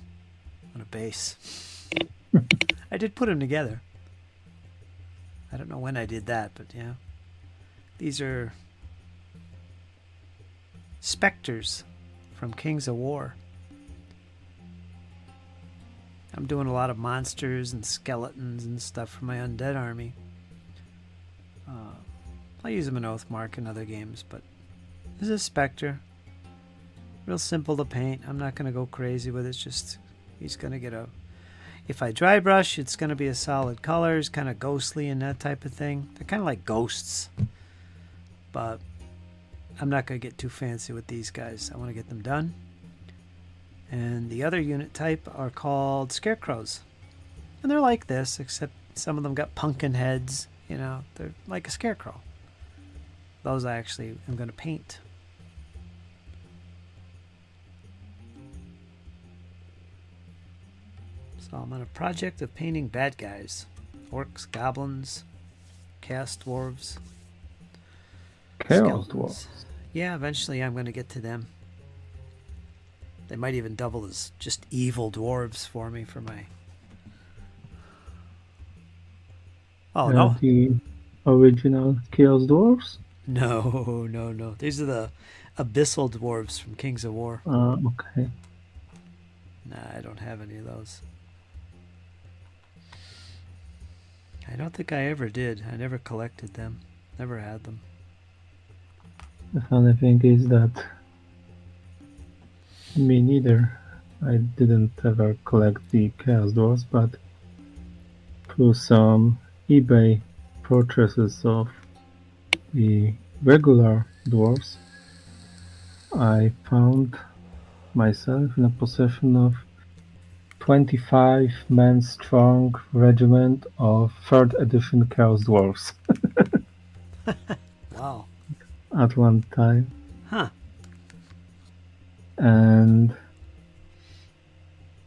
base. I did put him together. I don't know when I did that, but yeah. These are specters from Kings of War. I'm doing a lot of monsters and skeletons and stuff for my undead army. I'll use them in Oathmark and other games, but this is a specter. Real simple to paint. I'm not going to go crazy with it. It's just, he's going to get a... If I dry brush, it's going to be a solid color. It's kind of ghostly and that type of thing. They're kind of like ghosts. But I'm not going to get too fancy with these guys. I want to get them done. And the other unit type are called scarecrows. And they're like this, except some of them got pumpkin heads. You know, they're like a scarecrow. Those I actually am going to paint. So I'm on a project of painting bad guys. Orcs, goblins, chaos dwarves. Chaos dwarves. Yeah, eventually I'm going to get to them. They might even double as just evil dwarves for me for my... Oh, no. The original Chaos dwarves? No. These are the abyssal dwarves from Kings of War. Okay. Nah, I don't have any of those. I don't think I ever did. I never collected them. Never had them. The funny thing is that me neither. I didn't ever collect the Chaos Dwarfs, but through some eBay purchases of the regular dwarves, I found myself in a possession of 25 men strong regiment of 3rd edition Chaos Dwarfs. Wow. At one time. Huh. And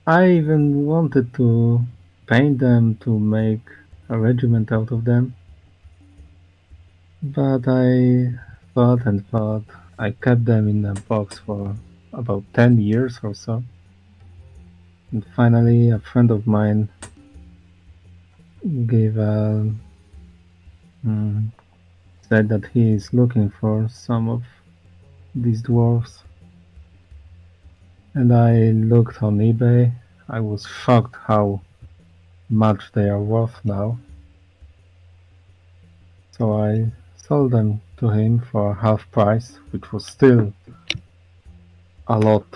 I even wanted to paint them to make a regiment out of them. But I thought and thought. I kept them in a box for about 10 years or so. And finally, a friend of mine gave said that he is looking for some of these dwarves. And I looked on eBay. I was shocked how much they are worth now. So I sold them to him for half price, which was still a lot,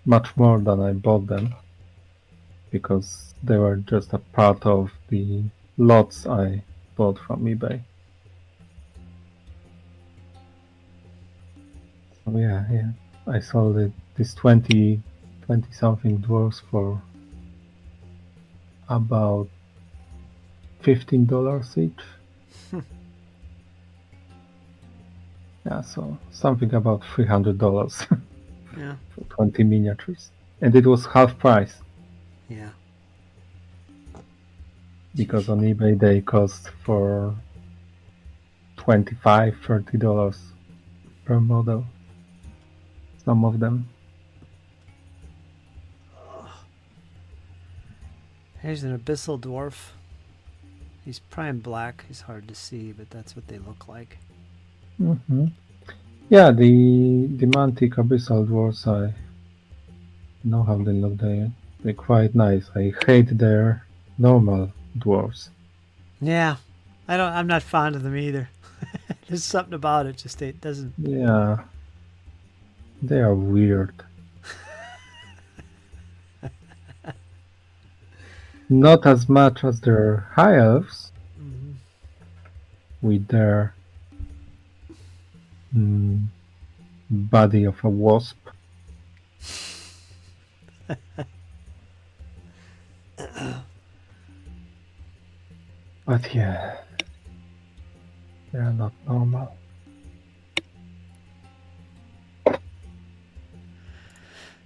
much more than I bought them, because they were just a part of the lots I bought from eBay. So yeah, I sold it, these 20 something dwarves for about $15 each. Yeah, so something about $300 Yeah. for 20 miniatures. And it was half price. Yeah. Because on eBay they cost for $25, $30 per model. Some of them. Here's an abyssal dwarf. He's prime black. He's hard to see, but that's what they look like. Mm-hmm. Yeah, the Mantic Abyssal Dwarves, I know how they look. They're quite nice. I hate their normal dwarves. Yeah. I'm not fond of them either. There's something about it, just it doesn't... Yeah. They are weird. Not as much as their high elves, with their body of a wasp. But yeah, they are not normal.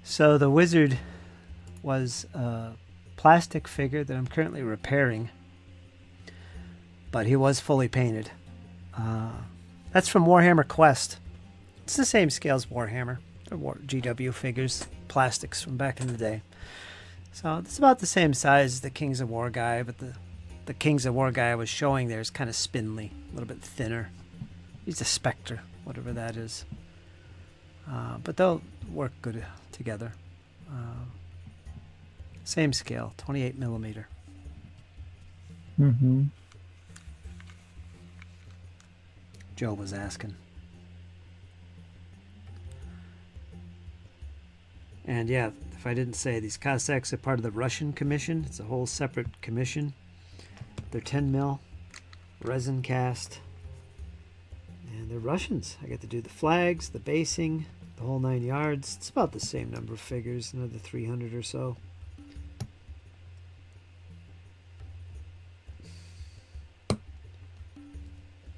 So the wizard was a plastic figure that I'm currently repairing. but he was fully painted. That's from Warhammer Quest. It's the same scale as Warhammer. They're GW figures, plastics from back in the day. So it's about the same size as the Kings of War guy, but the Kings of War guy I was showing there is kind of spindly, a little bit thinner. He's a Spectre, whatever that is. But they'll work good together. Same scale, 28 millimeter. Mm-hmm. Joe was asking. And yeah, if I didn't say, these Cossacks are part of the Russian Commission. It's a whole separate commission. They're 10 mil, resin cast. And they're Russians. I get to do the flags, the basing, the whole 9 yards. It's about the same number of figures, another 300 or so.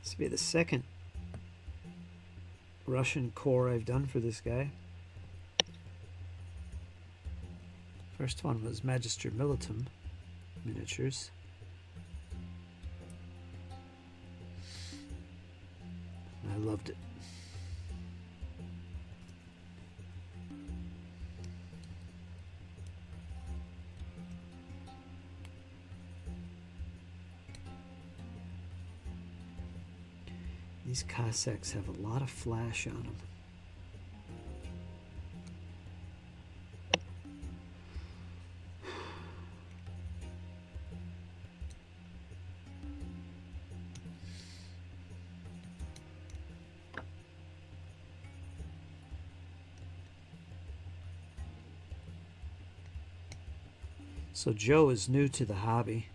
This will be the second Russian core I've done for this guy. First one was Magister Militum miniatures. I loved it. These Cossacks have a lot of flash on them. So Joe is new to the hobby.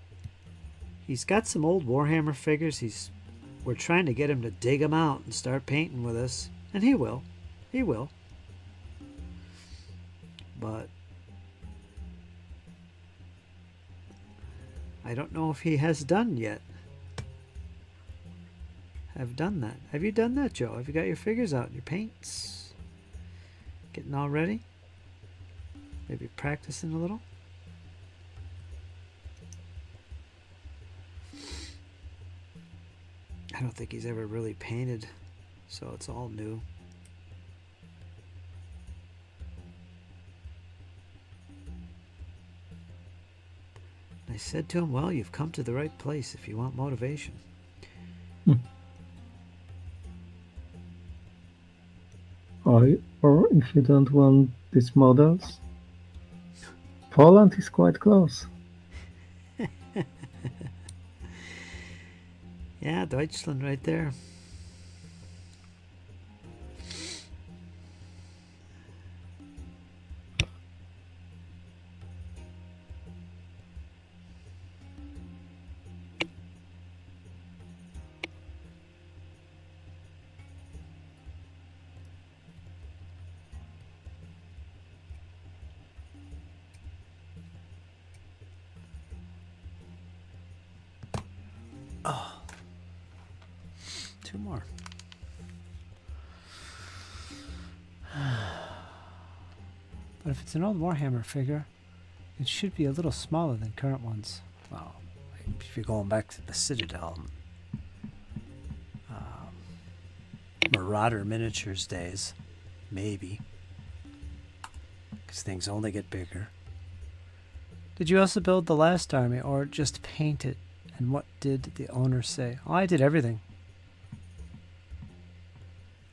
He's got some old Warhammer figures. We're trying to get him to dig them out and start painting with us. And he will. He will. But I don't know if he has done yet. Have done that. Have you done that, Joe? Have you got your figures out and your paints? Getting all ready? Maybe practicing a little? I don't think he's ever really painted, so it's all new. And I said to him, well, you've come to the right place if you want motivation. Or if you don't want these models, Poland is quite close. Yeah, Deutschland right there. Oh. Two more. But if it's an old Warhammer figure, it should be a little smaller than current ones. Well, if you're going back to the Citadel, Marauder Miniatures days, maybe. Because things only get bigger. Did you also build the last army, or just paint it? And what did the owner say? Oh, I did everything.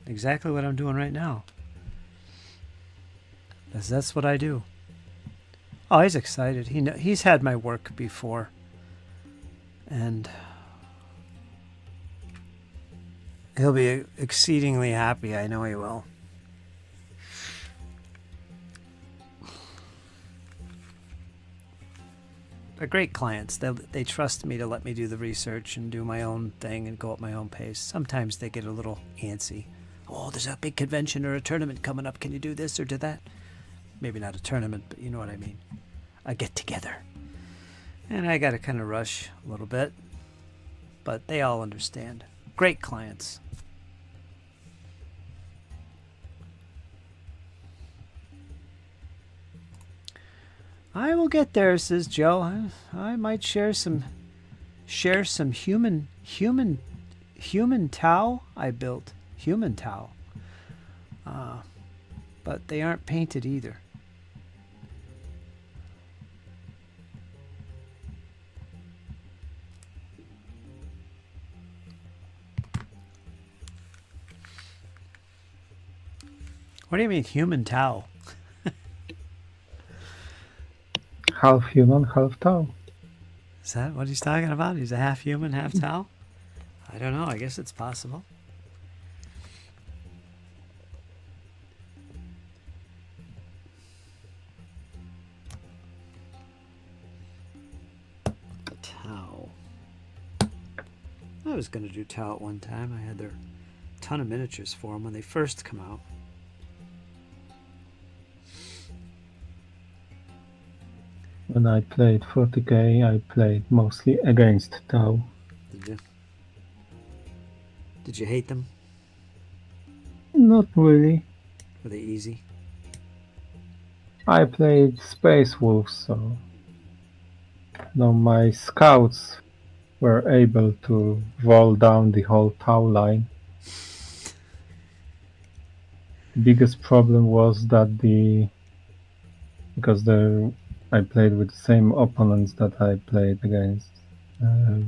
Exactly what I'm doing right now. Because that's what I do. Oh, he's excited. He's had my work before. And he'll be exceedingly happy. I know he will. They're great clients. They trust me to let me do the research and do my own thing and go at my own pace. Sometimes they get a little antsy. Oh, there's a big convention or a tournament coming up. Can you do this or do that? Maybe not a tournament, but you know what I mean. A get-together. And I got to kind of rush a little bit. But they all understand. Great clients. I will get there, says Joe. I might share some share some human Tau I built. Human Tau. But they aren't painted either. What do you mean human Tau? Half human, half Tau. Is that what he's talking about? He's a half human, half Tau? I don't know. I guess it's possible. Tau. I was going to do Tau at one time. I had their ton of miniatures for them when they first come out. When I played 40k, I played mostly against Tau. Did you? Did you hate them? Not really. Were they easy? I played Space Wolves, so my scouts were able to roll down the whole Tau line. Biggest problem was that because I played with the same opponents that I played against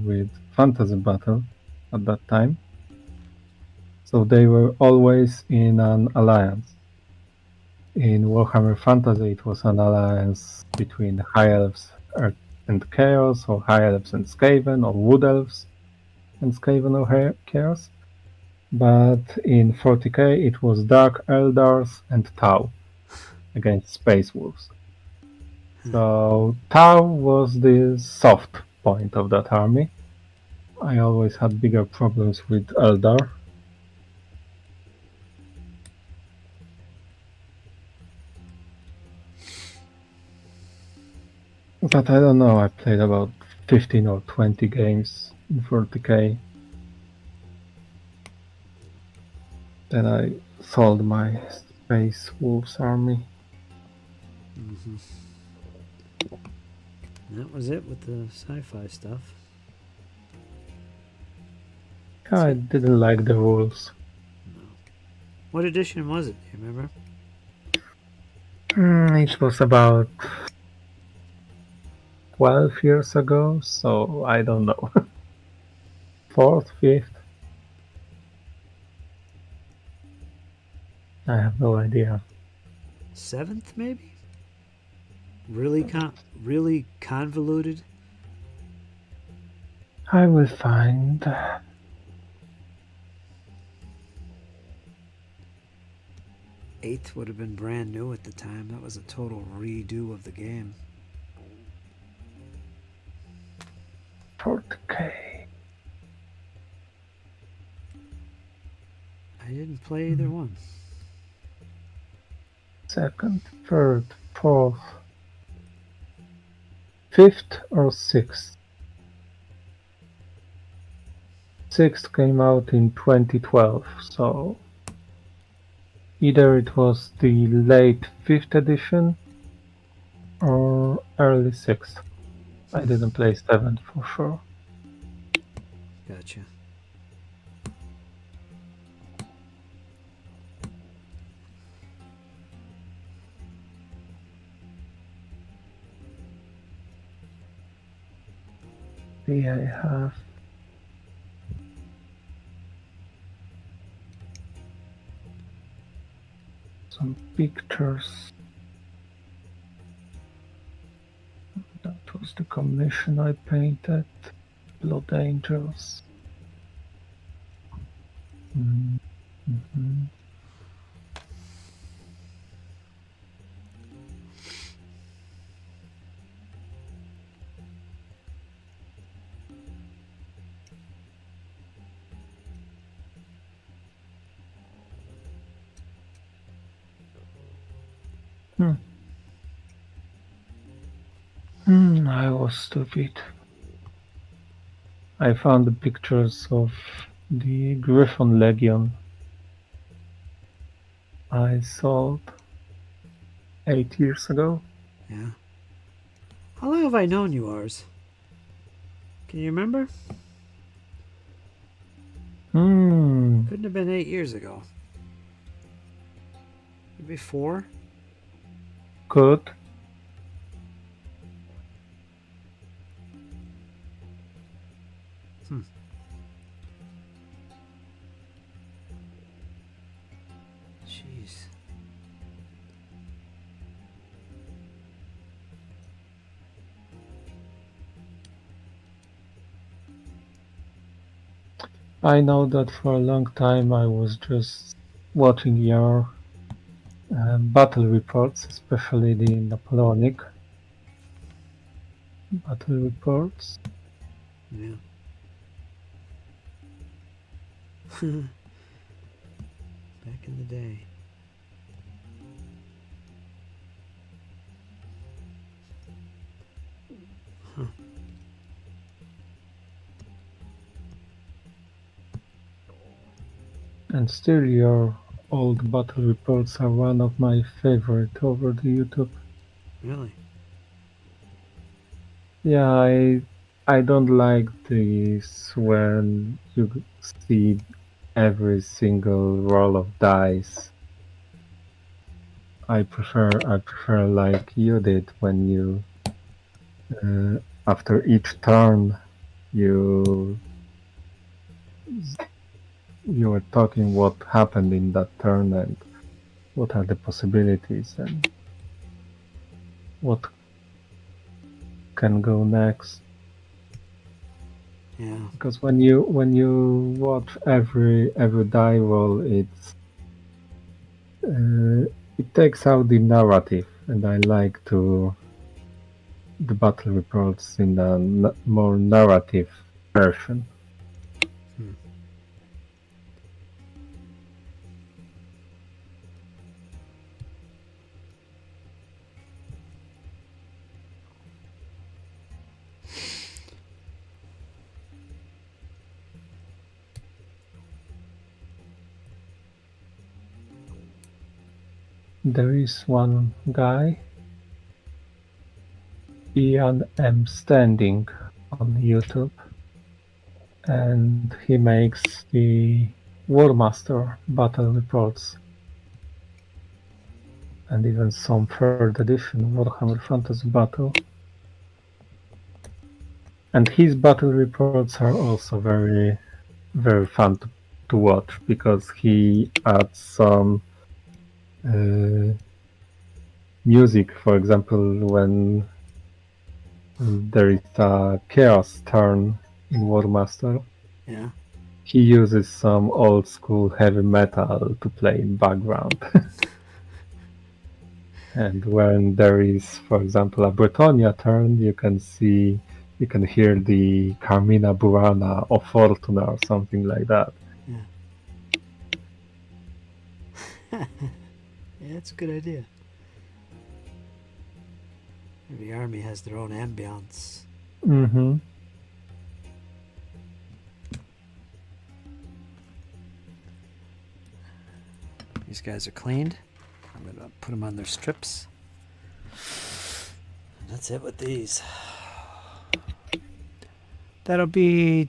with Fantasy Battle at that time. So they were always in an alliance. In Warhammer Fantasy, it was an alliance between High Elves and Chaos, or High Elves and Skaven, or Wood Elves and Skaven or Chaos. But in 40k, it was Dark Eldars and Tau against Space Wolves. So Tau was the soft point of that army. I always had bigger problems with Eldar. But I don't know, I played about 15 or 20 games in 40k. Then I sold my Space Wolves army. Mm-hmm. That was it with the sci-fi stuff. I didn't like the rules. No. What edition was it? Do you remember? It was about 12 years ago, so I don't know. 4th, 5th? I have no idea. 7th, maybe? Really convoluted? I will find. 8th would have been brand new at the time. That was a total redo of the game. 40k. I didn't play either one. 2nd, 3rd, 4th, 5th or 6th. 6th came out in 2012, so either it was the late 5th edition or early 6th. I didn't play 7th for sure. Gotcha. See, I have some pictures. That was the commission I painted. Blood Angels. Mm-hmm. I was stupid. I found the pictures of the Griffon Legion I sold 8 years ago. Yeah. How long have I known you, Ars? Can you remember? Hmm. Couldn't have been 8 years ago. Maybe 4? Could. Jeez. I know that for a long time I was just watching your battle reports, especially the Napoleonic battle reports. Yeah. Back in the day. And still your old battle reports are one of my favorite over the YouTube. Really? Yeah, I don't like this when you see every single roll of dice. I prefer like you did when you after each turn you you were talking what happened in that turn and what are the possibilities and what can go next. Yeah. Because when you watch every die roll, it takes out the narrative, and I like to the battle reports in a more narrative version. Hmm. There is one guy, Ian M. Standing, on YouTube, and he makes the Warmaster battle reports and even some third edition Warhammer Fantasy Battle. And his battle reports are also very fun to watch because he adds some music. For example, when there is a chaos turn in Warmaster, Yeah. he uses some old school heavy metal to play in background. And when there is, for example, a Bretonia turn, you can hear the Carmina Burana or Fortuna or something like that. Yeah. Yeah, that's a good idea. Every army has their own ambiance. Mm-hmm. These guys are cleaned. I'm going to put them on their strips. And that's it with these. That'll be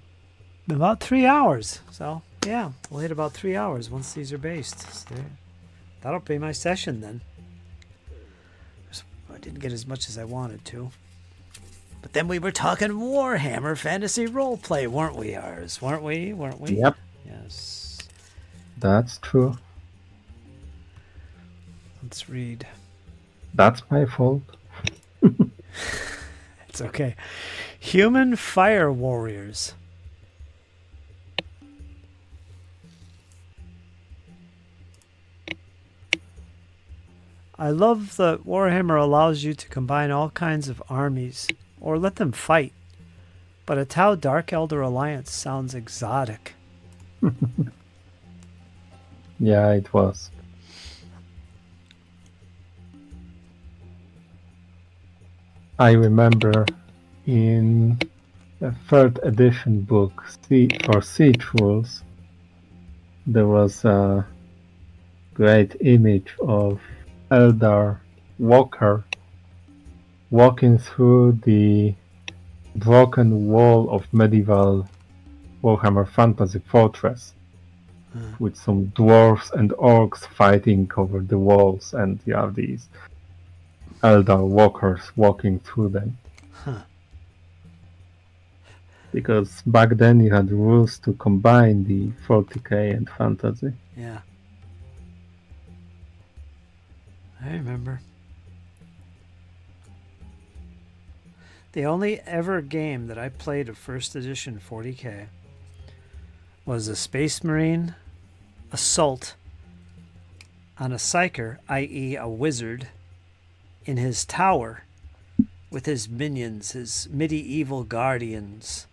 about 3 hours. So, yeah, we'll hit about 3 hours once these are based. So that'll be my session then. I didn't get as much as I wanted to. But then we were talking Warhammer Fantasy Roleplay, weren't we, ours? Weren't we? Weren't we? Yep. Yes. That's true. Let's read. That's my fault. It's okay. Human Fire Warriors. I love that Warhammer allows you to combine all kinds of armies, or let them fight. But a Tau Dark Elder Alliance sounds exotic. Yeah, it was. I remember in a third edition book for Siege Rules, there was a great image of Eldar Walker walking through the broken wall of medieval Warhammer Fantasy Fortress with some dwarves and orcs fighting over the walls, and you have these Eldar walkers walking through them. Huh. Because back then you had rules to combine the 40k and fantasy. Yeah. I remember. The only ever game that I played of first edition 40k was a Space Marine assault on a psyker, i.e. a wizard, in his tower with his minions, his medieval guardians.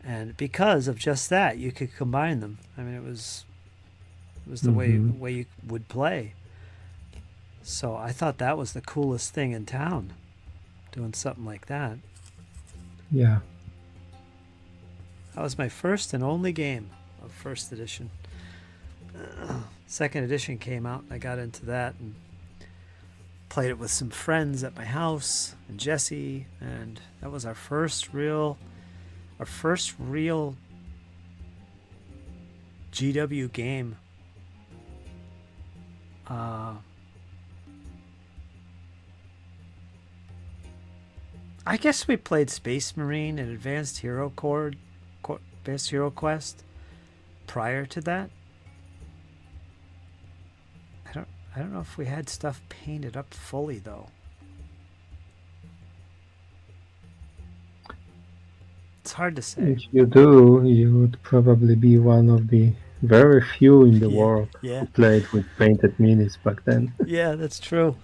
And because of just that, you could combine them. I mean, it was the way you would play. So I thought that was the coolest thing in town, doing something like that. Yeah. That was my first and only game of first edition. Second edition came out, and I got into that and played it with some friends at my house and Jesse, and that was our first real GW game. I guess we played Space Marine and Advanced Hero Quest prior to that. I don't know if we had stuff painted up fully though. It's hard to say. If you do, you would probably be one of the very few in the world who played with painted minis back then. Yeah, that's true.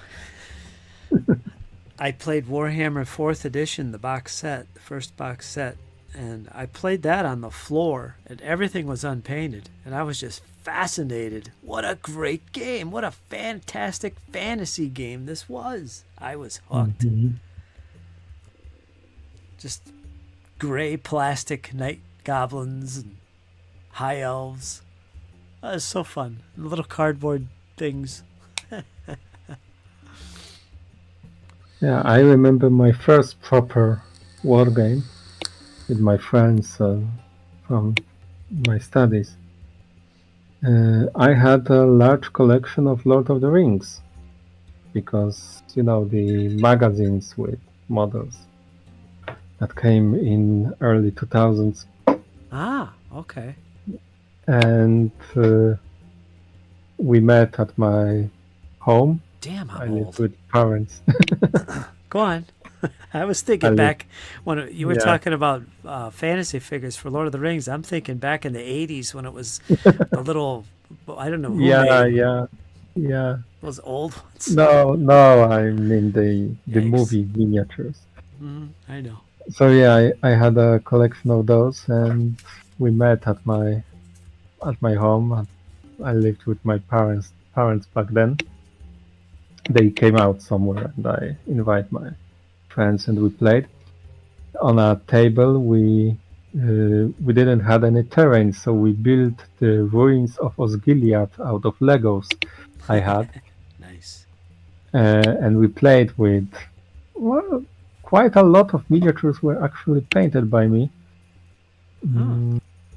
I played Warhammer 4th edition, the first box set, and I played that on the floor, and everything was unpainted, and I was just fascinated. What a great game. What a fantastic fantasy game this was. I was hooked. Just gray plastic night goblins and high elves. That was so fun. Little cardboard things. Yeah, I remember my first proper war game with my friends from my studies. I had a large collection of Lord of the Rings because, the magazines with models that came in early 2000s. Ah, okay. And we met at my home. Damn, I I'm lived old. with parents. Go on. I was thinking back when you were talking about fantasy figures for Lord of the Rings. I'm thinking back in the 80s when it was the little, I don't know who made them. Yeah. Those old ones. No, I mean the movie miniatures. I know. So yeah, I had a collection of those, and we met at my home. I lived with my parents back then. They came out somewhere, and I invite my friends, and we played. On a table, we didn't have any terrain, so we built the ruins of Osgiliath out of Legos I had. Nice. And we played with, quite a lot of miniatures were actually painted by me.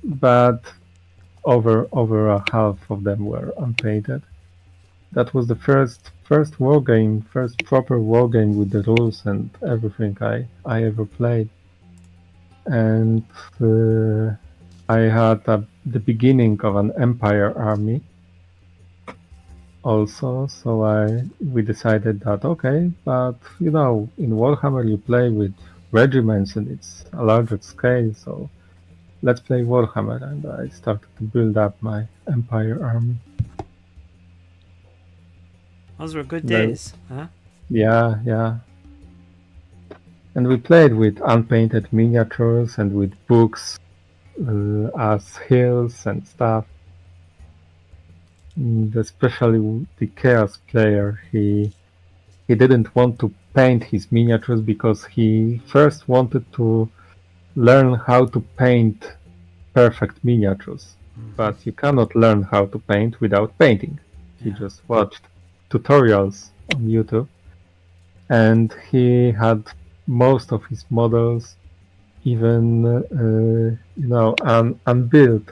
But over a half of them were unpainted. That was the first war game, first proper war game with the rules and everything I ever played. And I had the beginning of an Empire army also, so we decided that, okay, but in Warhammer you play with regiments and it's a larger scale, so let's play Warhammer, and I started to build up my Empire army. Those were good days, huh? Yeah. And we played with unpainted miniatures and with books as hills and stuff. And especially the Chaos player, he didn't want to paint his miniatures because he first wanted to learn how to paint perfect miniatures. But you cannot learn how to paint without painting. He just watched tutorials on YouTube, and he had most of his models even unbuilt.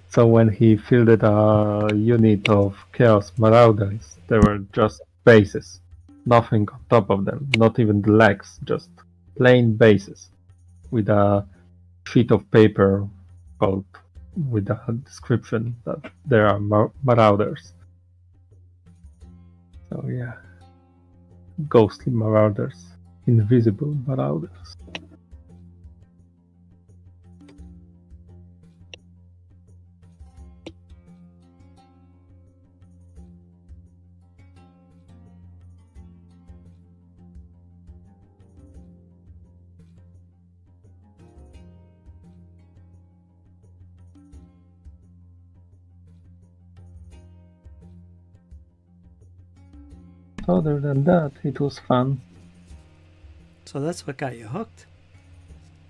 So when he fielded a unit of Chaos Marauders, they were just bases, nothing on top of them, not even the legs, just plain bases with a sheet of paper called with a description that there are Marauders. So yeah, ghostly Marauders, invisible Marauders. Other than that, it was fun. So that's what got you hooked?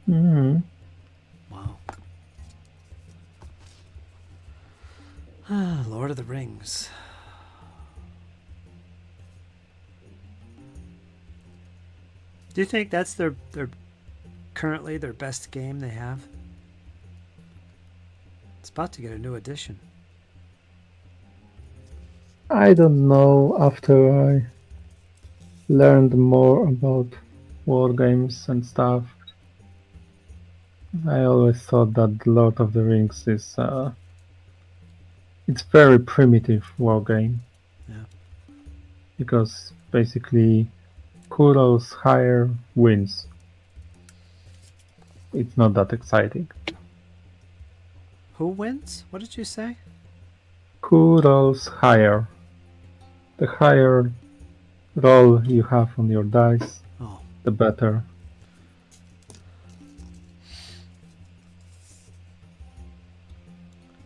Mm-hmm. Wow. Ah, Lord of the Rings. Do you think that's their currently their best game they have? It's about to get a new edition. I don't know. After I learned more about war games and stuff, I always thought that The Lord of the Rings is it's very primitive war game. Yeah. Because basically who rolls higher wins. It's not that exciting. Who wins? What did you say? Who rolls higher? The higher roll you have on your dice, the better.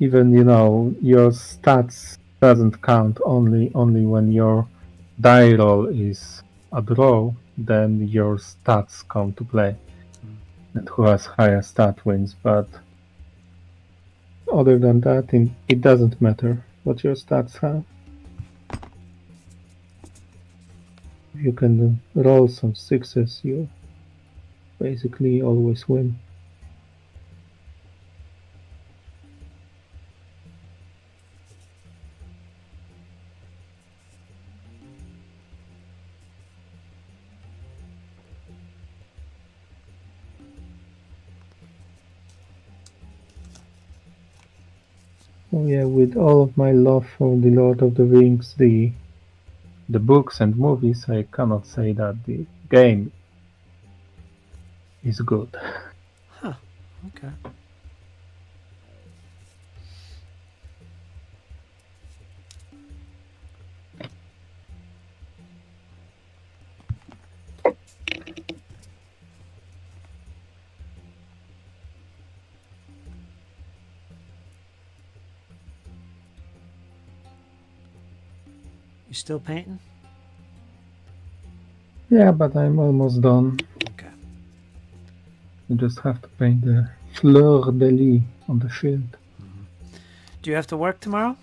Even your stats doesn't count only when your die roll is a draw, then your stats come to play. And who has higher stat wins, but other than that, it doesn't matter what your stats have. If you can roll some sixes, you basically always win. Oh yeah, with all of my love for The Lord of the Rings, the books and movies, I cannot say that the game is good. Huh. Okay. You still painting? Yeah, but I'm almost done. Okay. You just have to paint the fleur de lis on the shield. Do you have to work tomorrow?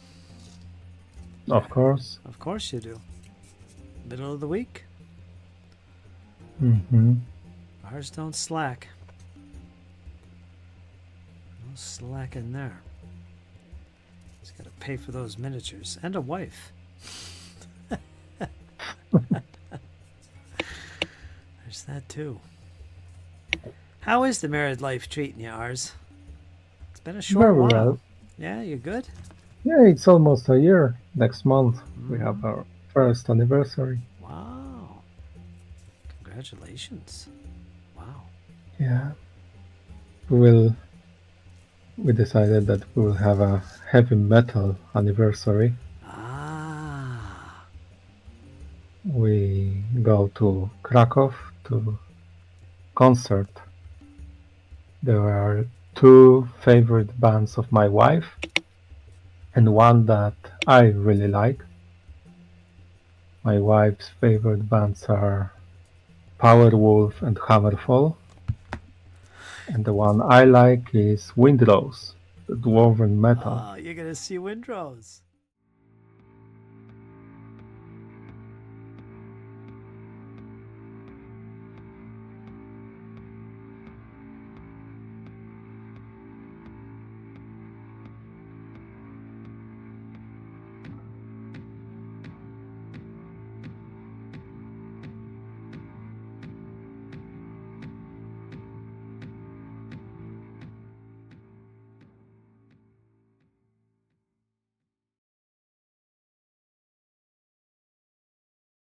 Of course. Of course you do. Middle of the week? Mm-hmm. Ours don't slack. No slack in there. He's got to pay for those miniatures and a wife. There's that too. How is the married life treating you, ours? It's been a short Very while. well. Yeah, you good? Yeah, it's almost a year. Next month we have our first anniversary. Wow. Congratulations. Wow. Yeah. We decided that we will have a heavy metal anniversary. Ah. We go to Krakow to concert. There are two favorite bands of my wife and one that I really like. My wife's favorite bands are Powerwolf and Hammerfall. And the one I like is Windrose, the dwarven metal. Oh, you're going to see Windrose.